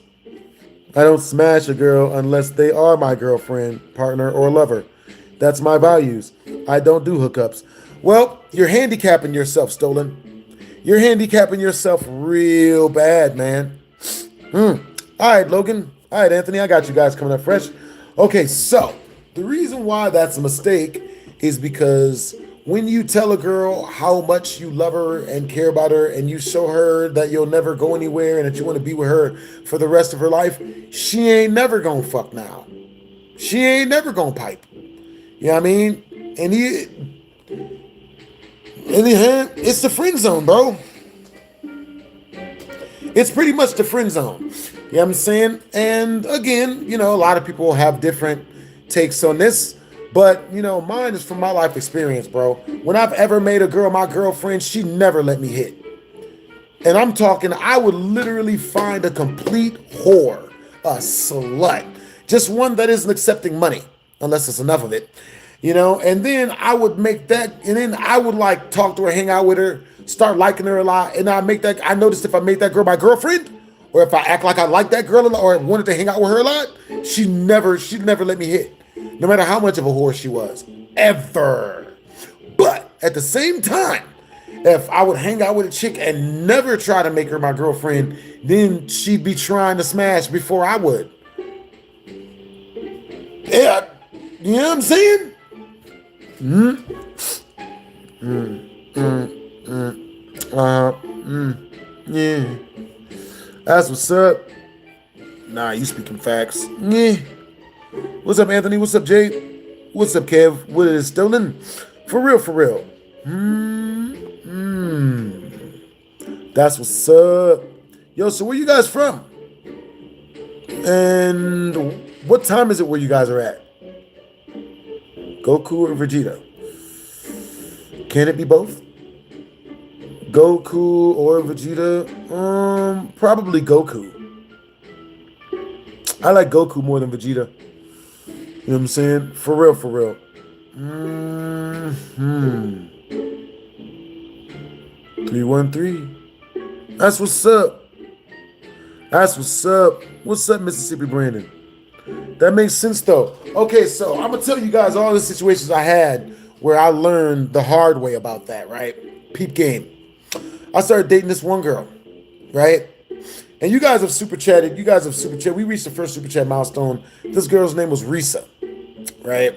S1: I don't smash a girl unless they are my girlfriend, partner, or lover. That's my values. I don't do hookups. Well, you're handicapping yourself, Stolen. You're handicapping yourself real bad, man. All right, Logan. All right, Anthony, I got you guys coming up fresh. Okay, so the reason why that's a mistake is because when you tell a girl how much you love her and care about her and you show her that you'll never go anywhere and that you want to be with her for the rest of her life, she ain't never gonna fuck now. She ain't never gonna pipe. You know what I mean? And it's the friend zone, bro. It's pretty much the friend zone. You know what I'm saying? And again, you know, a lot of people have different takes on this, but you know, mine is from my life experience, bro. When I've ever made a girl my girlfriend, she never let me hit. And I'm talking, I would literally find a complete whore, a slut, just one that isn't accepting money, unless it's enough of it, you know. And then I would make that, and then I would like talk to her, hang out with her, start liking her a lot, and I noticed if I made that girl my girlfriend, or if I act like I like that girl a lot, or wanted to hang out with her a lot, she'd never let me hit. No matter how much of a whore she was, ever. But at the same time, if I would hang out with a chick and never try to make her my girlfriend, then she'd be trying to smash before I would. Yeah, you know what I'm saying? Yeah. That's what's up. Nah, you speaking facts. Yeah. What's up, Anthony? What's up, Jay? What's up, Kev? What is Stolen? For real, for real. That's what's up. Yo, so where you guys from? And what time is it where you guys are at? Goku or Vegeta? Can it be both? Goku or Vegeta? Probably Goku. I like Goku more than Vegeta. You know what I'm saying? For real, for real. 313. That's what's up. That's what's up. What's up, Mississippi Brandon? That makes sense, though. Okay, so I'm going to tell you guys all the situations I had where I learned the hard way about that, right? Peep game. I started dating this one girl, right? And you guys have super chatted. We reached the first super chat milestone. This girl's name was Risa, right?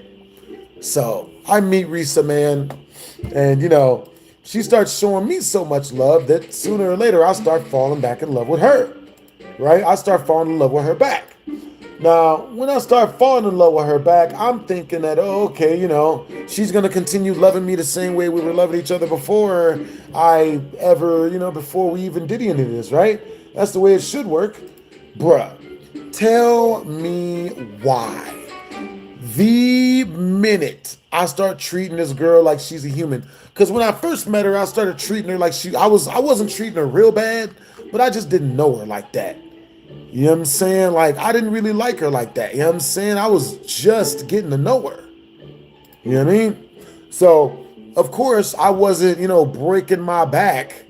S1: So I meet Risa, man. And, you know, she starts showing me so much love that sooner or later I start falling back in love with her, right? I start falling in love with her back. Now, when I start falling in love with her back, I'm thinking that, oh, okay, you know, she's going to continue loving me the same way we were loving each other before before we even did any of this, right? That's the way it should work. Bruh, tell me why. The minute I start treating this girl like she's a human, because when I first met her, I started treating her like I wasn't treating her real bad, but I just didn't know her like that. You know what I'm saying? Like, I didn't really like her like that. You know what I'm saying? I was just getting to know her. You know what I mean? So, of course, I wasn't, breaking my back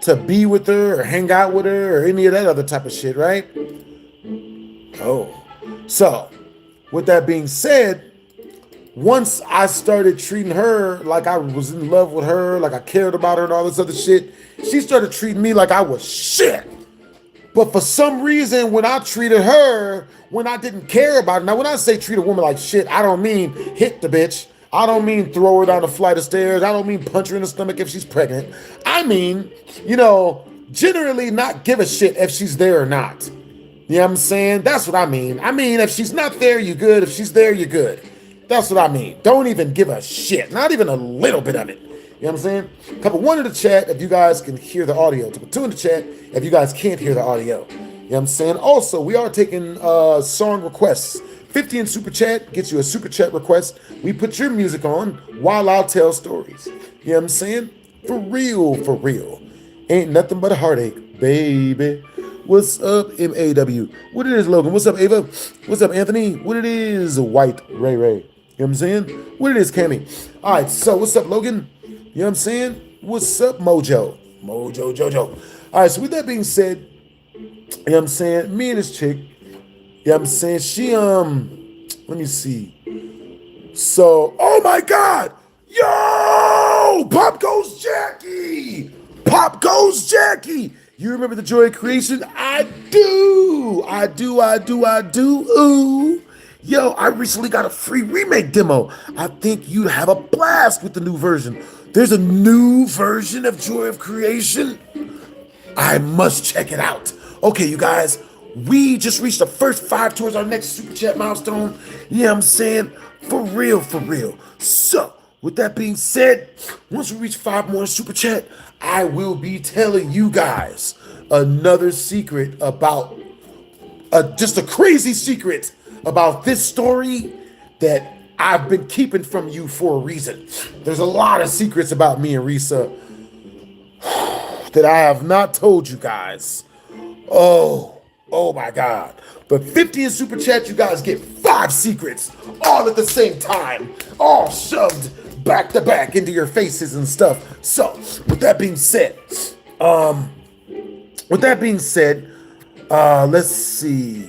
S1: to be with her or hang out with her or any of that other type of shit, right? Oh. So, with that being said, once I started treating her like I was in love with her, like I cared about her and all this other shit, she started treating me like I was shit. But for some reason, when I treated her, when I didn't care about it, now when I say treat a woman like shit, I don't mean hit the bitch. I don't mean throw her down a flight of stairs. I don't mean punch her in the stomach if she's pregnant. I mean, generally not give a shit if she's there or not. You know what I'm saying? That's what I mean. I mean, if she's not there, you're good. If she's there, you're good. That's what I mean. Don't even give a shit. Not even a little bit of it. You know what I'm saying? Couple one in the chat if you guys can hear the audio. Couple two in the chat if you guys can't hear the audio. You know what I'm saying? Also, we are taking song requests. 50 in super chat gets you a super chat request. We put your music on while I'll tell stories. You know what I'm saying? For real, for real. Ain't nothing but a heartache, baby. What's up, MAW? What it is, Logan? What's up, Ava? What's up, Anthony? What it is, White Ray Ray? You know what I'm saying? What it is, Cammy? All right, so what's up, Logan? You know what I'm saying? What's up, Mojo? Mojo Jojo. All right, so with that being said, you know what I'm saying? Me and this chick, you know what I'm saying? She, let me see. So, oh my God! Yo! Pop goes Jackie! Pop goes Jackie! You remember the Joy of Creation? I do! Ooh! Yo, I recently got a free remake demo. I think you'd have a blast with the new version. There's a new version of Joy of Creation. I must check it out. Okay, you guys, we just reached the first 5 towards our next Super Chat milestone. You know what I'm saying? For real, for real. So, with that being said, once we reach 5 more Super Chat, I will be telling you guys another secret about, just a crazy secret about this story that I've been keeping from you for a reason. There's a lot of secrets about me and Risa that I have not told you guys. Oh my God. But 50 in Super Chat, you guys get 5 secrets all at the same time, all shoved back to back into your faces and stuff. So, with that being said, let's see.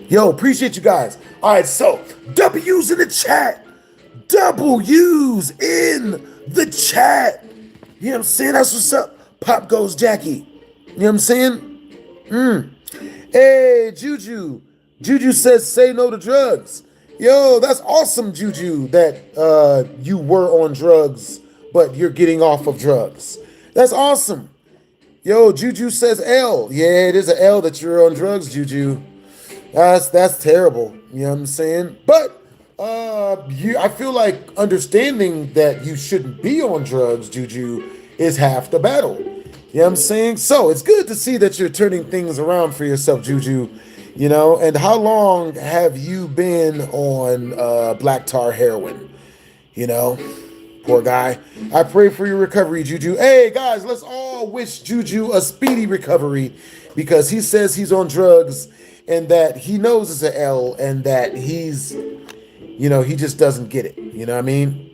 S1: Yo, appreciate you guys. All right, so W's in the chat. W's in the chat. You know what I'm saying? That's what's up. Pop goes Jackie. You know what I'm saying? Hey, Juju. Juju says, say no to drugs. Yo, that's awesome, Juju, that you were on drugs, but you're getting off of drugs. That's awesome. Yo, Juju says L. Yeah, it is an L that you're on drugs, Juju. That's terrible. You know what I'm saying? But I feel like understanding that you shouldn't be on drugs, Juju, is half the battle. You know what I'm saying? So it's good to see that you're turning things around for yourself, Juju. You know, and how long have you been on black tar heroin? You know, poor guy. I pray for your recovery, Juju. Hey, guys, let's all wish Juju a speedy recovery because he says he's on drugs and that he knows it's an L and that he's, you know, he just doesn't get it. You know what I mean?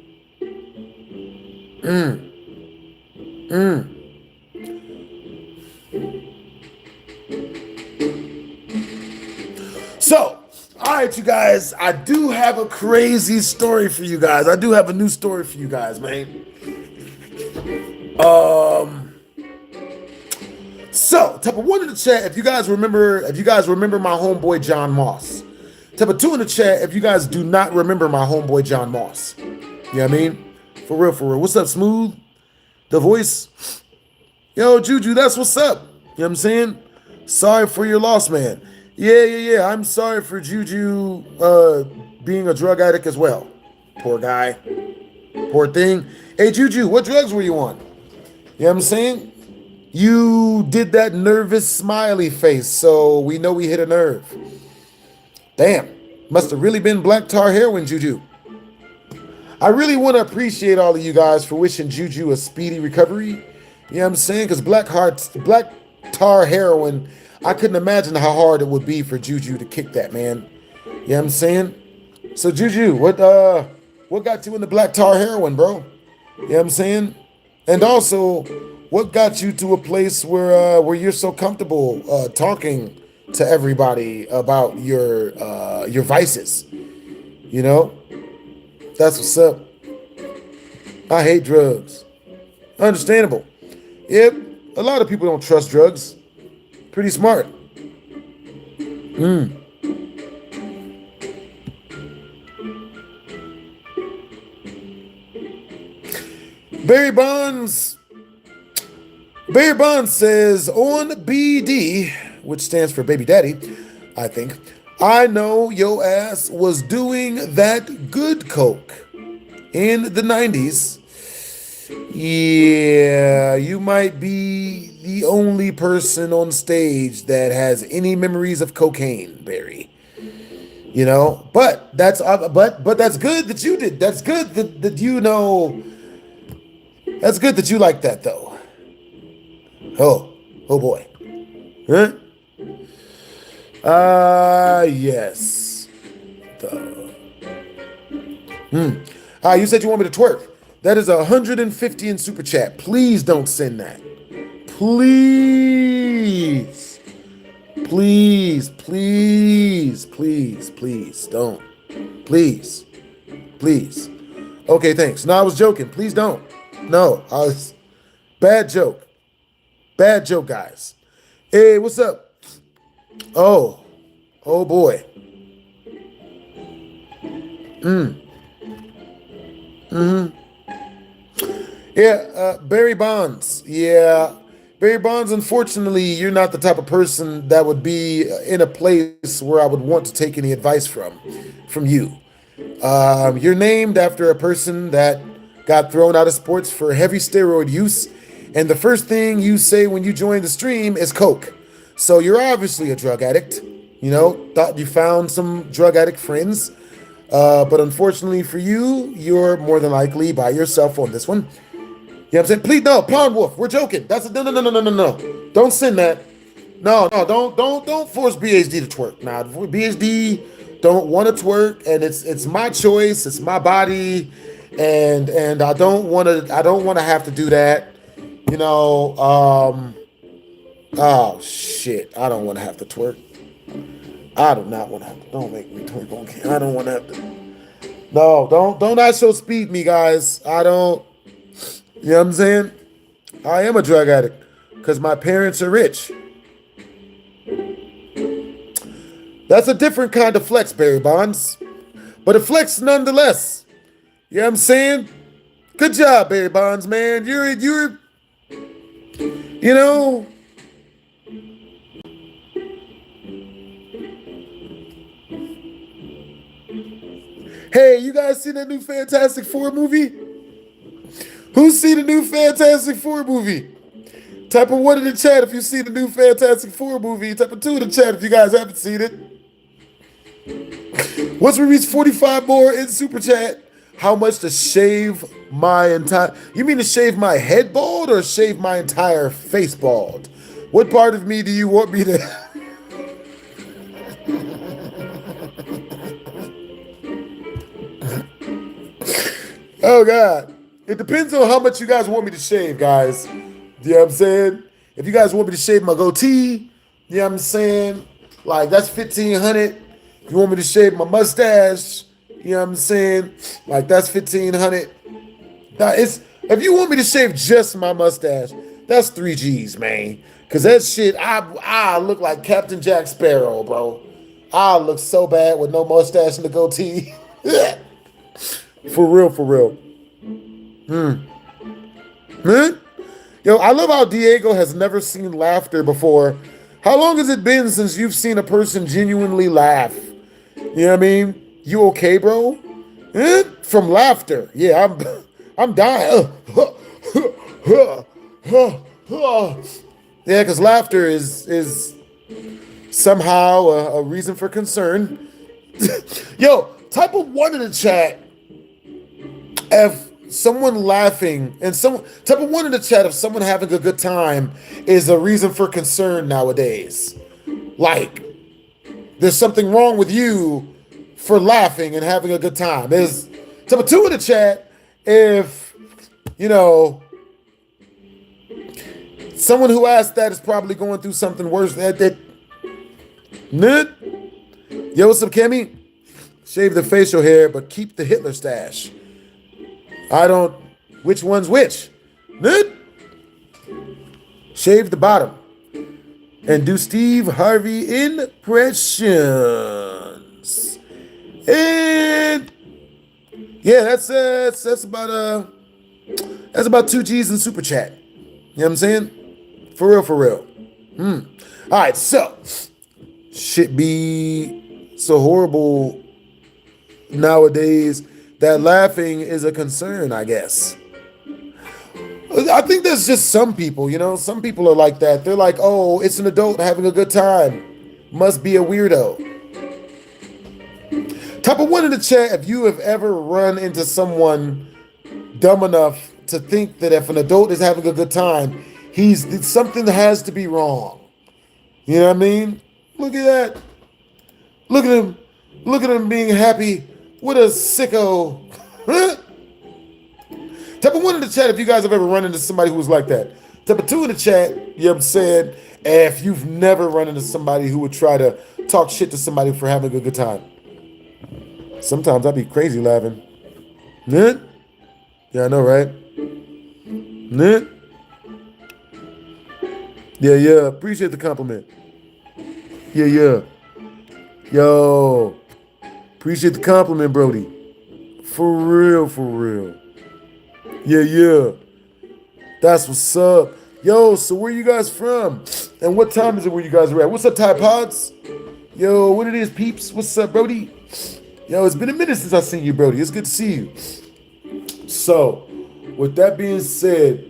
S1: So, all right, you guys, I do have a crazy story for you guys. I do have a new story for you guys, man. So, type of 1 in the chat if you guys remember my homeboy John Moss. Type of 2 in the chat if you guys do not remember my homeboy John Moss. You know what I mean? For real, for real. What's up, Smooth? The voice. Yo, Juju, that's what's up. You know what I'm saying? Sorry for your loss, man. Yeah. I'm sorry for Juju being a drug addict as well. Poor guy. Poor thing. Hey, Juju, what drugs were you on? You know what I'm saying? You did that nervous smiley face, so we know we hit a nerve. Damn. Must have really been black tar heroin, Juju. I really want to appreciate all of you guys for wishing Juju a speedy recovery. You know what I'm saying? Because black tar heroin, I couldn't imagine how hard it would be for Juju to kick that, man. You know what I'm saying? So Juju, what got you into black tar heroin, bro? You know what I'm saying? And also, what got you to a place where you're so comfortable talking to everybody about your vices? You know? That's what's up. I hate drugs. Understandable. Yep, a lot of people don't trust drugs. Pretty smart. Barry Bonds says, on BD, which stands for baby daddy, I think, I know your ass was doing that good coke in the 90s. Yeah, you might be the only person on stage that has any memories of cocaine, Barry. You know, but that's good that you did. That's good that you know. That's good that you like that, though. Oh boy. Huh? Yes. You said you want me to twerk. That is 150 in super chat. Please don't send that. Please. Please don't. Please. Okay, thanks. No, I was joking. Please don't. No, bad joke. Bad joke, guys. Hey, what's up? Oh boy. Yeah, Barry Bonds. Yeah, Barry Bonds, unfortunately, you're not the type of person that would be in a place where I would want to take any advice from you. You're named after a person that got thrown out of sports for heavy steroid use, and the first thing you say when you join the stream is coke. So you're obviously a drug addict. You know, thought you found some drug addict friends, but unfortunately for you, you're more than likely by yourself on this one. You know what I'm saying? Please, no, Pawn Wolf, we're joking. That's no. Don't send that. No, don't force BHD to twerk. Nah, BHD don't want to twerk, and it's my choice, it's my body, and I don't want to have to do that. You know, oh shit, I don't want to have to twerk. I do not want to have to. Don't make me twerk on camera. I don't want to have to. No, don't ISO speed me, guys. I don't. You know what I'm saying? I am a drug addict because my parents are rich. That's a different kind of flex, Barry Bonds. But a flex nonetheless. You know what I'm saying? Good job, Barry Bonds, man. You're you know. Hey, you guys seen that new Fantastic Four movie? Who's seen the new Fantastic Four movie? Type of 1 in the chat if you see the new Fantastic Four movie. Type of 2 in the chat if you guys haven't seen it. Once we reach 45 more in super chat, how much to shave my entire... You mean to shave my head bald or shave my entire face bald? What part of me do you want me to... Oh, God. It depends on how much you guys want me to shave, guys. You know what I'm saying? If you guys want me to shave my goatee, you know what I'm saying? Like, that's $1,500. If you want me to shave my mustache, you know what I'm saying? Like, that's $1,500. Now, if you want me to shave just my mustache, that's 3 G's, man. Because that shit, I look like Captain Jack Sparrow, bro. I look so bad with no mustache and the goatee. For real. Huh? Yo, I love how Diego has never seen laughter before. How long has it been since you've seen a person genuinely laugh? You know what I mean? You okay, bro? Huh? From laughter. Yeah, I'm dying. Yeah, because laughter is somehow a reason for concern. Yo, type of one in the chat if someone laughing and some type of one in the chat if someone having a good time is a reason for concern nowadays. Like, there's something wrong with you for laughing and having a good time. There's type of two in the chat if, you know, someone who asked that is probably going through something worse. Yo, what's up, Kimmy? Shave the facial hair, but keep the Hitler stash. I don't. Which one's which? Shave the bottom and do Steve Harvey impressions. And yeah, that's about 2 G's in super chat. You know what I'm saying? For real. All right, so shit be so horrible nowadays that laughing is a concern, I guess. I think there's just some people, you know, some people are like that. They're like, oh, it's an adult having a good time. Must be a weirdo. Type of one in the chat if you have ever run into someone dumb enough to think that if an adult is having a good time, something has to be wrong. You know what I mean? Look at that. Look at him. Look at him being happy. What a sicko. Type of one in the chat if you guys have ever run into somebody who's like that. Type of two in the chat, you know what I'm saying, if you've never run into somebody who would try to talk shit to somebody for having a good time. Sometimes I'd be crazy laughing. Yeah, I know, right? Yeah. Appreciate the compliment. Yeah. Yo. Appreciate the compliment, Brody. For real. Yeah. That's what's up. Yo, so where you guys from? And what time is it where you guys are at? What's up, Tide Pods? Yo, what it is, peeps? What's up, Brody? Yo, it's been a minute since I seen you, Brody. It's good to see you. So, with that being said,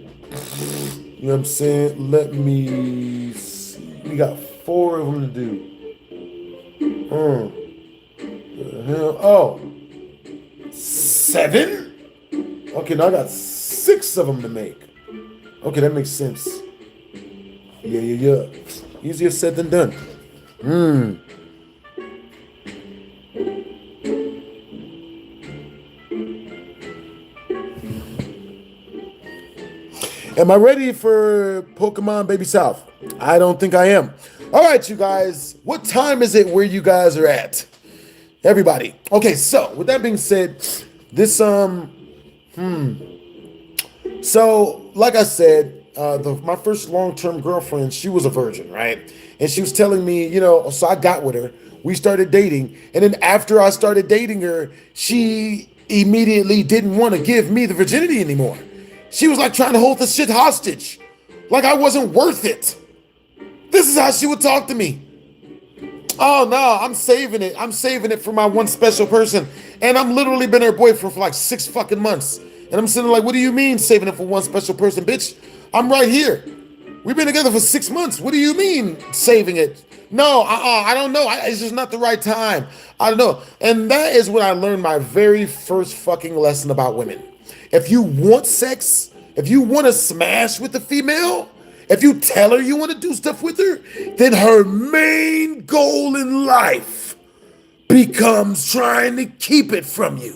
S1: you know what I'm saying? Let me see. We got 4 of them to do. Oh, 7? Okay, now I got 6 of them to make. Okay, that makes sense. Yeah. Easier said than done. Am I ready for Pokemon Baby South? I don't think I am. All right, you guys. What time is it where you guys are at? Everybody. Okay, so with that being said, this So, like I said, my first long-term girlfriend, she was a virgin, right? And she was telling me, you know, so I got with her. We started dating. And then after I started dating her, she immediately didn't want to give me the virginity anymore. She was like trying to hold the shit hostage. Like I wasn't worth it. This is how she would talk to me. Oh no, I'm saving it. I'm saving it for my one special person. And I'm literally been her boyfriend for like 6 fucking months. And I'm sitting like, what do you mean saving it for one special person, bitch? I'm right here. We've been together for 6 months. What do you mean saving it? No, I don't know. It's just not the right time. I don't know. And that is when I learned my very first fucking lesson about women. If you want sex, if you want to smash with the female, if you tell her you want to do stuff with her, then her main goal in life becomes trying to keep it from you.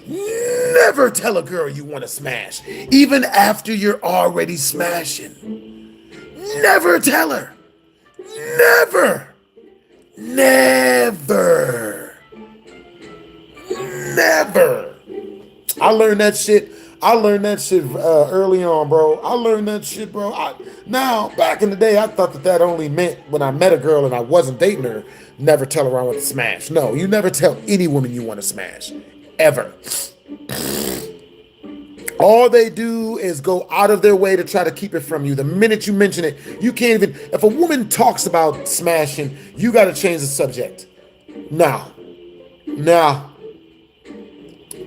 S1: Never tell a girl you want to smash, even after you're already smashing. Never tell her. Never. I learned that shit early on, bro. I learned that shit, bro. Now, back in the day, I thought that only meant when I met a girl and I wasn't dating her, never tell her I want to smash. No, you never tell any woman you want to smash. Ever. All they do is go out of their way to try to keep it from you. The minute you mention it, you can't even, if a woman talks about smashing, you got to change the subject. Now. You know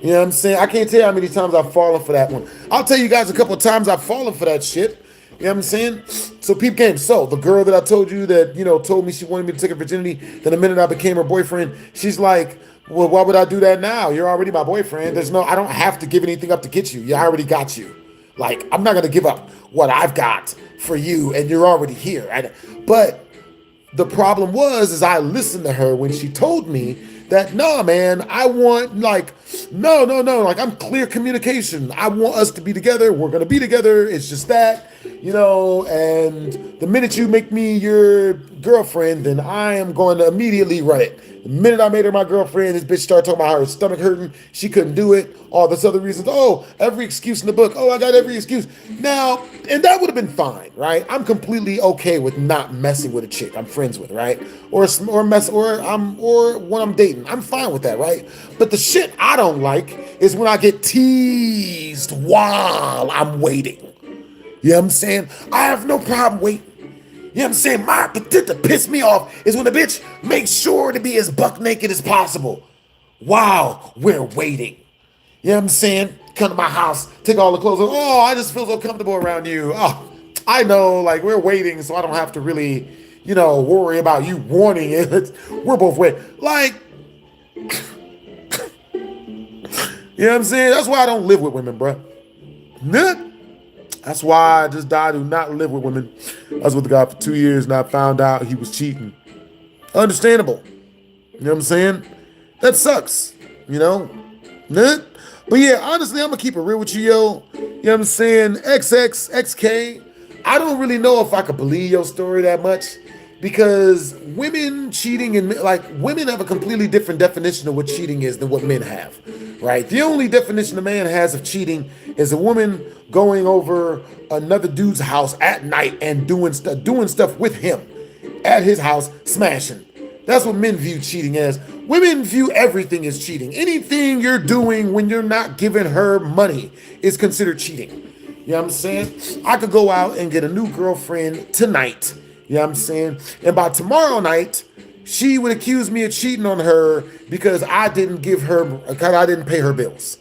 S1: what I'm saying? I can't tell you how many times I've fallen for that one. I'll tell you guys a couple of times I've fallen for that shit. You know what I'm saying? So peep game. So the girl that I told you that, told me she wanted me to take her virginity, then the minute I became her boyfriend, she's like, well, why would I do that now? You're already my boyfriend. I don't have to give anything up to get you. I already got you. Like, I'm not going to give up what I've got for you, and you're already here. But the problem is I listened to her when she told me that, no, man, I want, no, like, I'm clear communication. I want us to be together. We're going to be together. It's just that, and the minute you make me your girlfriend, then I am going to immediately run it. The minute I made her my girlfriend, this bitch started talking about her stomach hurting. She couldn't do it. All this other reasons. Oh, every excuse in the book. Oh, I got every excuse. Now, and that would have been fine, right? I'm completely okay with not messing with a chick I'm friends with, right? Or when I'm dating. I'm fine with that, right? But the shit I don't like is when I get teased while I'm waiting. You know what I'm saying? I have no problem waiting. You know what I'm saying? But to piss me off is when the bitch makes sure to be as buck naked as possible while we're waiting. You know what I'm saying? Come to my house, take all the clothes off. Oh, I just feel so comfortable around you. Oh, I know, like, we're waiting, so I don't have to really, worry about you wanting it. We're both waiting. Like, you know what I'm saying? That's why I don't live with women, bro. That's why I do not live with women. I was with the guy for 2 years and I found out he was cheating. Understandable. You know what I'm saying? That sucks, But yeah, honestly, I'm going to keep it real with you, yo. You know what I'm saying? XK. I don't really know if I could believe your story that much because women cheating women have a completely different definition of what cheating is than what men have, right? The only definition a man has of cheating is a woman going over another dude's house at night and doing stuff with him at his house, smashing. That's what men view cheating as. Women view everything as cheating. Anything you're doing when you're not giving her money is considered cheating. You know what I'm saying? I could go out and get a new girlfriend tonight. You know what I'm saying? And by tomorrow night, she would accuse me of cheating on her because I didn't pay her bills.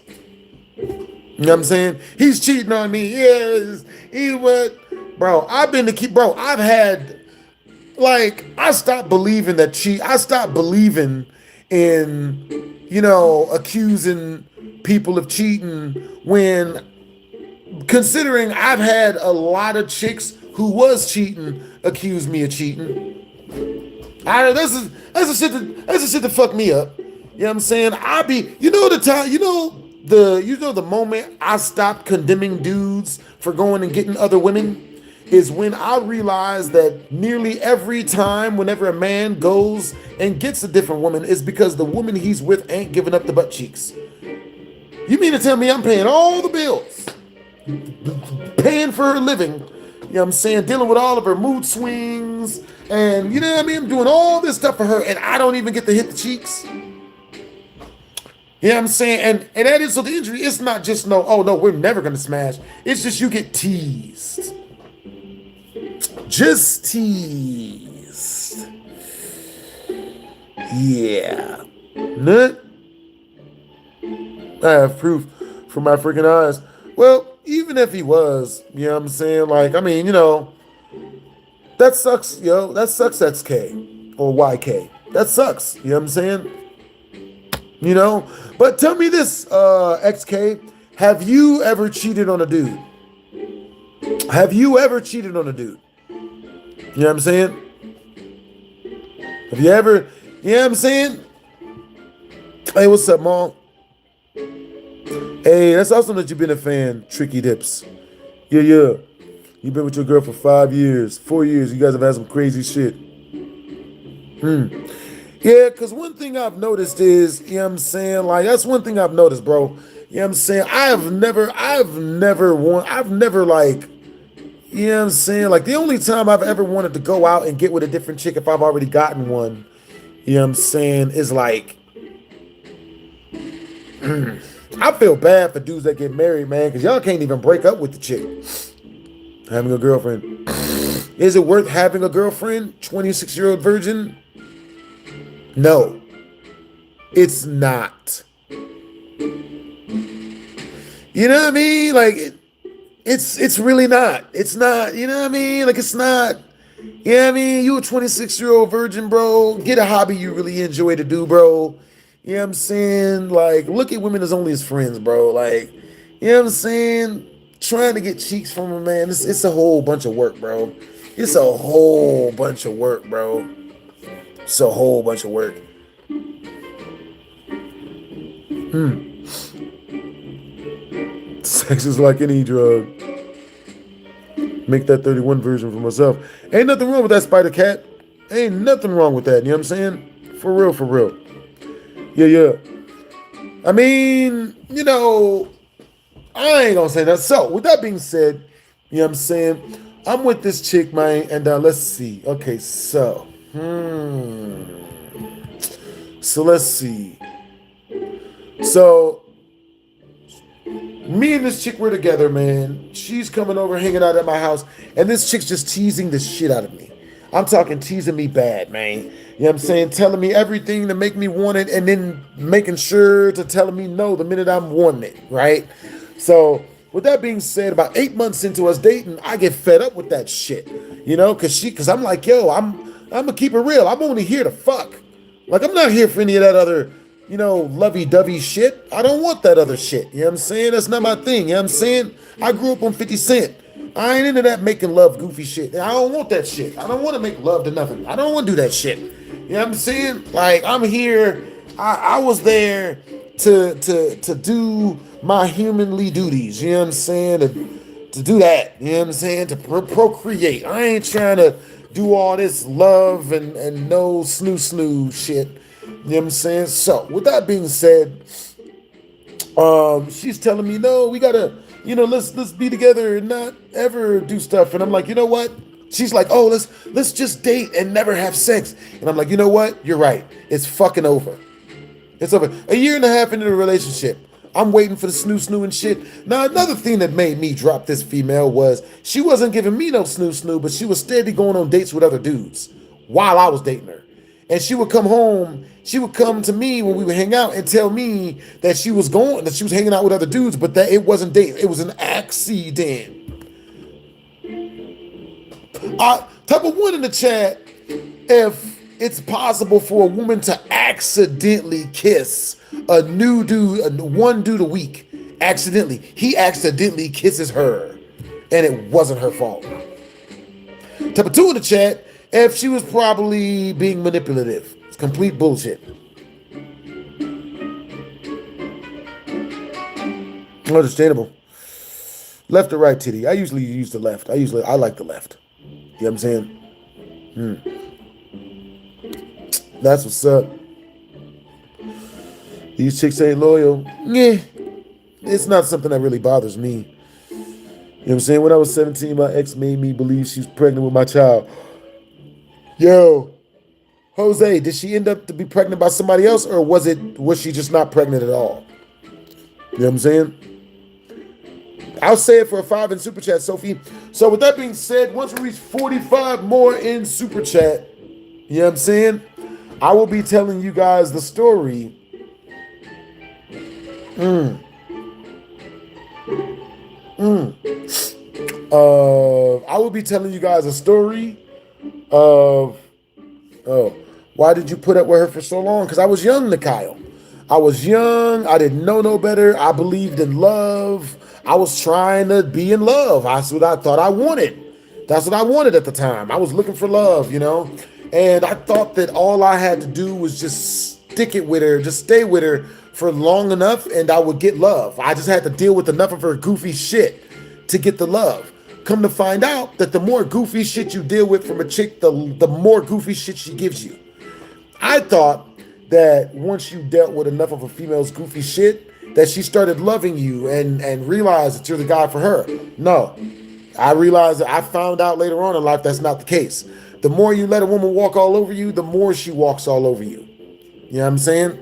S1: You know what I'm saying? He's cheating on me. Yes, he would. Bro, I've had, I stopped believing I stopped believing in, accusing people of cheating when, considering I've had a lot of chicks who was cheating accuse me of cheating. That's the shit that fucked me up. You know what I'm saying? The moment I stopped condemning dudes for going and getting other women is when I realized that nearly every time whenever a man goes and gets a different woman is because the woman he's with ain't giving up the butt cheeks. You mean to tell me I'm paying all the bills, paying for her living, you know what I'm saying, dealing with all of her mood swings, and you know what I mean, I'm doing all this stuff for her and I don't even get to hit the cheeks? You know what I'm saying? And that is, so the injury, it's not just we're never gonna smash. It's just you get teased. Just teased. Yeah. Nut. I have proof from my freaking eyes. Well, even if he was, you know what I'm saying? That sucks, yo. That sucks, XK or YK. That sucks. You know what I'm saying? But tell me this, XK, have you ever cheated on a dude? Have you ever cheated on a dude? You know what I'm saying? Have you ever, you know what I'm saying? Hey, what's up, Mom? Hey, that's awesome that you've been a fan, Tricky Dips. Yeah. You've been with your girl for 5 years, 4 years. You guys have had some crazy shit. Yeah, because one thing I've noticed is, you know what I'm saying? That's one thing I've noticed, bro. You know what I'm saying? I've never, you know what I'm saying? The only time I've ever wanted to go out and get with a different chick if I've already gotten one, you know what I'm saying, is I feel bad for dudes that get married, man, because y'all can't even break up with the chick. Having a girlfriend. Is it worth having a girlfriend? 26-year-old virgin? No. It's not. You know what I mean? Like, it's really not. It's not. You know what I mean? Like, it's not. You know what I mean? You a 26-year-old virgin, bro. Get a hobby you really enjoy to do, bro. You know what I'm saying? Like, look at women as only as friends, bro. Like, you know what I'm saying? Trying to get cheeks from a man, it's a whole bunch of work, bro. It's a whole bunch of work, bro. It's a whole bunch of work. Sex is like any drug. Make that 31 version for myself. Ain't nothing wrong with that, Spider Cat. Ain't nothing wrong with that. You know what I'm saying? For real, for real. Yeah. I mean, you know, I ain't gonna say that. So, with that being said, you know what I'm saying? I'm with this chick, man, and let's see. Okay, so. So, let's see. So, me and this chick were together, man. She's coming over, hanging out at my house, and this chick's just teasing the shit out of me. I'm talking teasing me bad, man. You know what I'm saying? Telling me everything to make me want it, and then making sure to telling me no the minute I'm wanting it, right? So, with that being said, about 8 months into us dating, I get fed up with that shit. You know, cause I'm like, yo, I'm gonna keep it real. I'm only here to fuck. Like, I'm not here for any of that other, you know, lovey-dovey shit. I don't want that other shit. You know what I'm saying? That's not my thing. You know what I'm saying? I grew up on 50 Cent. I ain't into that making love goofy shit. I don't want that shit. I don't want to make love to nothing. I don't want to do that shit. You know what I'm saying? Like, I'm here. I was there to do my humanly duties. You know what I'm saying? To do that. You know what I'm saying? To procreate. I ain't trying to do all this love and no snoo shit. You know what I'm saying? So, with that being said, she's telling me, no, we gotta, you know, let's be together and not ever do stuff. And I'm like, you know what? She's like, oh, let's just date and never have sex. And I'm like, you know what? You're right. It's fucking over. It's over. A year and a half into the relationship, I'm waiting for the snoo and shit. Now, another thing that made me drop this female was she wasn't giving me no snoo, but she was steady going on dates with other dudes while I was dating her. And she would come home, she would come to me when we would hang out and tell me that she was hanging out with other dudes, but that it wasn't dating. It was an accident. Type of one in the chat if it's possible for a woman to accidentally kiss a new dude, one dude a week. Accidentally. He accidentally kisses her, and it wasn't her fault. Type of two in the chat if she was probably being manipulative. It's complete bullshit. Understandable. Left or right titty? I usually use the left. I like the left. You know what I'm saying? That's what's up. These chicks ain't loyal. Yeah. It's not something that really bothers me. You know what I'm saying? When I was 17, my ex made me believe she was pregnant with my child. Yo, Jose, did she end up to be pregnant by somebody else, or was she just not pregnant at all? You know what I'm saying? I'll say it for a 5 in Super Chat, Sophie. So with that being said, once we reach 45 more in Super Chat, you know what I'm saying? I will be telling you guys the story. I will be telling you guys a story of, why did you put up with her for so long? Because I was young, Nikyle. I was young. I didn't know no better. I believed in love. I was trying to be in love. That's what I thought I wanted. That's what I wanted at the time. I was looking for love, you know? And I thought that all I had to do was just stick it with her, just stay with her for long enough, and I would get love. I just had to deal with enough of her goofy shit to get the love. Come to find out that the more goofy shit you deal with from a chick, the more goofy shit she gives you. I thought that once you dealt with enough of a female's goofy shit, that she started loving you and realized that you're the guy for her. No. I realized that I found out later on in life that's not the case. The more you let a woman walk all over you, the more she walks all over you. You know what I'm saying?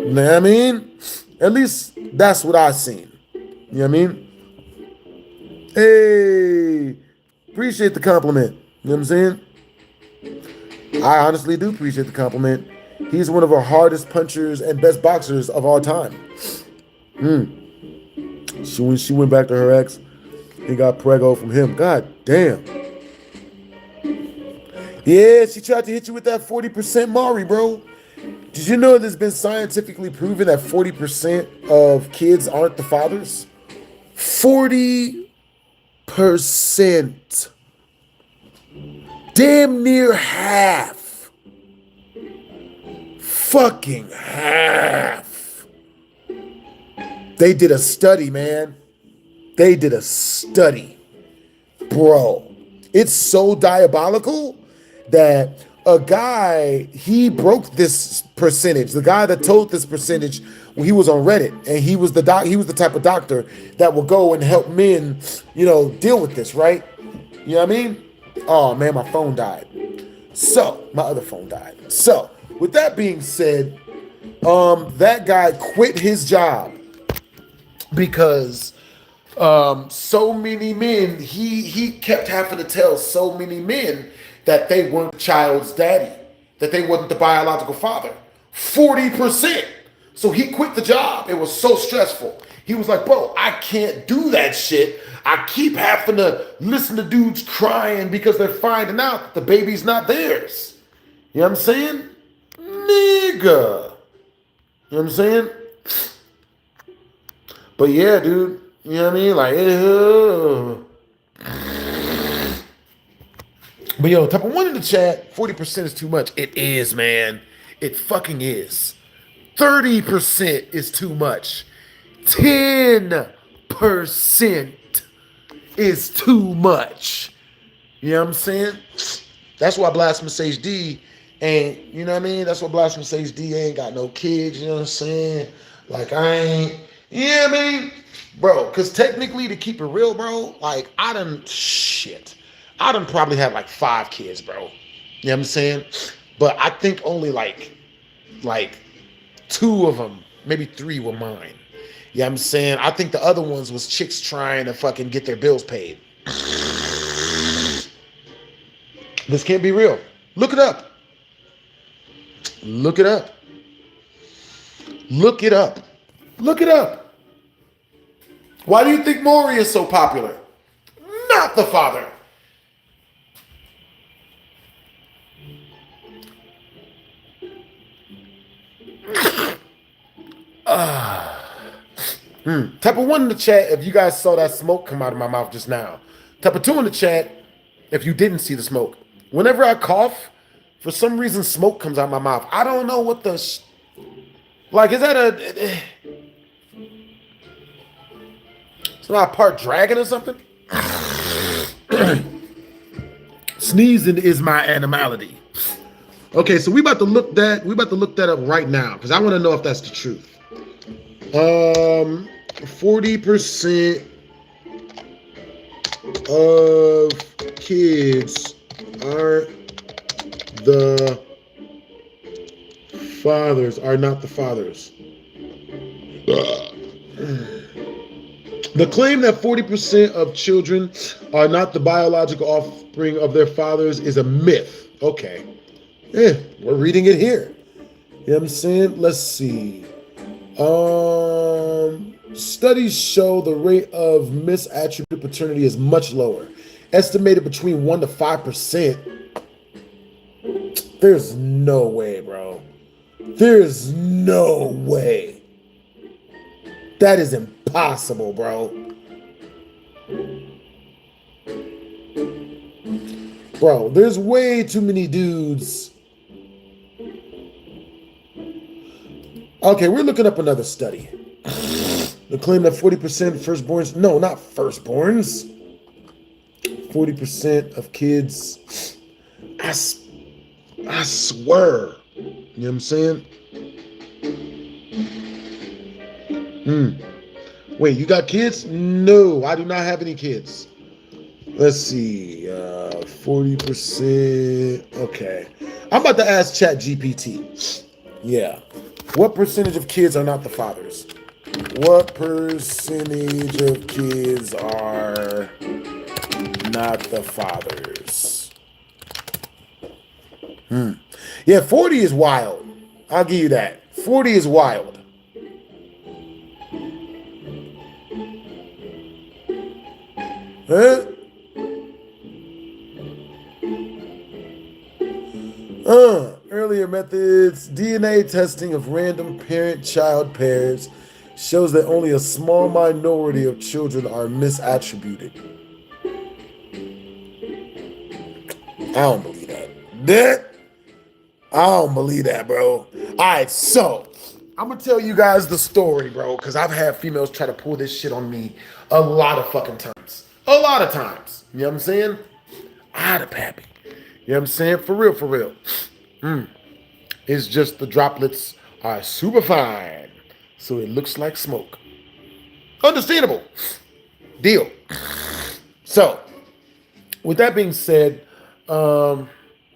S1: You know what I mean? At least that's what I seen. You know what I mean? Hey, appreciate the compliment. You know what I'm saying? I honestly do appreciate the compliment. He's one of our hardest punchers and best boxers of all time. She went back to her ex and got prego from him. God damn. Yeah, she tried to hit you with that 40% Maury, bro. Did you know there's been scientifically proven that 40% of kids aren't the fathers? 40%. Damn near half. Fucking half. They did a study, man. They did a study. Bro, it's so diabolical that a guy, he broke this percentage. The guy that told this percentage when he was on Reddit, and he was the type of doctor that will go and help men, deal with this, right? You know what I mean? Oh man, my phone died. So, my other phone died. So, with that being said, that guy quit his job because so many men, he kept having to tell so many men that they weren't the child's daddy, that they wasn't the biological father. 40%. So he quit the job. It was so stressful. He was like, bro, I can't do that shit. I keep having to listen to dudes crying because they're finding out that the baby's not theirs. You know what I'm saying? Nigga. You know what I'm saying? But yeah, dude. You know what I mean? Like, But yo, type of one in the chat, 40% is too much. It is, man. It fucking is. 30% is too much. 10% is too much. You know what I'm saying? That's why BlastphamousHD ain't, you know what I mean? That's why BlastphamousHD ain't got no kids, you know what I'm saying? Like, I ain't, you know what I mean? Bro, because technically, to keep it real, bro, like, I done probably had like 5 kids, bro. You know what I'm saying? But I think only like 2 of them, maybe 3 were mine. You know what I'm saying? I think the other ones was chicks trying to fucking get their bills paid. This can't be real. Look it up. Look it up. Look it up. Look it up. Why do you think Maury is so popular? Not the father. Type of 1 in the chat if you guys saw that smoke come out of my mouth just now. Type of 2 in the chat if you didn't see the smoke. Whenever I cough, for some reason smoke comes out of my mouth. I don't know what the... like, is that a... it's not a part dragon or something? Sneezing is my animality. Okay, so we about to look that up right now because I want to know if that's the truth. 40% of kids aren't the fathers, are not the fathers. The claim that 40% of children are not the biological offspring of their fathers is a myth. Okay. We're reading it here. You know what I'm saying? Let's see. Studies show the rate of misattributed paternity is much lower, estimated between 1 to 5%. There's no way, bro. There's no way. That is impossible, bro. Bro, there's way too many dudes. Okay, we're looking up another study. The claim that 40% firstborns, no, not firstborns. 40% of kids, I swear. You know what I'm saying? Wait, you got kids? No, I do not have any kids. Let's see, 40%. Okay, I'm about to ask ChatGPT. Yeah, What percentage of kids are not the fathers? What percentage of kids are not the fathers? Yeah, 40 is wild. I'll give you that. 40 is wild. Huh? Earlier methods, DNA testing of random parent-child pairs shows that only a small minority of children are misattributed. I don't believe that. I don't believe that, bro. All right, so I'm gonna tell you guys the story, bro, because I've had females try to pull this shit on me a lot of fucking times. A lot of times. You know what I'm saying? Ah, the pappy. You know what I'm saying? For real, for real. It's just the droplets are super fine, so it looks like smoke. Understandable. Deal. So, with that being said, oh,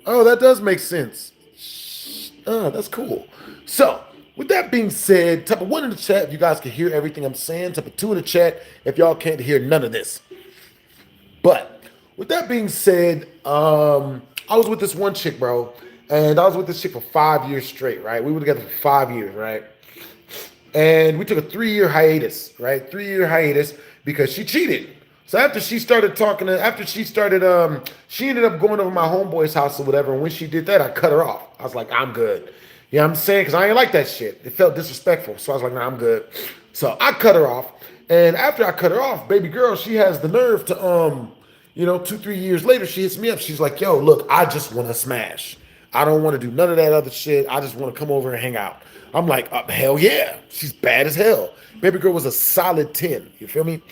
S1: that does make sense. Oh, that's cool. So, with that being said, type of 1 in the chat if you guys can hear everything I'm saying. Type of 2 in the chat if y'all can't hear none of this. But with that being said, I was with this one chick, bro, and I was with this chick for 5 years straight, right? We were together for 5 years, right? And we took a 3-year hiatus, right? 3-year hiatus because she cheated. So after she started talking she ended up going over my homeboy's house or whatever. And when she did that, I cut her off. I was like, I'm good. You know what I'm saying? Because I ain't like that shit. It felt disrespectful. So I was like, nah, I'm good. So I cut her off. And after I cut her off, baby girl, she has the nerve to, 2-3 years later, she hits me up. She's like, yo, look, I just want to smash. I don't want to do none of that other shit. I just want to come over and hang out. I'm like, hell yeah. She's bad as hell. Baby girl was a solid 10. You feel me?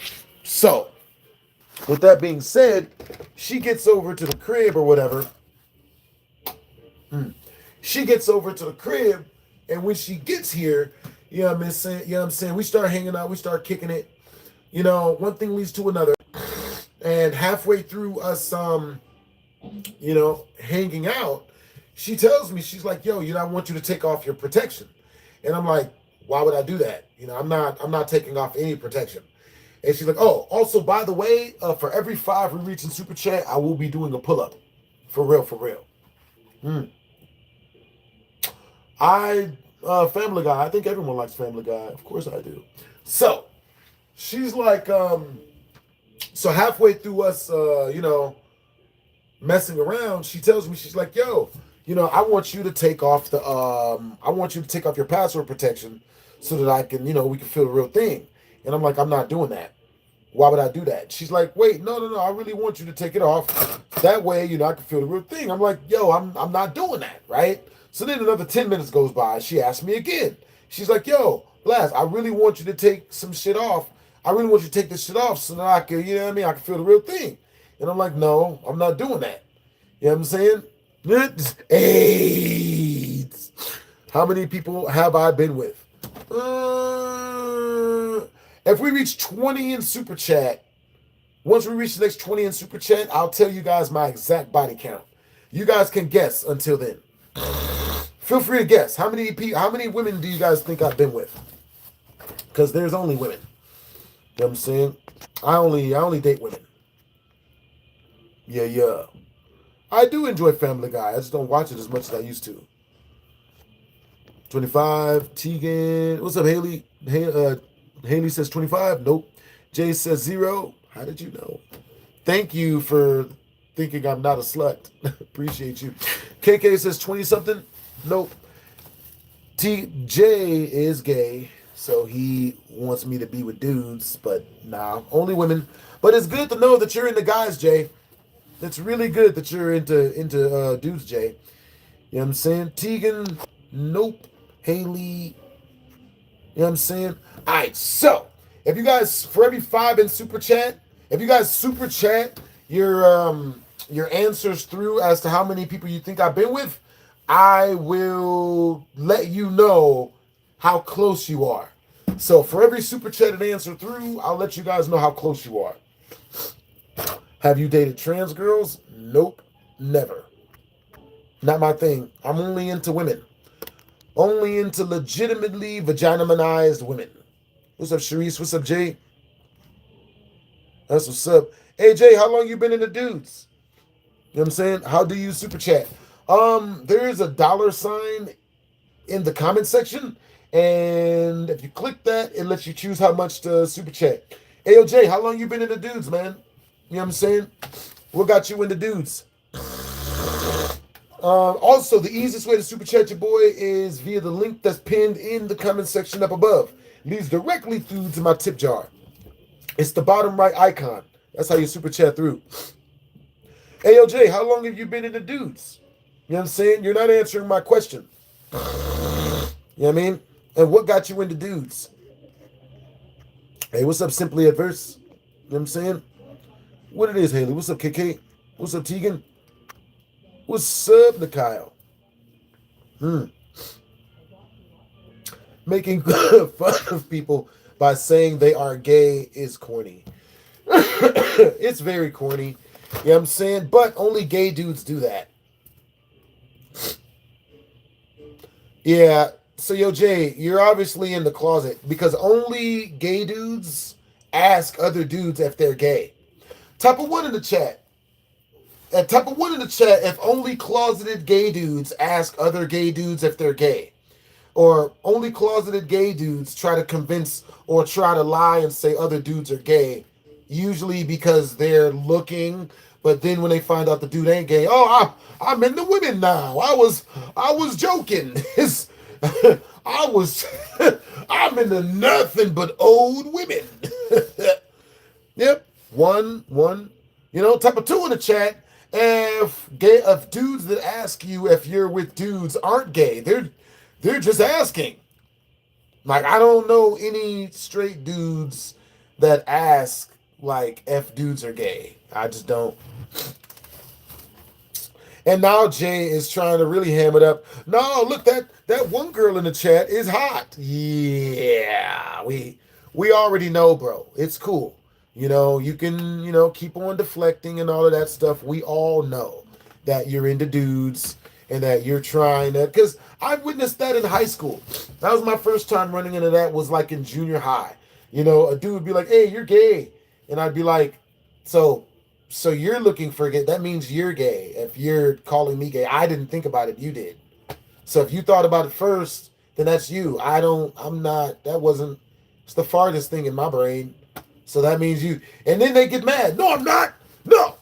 S1: So, with that being said, she gets over to the crib or whatever. She gets over to the crib, and when she gets here, you know what I'm saying? We start hanging out, we start kicking it. You know, one thing leads to another. And halfway through us hanging out, she tells me, she's like, yo, I want you to take off your protection. And I'm like, why would I do that? I'm not taking off any protection. And she's like, oh, also, by the way, for every 5 we reach in Super Chat, I will be doing a pull-up. For real, for real. Family Guy. I think everyone likes Family Guy. Of course I do. So, she's like, so halfway through us, messing around, she tells me, she's like, yo, I want you to take off your password protection so that I can, we can feel the real thing. And I'm like, I'm not doing that. Why would I do that? She's like, wait, no, I really want you to take it off. That way, I can feel the real thing. I'm like, yo, I'm not doing that, right? So then another 10 minutes goes by. She asks me again. She's like, yo, Blast, I really want you to take some shit off. I really want you to take this shit off so that I can, I can feel the real thing. And I'm like, no, I'm not doing that. You know what I'm saying? AIDS. How many people have I been with? If we reach 20 in Super Chat, once we reach the next 20 in Super Chat, I'll tell you guys my exact body count. You guys can guess until then. Feel free to guess. How many women do you guys think I've been with? Because there's only women. You know what I'm saying? I only date women. Yeah. I do enjoy Family Guy. I just don't watch it as much as I used to. 25. Tegan. What's up, Haley? Haley says 25. Nope. Jay says 0. How did you know? Thank you for thinking I'm not a slut. Appreciate you. KK says 20-something. Nope. TJ is gay, so he wants me to be with dudes, but nah, only women. But it's good to know that you're into guys, Jay. It's really good that you're into dudes, Jay. You know what I'm saying? Tegan, nope. Haley, you know what I'm saying? All right, so if you guys, for every 5 in Super Chat, if you guys Super Chat your answers through as to how many people you think I've been with, I will let you know how close you are. So for every Super Chat answer through, I'll let you guys know how close you are. Have you dated trans girls? Nope, never. Not my thing. I'm only into women. only into legitimately vaginamanized women. What's up, Sharice? What's up, Jay? That's what's up. Hey, Jay, how long you been in the dudes? You know what I'm saying? How do you super chat? There is a $sign in the comment section, and if you click that, it lets you choose how much to super chat. AOJ, how long you been in the dudes, man? You know what I'm saying? What got you into dudes? Also, the easiest way to super chat your boy is via the link that's pinned in the comment section up above. Leads directly through to my tip jar. It's the bottom right icon. That's how you super chat through. AOJ, how long have you been in the dudes? You know what I'm saying? You're not answering my question. You know what I mean? And what got you into dudes? Hey, what's up, Simply Adverse? You know what I'm saying? What it is, Haley? What's up, KK? What's up, Tegan? What's up, Nikyle? Making fun of people by saying they are gay is corny. It's very corny. You know what I'm saying? But only gay dudes do that. Yeah. So, yo, Jay, you're obviously in the closet because only gay dudes ask other dudes if they're gay. Type a 1 in the chat. Type a 1 in the chat if only closeted gay dudes ask other gay dudes if they're gay. Or only closeted gay dudes try to convince or try to lie and say other dudes are gay. Usually because they're looking, but then when they find out the dude ain't gay, oh, I'm into women now. I was joking. I'm into nothing but old women. Yep. One. You know, type a 2 in the chat. If dudes that ask you if you're with dudes aren't gay, they're just asking. Like, I don't know any straight dudes that ask like if dudes are gay. I just don't. And now Jay is trying to really ham it up. No, look, that one girl in the chat is hot. Yeah, we already know, bro. It's cool. You know, you can, keep on deflecting and all of that stuff. We all know that you're into dudes and that you're trying to, because I witnessed that in high school. That was my first time running into that, was like in junior high. You know, a dude would be like, hey, you're gay. And I'd be like, so you're looking for gay. That means you're gay. If you're calling me gay, I didn't think about it. You did. So if you thought about it first, then that's you. It's the farthest thing in my brain. So that means you. And then they get mad. No, I'm not. No,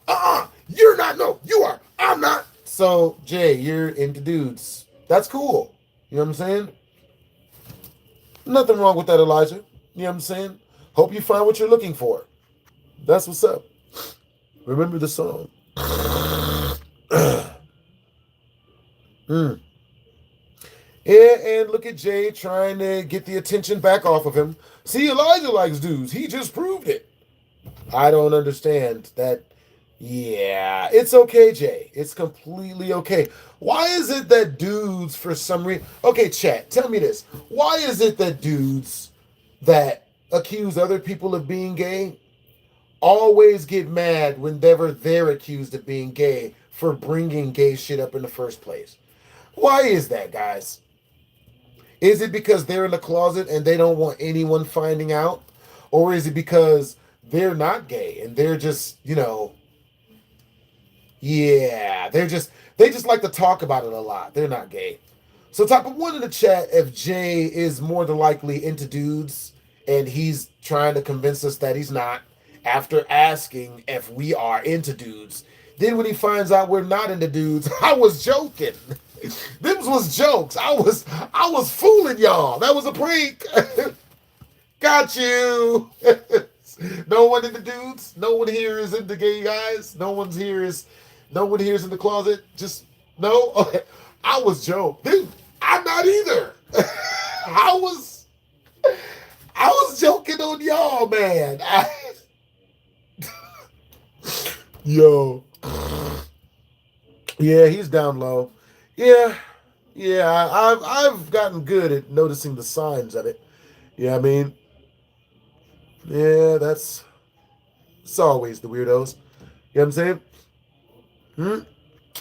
S1: you're not. No, you are. I'm not. So, Jay, you're into dudes. That's cool. You know what I'm saying? Nothing wrong with that, Elijah. You know what I'm saying? Hope you find what you're looking for. That's what's up. Remember the song. Yeah, and look at Jay trying to get the attention back off of him. See, Elijah likes dudes. He just proved it. I don't understand that. Yeah, it's okay, Jay. It's completely okay. Why is it that dudes, for some reason... Okay, chat, tell me this. Why is it that dudes that accuse other people of being gay always get mad whenever they're accused of being gay for bringing gay shit up in the first place? Why is that, guys? Is it because they're in the closet and they don't want anyone finding out? Or is it because they're not gay and they're just, yeah, they just like to talk about it a lot. They're not gay. So type a 1 in the chat if Jay is more than likely into dudes and he's trying to convince us that he's not after asking if we are into dudes. Then when he finds out we're not into dudes, I was joking. This was jokes. I was fooling y'all. That was a prank. Got you. No one into dudes. No one here is into gay guys. No one here is in the closet. Just no. Okay. I was joking. Dude, I'm not either. I was joking on y'all, man. Yo. Yeah, he's down low. Yeah, I've gotten good at noticing the signs of it. Yeah, I mean, yeah, it's always the weirdos. You know what I'm saying?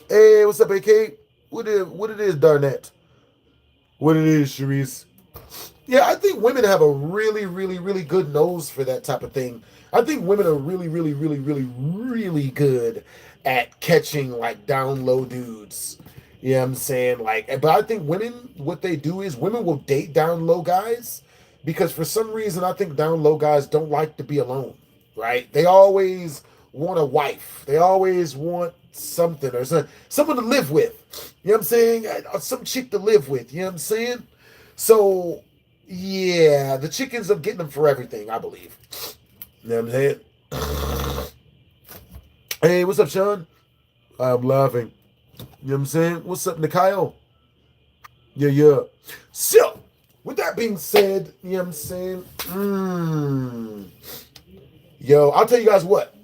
S1: Hey, what's up, AK? What it is, Darnett? What it is, Sharice. Yeah, I think women have a really, really, really good nose for that type of thing. I think women are really, really, really, really, really good at catching like down low dudes. You know what I'm saying? Like, but I think women, what they do is women will date down low guys because for some reason I think down low guys don't like to be alone, right? They always want a wife. They always want something or someone to live with. You know what I'm saying? Some chick to live with. You know what I'm saying? So yeah, the chick ends up getting them for everything, I believe. You know what I'm saying? Hey, what's up, Sean? I'm laughing. You know what I'm saying? What's up, Nikyle? Yeah, yeah. So, with that being said, you know what I'm saying? Yo, I'll tell you guys what.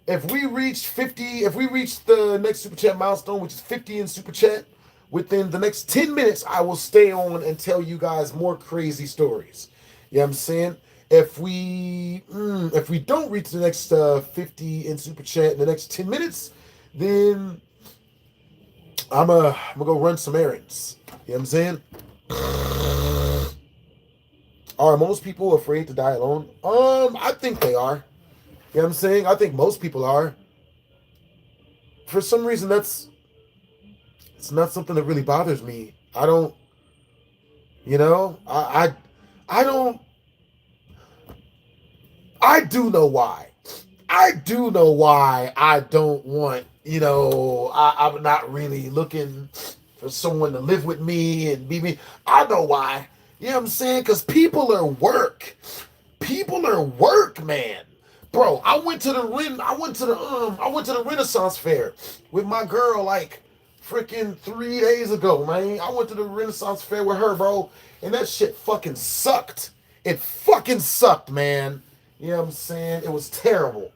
S1: If we reach 50, if we reach the next Super Chat milestone, which is 50 in Super Chat, within the next 10 minutes, I will stay on and tell you guys more crazy stories. You know what I'm saying? If we don't reach the next 50 in Super Chat in the next 10 minutes, then I'm gonna go run some errands. You know what I'm saying? Are most people afraid to die alone? I think they are. You know what I'm saying? I think most people are. For some reason, it's not something that really bothers me. I don't, you know, I don't, I do know why. I do know why I don't want, you know, I'm not really looking for someone to live with me and be me. I know why. You know what I'm saying? Because people are work. People are work, man. Bro, I went to the Renaissance Fair with my girl like freaking 3 days ago, man. I went to the Renaissance Fair with her, bro, and that shit fucking sucked. It fucking sucked, man. You know what I'm saying? It was terrible.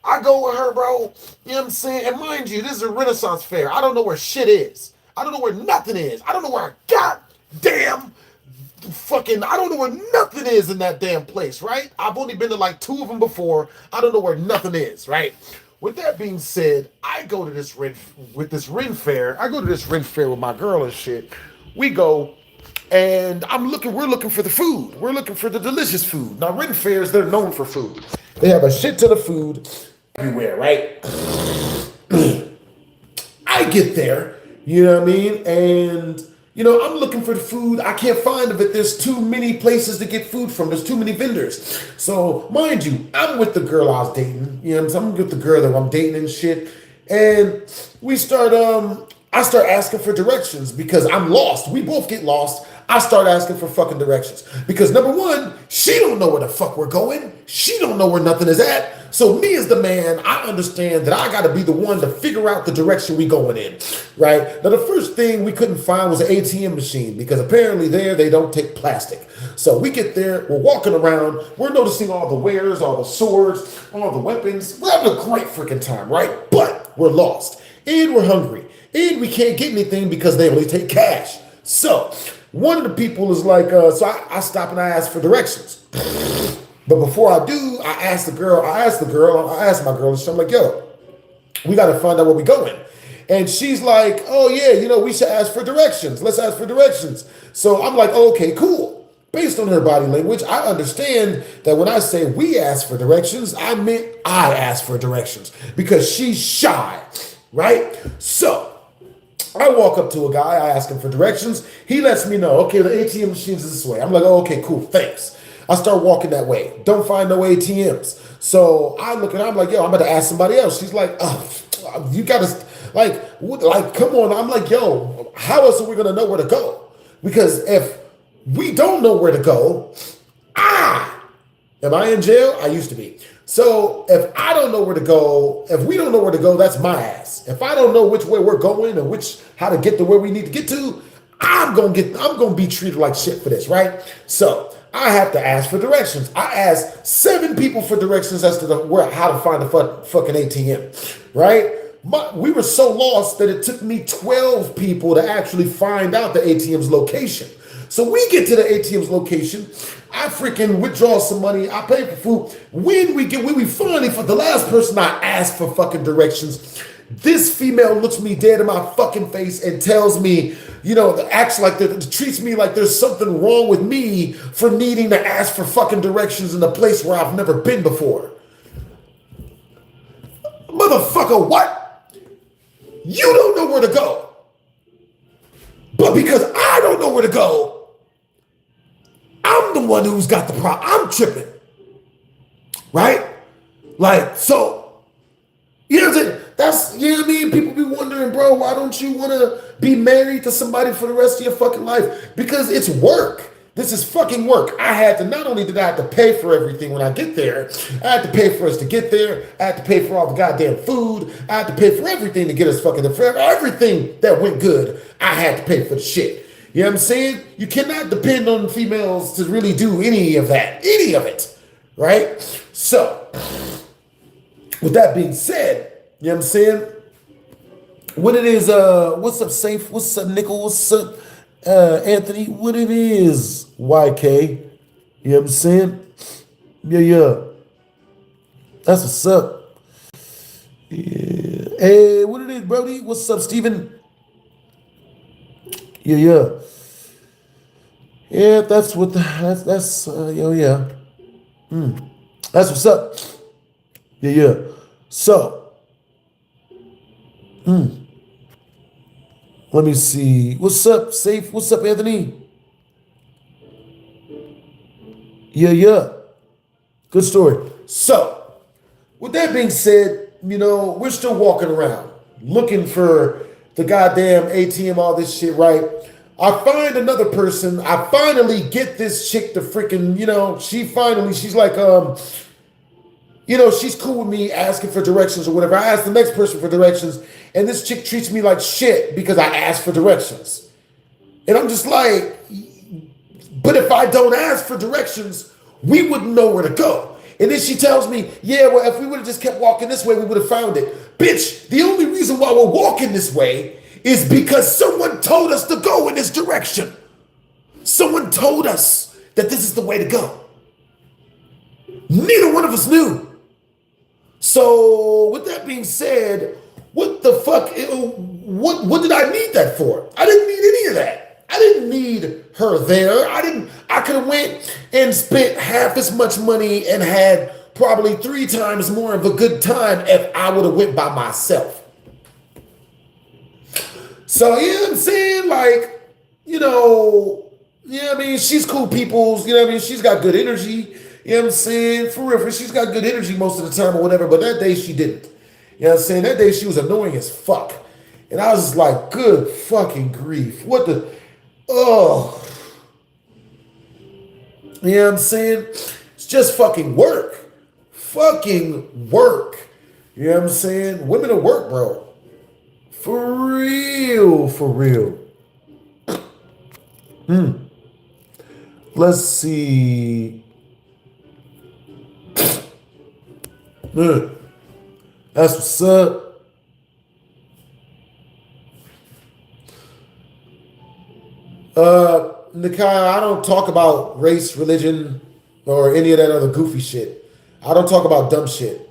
S1: I go with her, bro. You know what I'm saying? And mind you, this is a Renaissance Fair. I don't know where shit is. I don't know where nothing is. I don't know where goddamn fucking, I don't know where nothing is in that damn place, right? I've only been to like 2 of them before. I don't know where nothing is, right? With that being said, I go to this Ren Fair. I go to this Ren Fair with my girl and shit. We go, and we're looking for the food. We're looking for the delicious food. Now, Ren Fairs, they're known for food. They have a shit ton of food everywhere, right? I get there, you know what I mean? And, you know, I'm looking for the food. I can't find it. There's too many places to get food from. There's too many vendors. So, mind you, I'm with the girl I was dating. You know what I'm saying? I'm with the girl that I'm dating and shit. And I start asking for directions because I'm lost. We both get lost. I start asking for fucking directions. Because number one, she don't know where the fuck we're going. She don't know where nothing is at. So me as the man, I understand that I got to be the one to figure out the direction we going in, right? Now, the first thing we couldn't find was an ATM machine because apparently there they don't take plastic. So we get there, we're walking around, we're noticing all the wares, all the swords, all the weapons. We're having a great freaking time, right? But we're lost and we're hungry and we can't get anything because they only take cash. So one of the people is like, so I stop and I ask for directions. But before I do, I ask my girl, and I'm like, yo, we got to find out where we going. And she's like, oh yeah, you know, we should ask for directions. Let's ask for directions. So I'm like, oh, okay, cool. Based on her body language, I understand that when I say we ask for directions, I meant I ask for directions because she's shy, right? So I walk up to a guy, I ask him for directions. He lets me know, okay, the ATM machines is this way. I'm like, oh, okay, cool, thanks. I start walking that way. Don't find no ATMs. So I look at her, I'm like, yo, I'm about to ask somebody else. She's like, oh, you got to, like, come on. I'm like, yo, how else are we going to know where to go? Because if we don't know where to go, am I in jail? I used to be. So if I don't know where to go, if we don't know where to go, that's my ass. If I don't know which way we're going or how to get to where we need to get to, I'm gonna be treated like shit for this, right? So I have to ask for directions. I asked 7 people for directions as to how to find the fucking ATM, right? We were so lost that it took me 12 people to actually find out the ATM's location. So we get to the ATM's location. I freaking withdraw some money. I pay for food. When we finally, for the last person I asked for fucking directions, This female looks me dead in my fucking face and tells me, acts like treats me like there's something wrong with me for needing to ask for fucking directions in a place where I've never been before. Motherfucker, what? You don't know where to go. But because I don't know where to go, I'm the one who's got the problem. I'm tripping. Right? Like, so, you know what I'm saying? That's, you know what I mean? People be wondering, bro, why don't you want to be married to somebody for the rest of your fucking life? Because it's work. This is fucking work. Not only did I have to pay for everything when I get there, I had to pay for us to get there. I had to pay for all the goddamn food. I had to pay for everything to get us fucking there. Everything that went good, I had to pay for the shit. You know what I'm saying? You cannot depend on females to really do any of that. Any of it. Right? So, with that being said, you know what I'm saying? What it is, what's up, Safe? What's up, Nickel? What's up, Anthony? What it is, YK? You know what I'm saying? Yeah. That's what's up. Yeah. Hey, what it is, Brody? What's up, Steven? Yeah. Yeah, that's what that's yeah. That's what's up. Yeah. So, let me see. What's up, Safe? What's up, Anthony? Yeah. Good story. So, with that being said, we're still walking around looking for the goddamn ATM, all this shit, right? I find another person. I finally get this chick to freaking, she's like, she's cool with me asking for directions or whatever. I ask the next person for directions, and this chick treats me like shit because I asked for directions. And I'm just like, but if I don't ask for directions, we wouldn't know where to go. And then she tells me, yeah, well, if we would have just kept walking this way, we would have found it. Bitch, the only reason why we're walking this way is because someone told us to go in this direction. Someone told us that this is the way to go. Neither one of us knew. So, with that being said, what the fuck? What did I need that for? I didn't need any of that. I didn't need her there. I could have went and spent half as much money and had probably 3 times more of a good time if I would have went by myself. So, you know what I'm saying? Like, she's cool peoples. She's got good energy. You know what I'm saying? For real, she's got good energy most of the time or whatever, but that day she didn't. You know what I'm saying? That day she was annoying as fuck. And I was just like, good fucking grief. What the, oh. You know what I'm saying? It's just fucking work. Fucking work. You know what I'm saying? Women at work, bro. For real. Let's see. That's what's up. Nikai, I don't talk about race, religion, or any of that other goofy shit. I don't talk about dumb shit.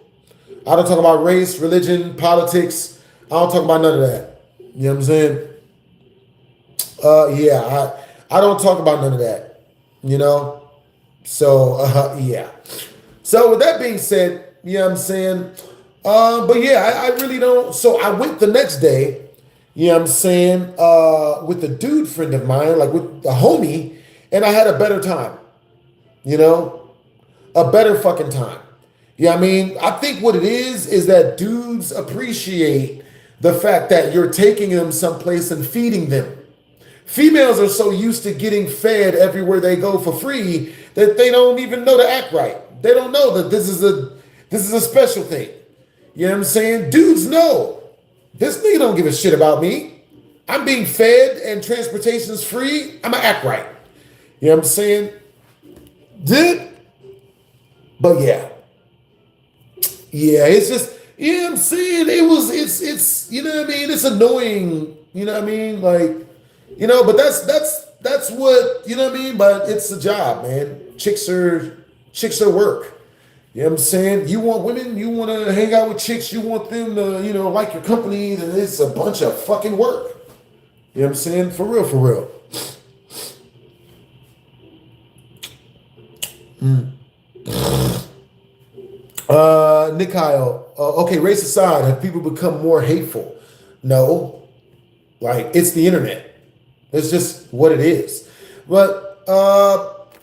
S1: I don't talk about race, religion, politics. I don't talk about none of that. You know what I'm saying? I don't talk about none of that. So, yeah. So, with that being said, you know what I'm saying? But yeah, I really don't. So, I went the next day, you know what I'm saying, with a dude friend of mine, like with the homie, and I had a better time. A better fucking time. You know what I mean? I think what it is that dudes appreciate the fact that you're taking them someplace and feeding them. Females are so used to getting fed everywhere they go for free that they don't even know to act right. They don't know that this is a special thing. You know what I'm saying? Dudes know. This nigga don't give a shit about me. I'm being fed and transportation's free. I'ma act right. You know what I'm saying? Dude. But yeah. Yeah, it's just, you know what I'm saying? It's you know what I mean? It's annoying. You know what I mean? Like, but that's what, you know what I mean? But it's a job, man. Chicks are work. You know what I'm saying? You want women, you want to hang out with chicks, you want them to, like your company, then it's a bunch of fucking work. You know what I'm saying? For real, for real. Nick Kyle, okay, race aside, have people become more hateful? No. Like, it's the internet. It's just what it is. But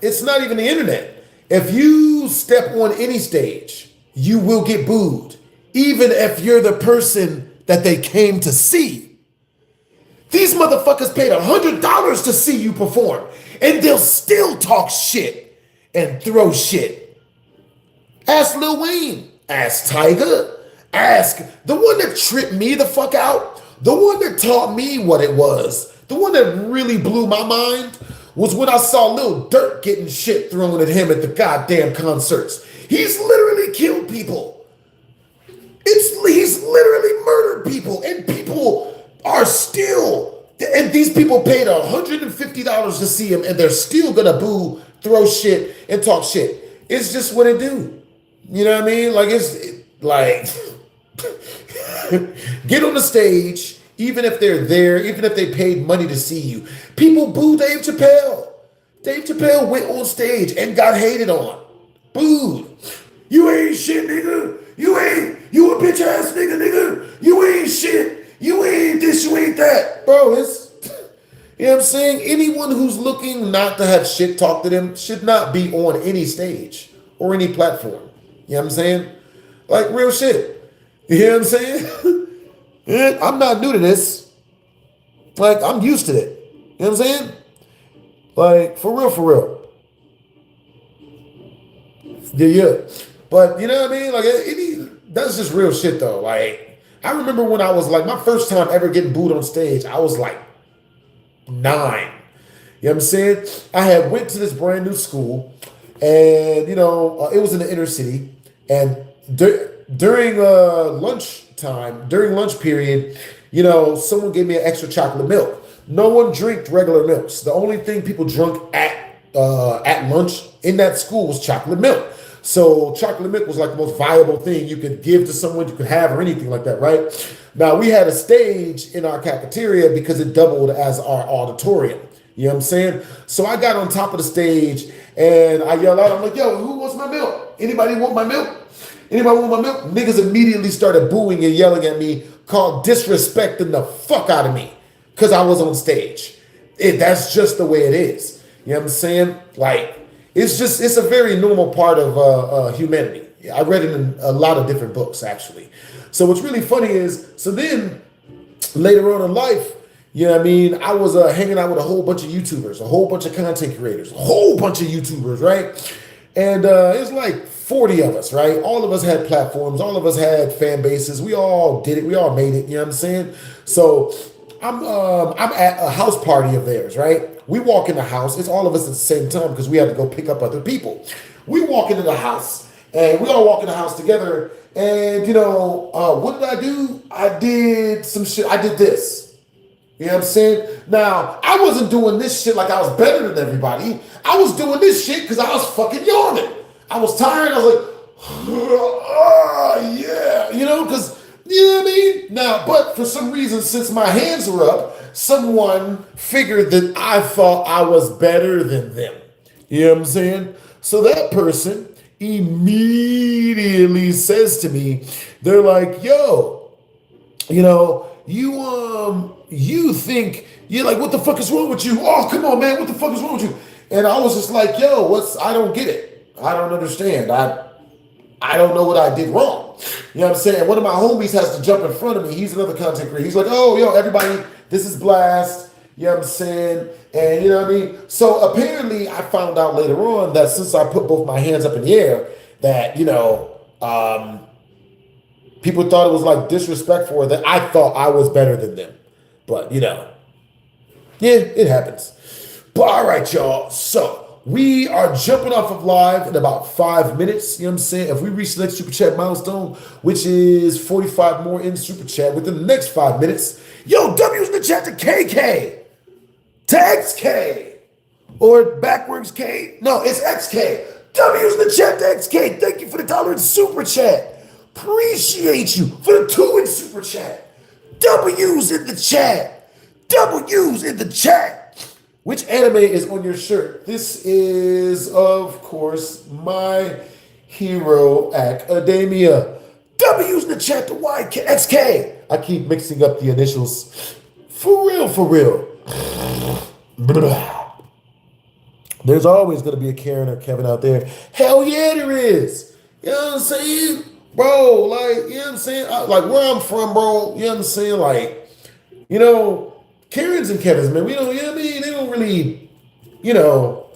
S1: it's not even the internet. If you step on any stage, you will get booed, even if you're the person that they came to see. These motherfuckers paid $100 to see you perform, and they'll still talk shit and throw shit. Ask Lil Wayne, ask Tiger, ask the one that tripped me the fuck out, the one that taught me what it was, the one that really blew my mind was when I saw Lil Durk getting shit thrown at him at the goddamn concerts. He's literally killed people. He's literally murdered people, and people are still, and these people paid $150 to see him, and they're still gonna boo, throw shit, and talk shit. It's just what it do. You know what I mean? Like, get on the stage, even if they're there, even if they paid money to see you. People boo Dave Chappelle. Dave Chappelle went on stage and got hated on. Booed. You ain't shit, nigga. You a bitch ass nigga. You ain't shit. You ain't this, you ain't that. Bro, you know what I'm saying? Anyone who's looking not to have shit talk to them should not be on any stage or any platform. You know what I'm saying? Like, real shit. You hear what I'm saying? I'm not new to this. Like, I'm used to it. You know what I'm saying? Like, for real. Yeah. But, you know what I mean? Like, that's just real shit, though. Like, I remember when I was, like, my first time ever getting booed on stage, I was, like, 9. You know what I'm saying? I had went to this brand new school, and, it was in the inner city, and during lunch period, someone gave me an extra chocolate milk. No one drank regular milks. The only thing people drunk at lunch in that school was chocolate milk. So chocolate milk was like the most viable thing you could give to someone, you could have, or anything like that, right? Now, we had a stage in our cafeteria because it doubled as our auditorium. You know what I'm saying? So I got on top of the stage and I yelled out, I'm like, yo, who wants my milk? Anybody want my milk? Anybody want my milk? Niggas immediately started booing and yelling at me, disrespecting the fuck out of me because I was on stage. That's just the way it is. You know what I'm saying? Like, it's a very normal part of humanity. I read it in a lot of different books, actually. So what's really funny is, so then later on in life, you know what I mean, I was hanging out with a whole bunch of YouTubers, a whole bunch of content creators, a whole bunch of YouTubers, right? And it was like 40 of us, right? All of us had platforms. All of us had fan bases. We all did it. We all made it. You know what I'm saying? So I'm at a house party of theirs, right? We walk in the house. It's all of us at the same time because we had to go pick up other people. We walk into the house, and we all walk in the house together. And, what did I do? I did some shit. I did this. You know what I'm saying? Now, I wasn't doing this shit like I was better than everybody. I was doing this shit because I was fucking yawning. I was tired. I was like, oh, yeah. Because, you know what I mean? Now, but for some reason, since my hands were up, someone figured that I thought I was better than them. You know what I'm saying? So that person immediately says to me, they're like, yo, you think, you're like, what the fuck is wrong with you? Oh, come on, man, what the fuck is wrong with you? And I was just like, yo, I don't get it. I don't understand. I don't know what I did wrong. You know what I'm saying? One of my homies has to jump in front of me. He's another content creator. He's like, oh, yo, everybody, this is Blast. You know what I'm saying? And you know what I mean? So apparently I found out later on that since I put both my hands up in the air, that, people thought it was like disrespectful, or that I thought I was better than them. But, yeah, it happens. But all right, y'all. So we are jumping off of live in about 5 minutes. You know what I'm saying? If we reach the next Super Chat milestone, which is 45 more in Super Chat within the next 5 minutes, yo, W's in the chat to KK, to XK, or backwards K. No, it's XK. W's in the chat to XK. Thank you for the $1 in super chat. Appreciate you for the 2 in super chat. W's in the chat. W's in the chat. Which anime is on your shirt? This is, of course, My Hero Academia. W's in the chat to YXK. I keep mixing up the initials. For real, for real. There's always going to be a Karen or Kevin out there. Hell yeah, there is. You know what I'm saying? Bro, like, you know what I'm saying? Like, where I'm from, bro, you know what I'm saying? Like, you know, Karens and Kevins, man, we don't, you know what I mean? They don't really, you know,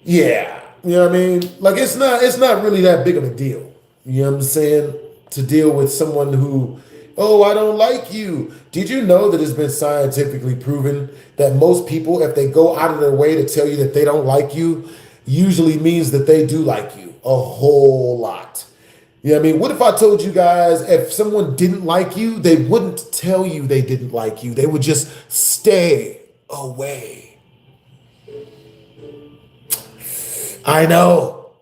S1: yeah. You know what I mean? Like, it's not really that big of a deal. You know what I'm saying? To deal with someone who, oh, I don't like you. Did you know that it's been scientifically proven that most people, if they go out of their way to tell you that they don't like you, usually means that they do like you a whole lot. You know what I mean? What if I told you guys if someone didn't like you, they wouldn't tell you they didn't like you. They would just stay away. I know.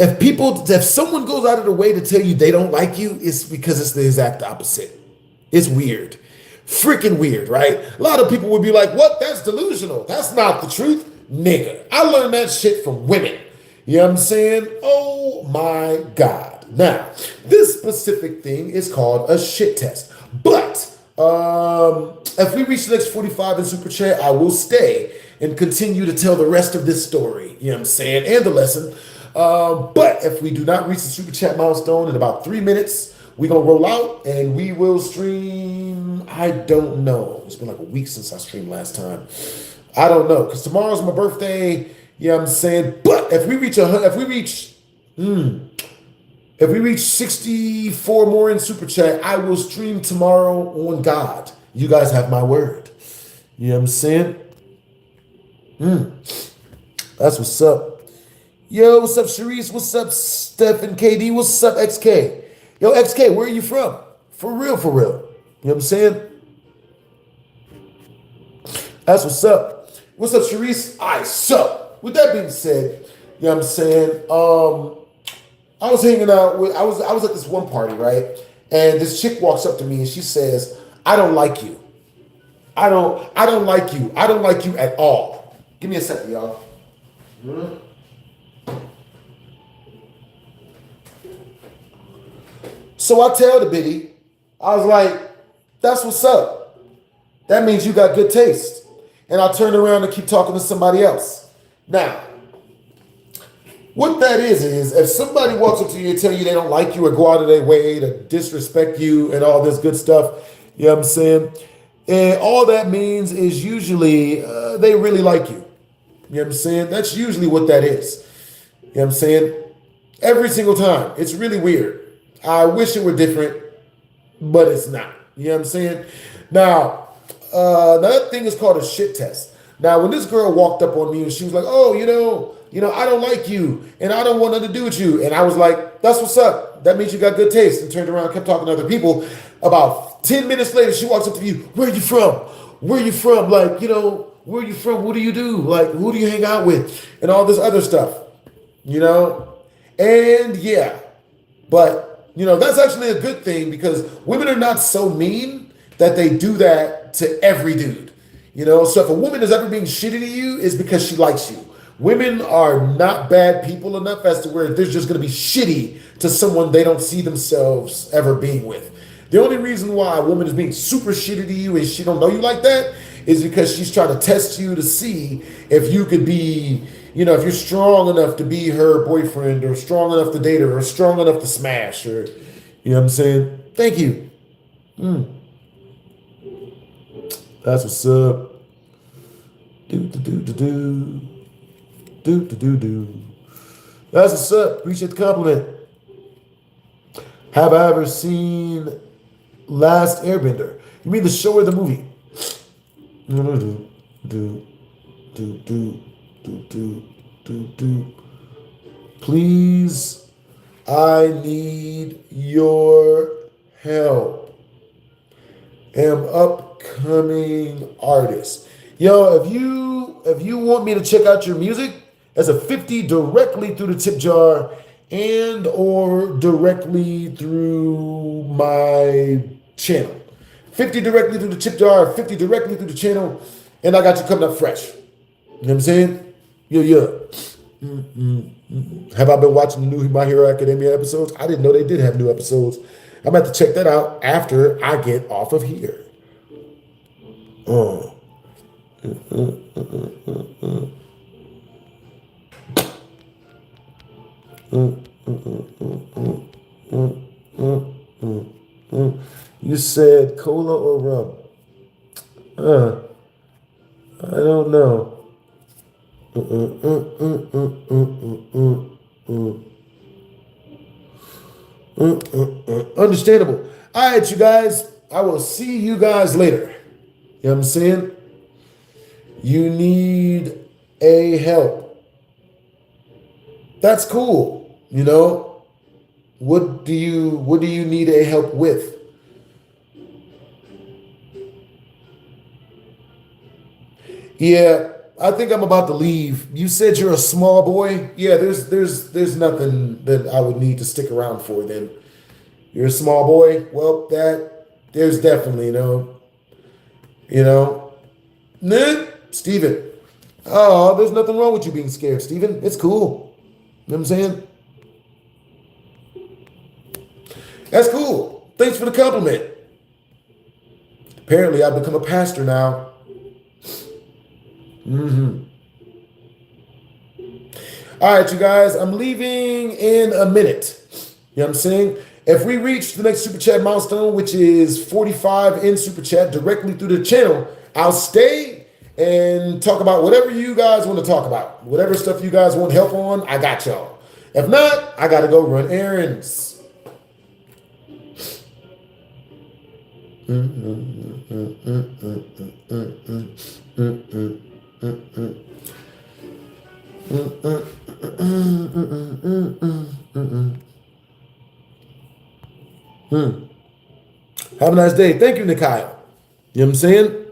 S1: If someone goes out of the way to tell you they don't like you, it's because it's the exact opposite. It's weird. Freaking weird, right? A lot of people would be like, what? That's delusional. That's not the truth. Nigga, I learned that shit from women. You know what I'm saying? Oh my God. Now, this specific thing is called a shit test. But if we reach the next 45 in Super Chat, I will stay and continue to tell the rest of this story. You know what I'm saying? And the lesson. But if we do not reach the Super Chat milestone in about 3 minutes, we're going to roll out and we will stream. I don't know. It's been like a week since I streamed last time. I don't know. Because tomorrow's my birthday. You know what I'm saying? But if we reach 64 more in Super Chat, I will stream tomorrow on God. You guys have my word. You know what I'm saying? That's what's up. Yo, what's up, Sharice? What's up, Steph and KD? What's up, XK? Yo, XK, where are you from? For real, for real. You know what I'm saying? That's what's up. What's up, Sharice? All right, so, with that being said, you know what I'm saying? I was hanging out with, I was at this one party, right? And this chick walks up to me and she says, I don't like you. I don't like you. I don't like you at all. Give me a second, y'all. So I tell the biddy, I was like, that's what's up. That means you got good taste. And I turned around and keep talking to somebody else. Now, what that is if somebody walks up to you and tell you they don't like you or go out of their way to disrespect you and all this good stuff, you know what I'm saying? And all that means is usually they really like you. You know what I'm saying? That's usually what that is. You know what I'm saying? Every single time. It's really weird. I wish it were different, but it's not. You know what I'm saying? Now, another thing is called a shit test. Now, when this girl walked up on me and she was like, oh, you know, I don't like you and I don't want nothing to do with you. And I was like, that's what's up. That means you got good taste. And turned around and kept talking to other people. About 10 minutes later, she walks up to you. Where are you from? Where are you from? Like, you know, where are you from? What do you do? Like, who do you hang out with? And all this other stuff, you know? And yeah, but you know, that's actually a good thing because women are not so mean that they do that to every dude. You know, so if a woman is ever being shitty to you, it's because she likes you. Women are not bad people enough as to where they're just going to be shitty to someone they don't see themselves ever being with. The only reason why a woman is being super shitty to you and she don't know you like that is because she's trying to test you to see if you could be, you know, if you're strong enough to be her boyfriend or strong enough to date her or strong enough to smash her. You know what I'm saying? Thank you. That's what's up. That's what's up. Appreciate the compliment. Have I ever seen Last Airbender? You mean the show or the movie? Please, I need your help. Am upcoming artist. Yo, if you want me to check out your music, That's a 50 directly through the tip jar and or directly through my channel. 50 directly through the tip jar, 50 directly through the channel, and I got you coming up fresh. You know what I'm saying? Yeah. Have I been watching the new My Hero Academia episodes? I didn't know they did have new episodes. I'm about to check that out after I get off of here. You said cola or rum? I don't know. Understandable. All right, you guys. I will see you guys later. You know what I'm saying? You need a help. That's cool. You know? What do you need a help with? Yeah, I think I'm about to leave. You said you're a small boy. Yeah, there's nothing that I would need to stick around for then. You're a small boy? Well, there's definitely, Nah, Steven. Oh, there's nothing wrong with you being scared, Steven. It's cool. You know what I'm saying? That's cool. Thanks for the compliment. Apparently, I've become a pastor now. All right, you guys, I'm leaving in a minute. You know what I'm saying? If we reach the next Super Chat milestone, which is 45 in Super Chat directly through the channel, I'll stay and talk about whatever you guys want to talk about. Whatever stuff you guys want help on, I got y'all. If not, I got to go run errands. Have a nice day. Thank you, Nikhil. You know what I'm saying?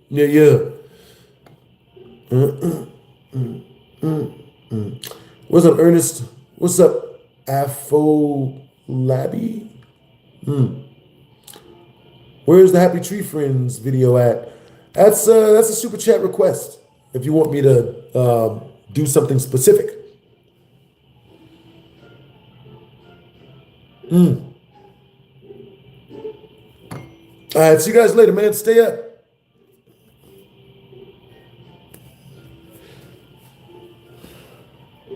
S1: Yeah. What's up, Ernest? What's up, Afolabi? Where's the Happy Tree Friends video at? That's a super chat request. If you want me to do something specific. All right, see you guys later, man. Stay up.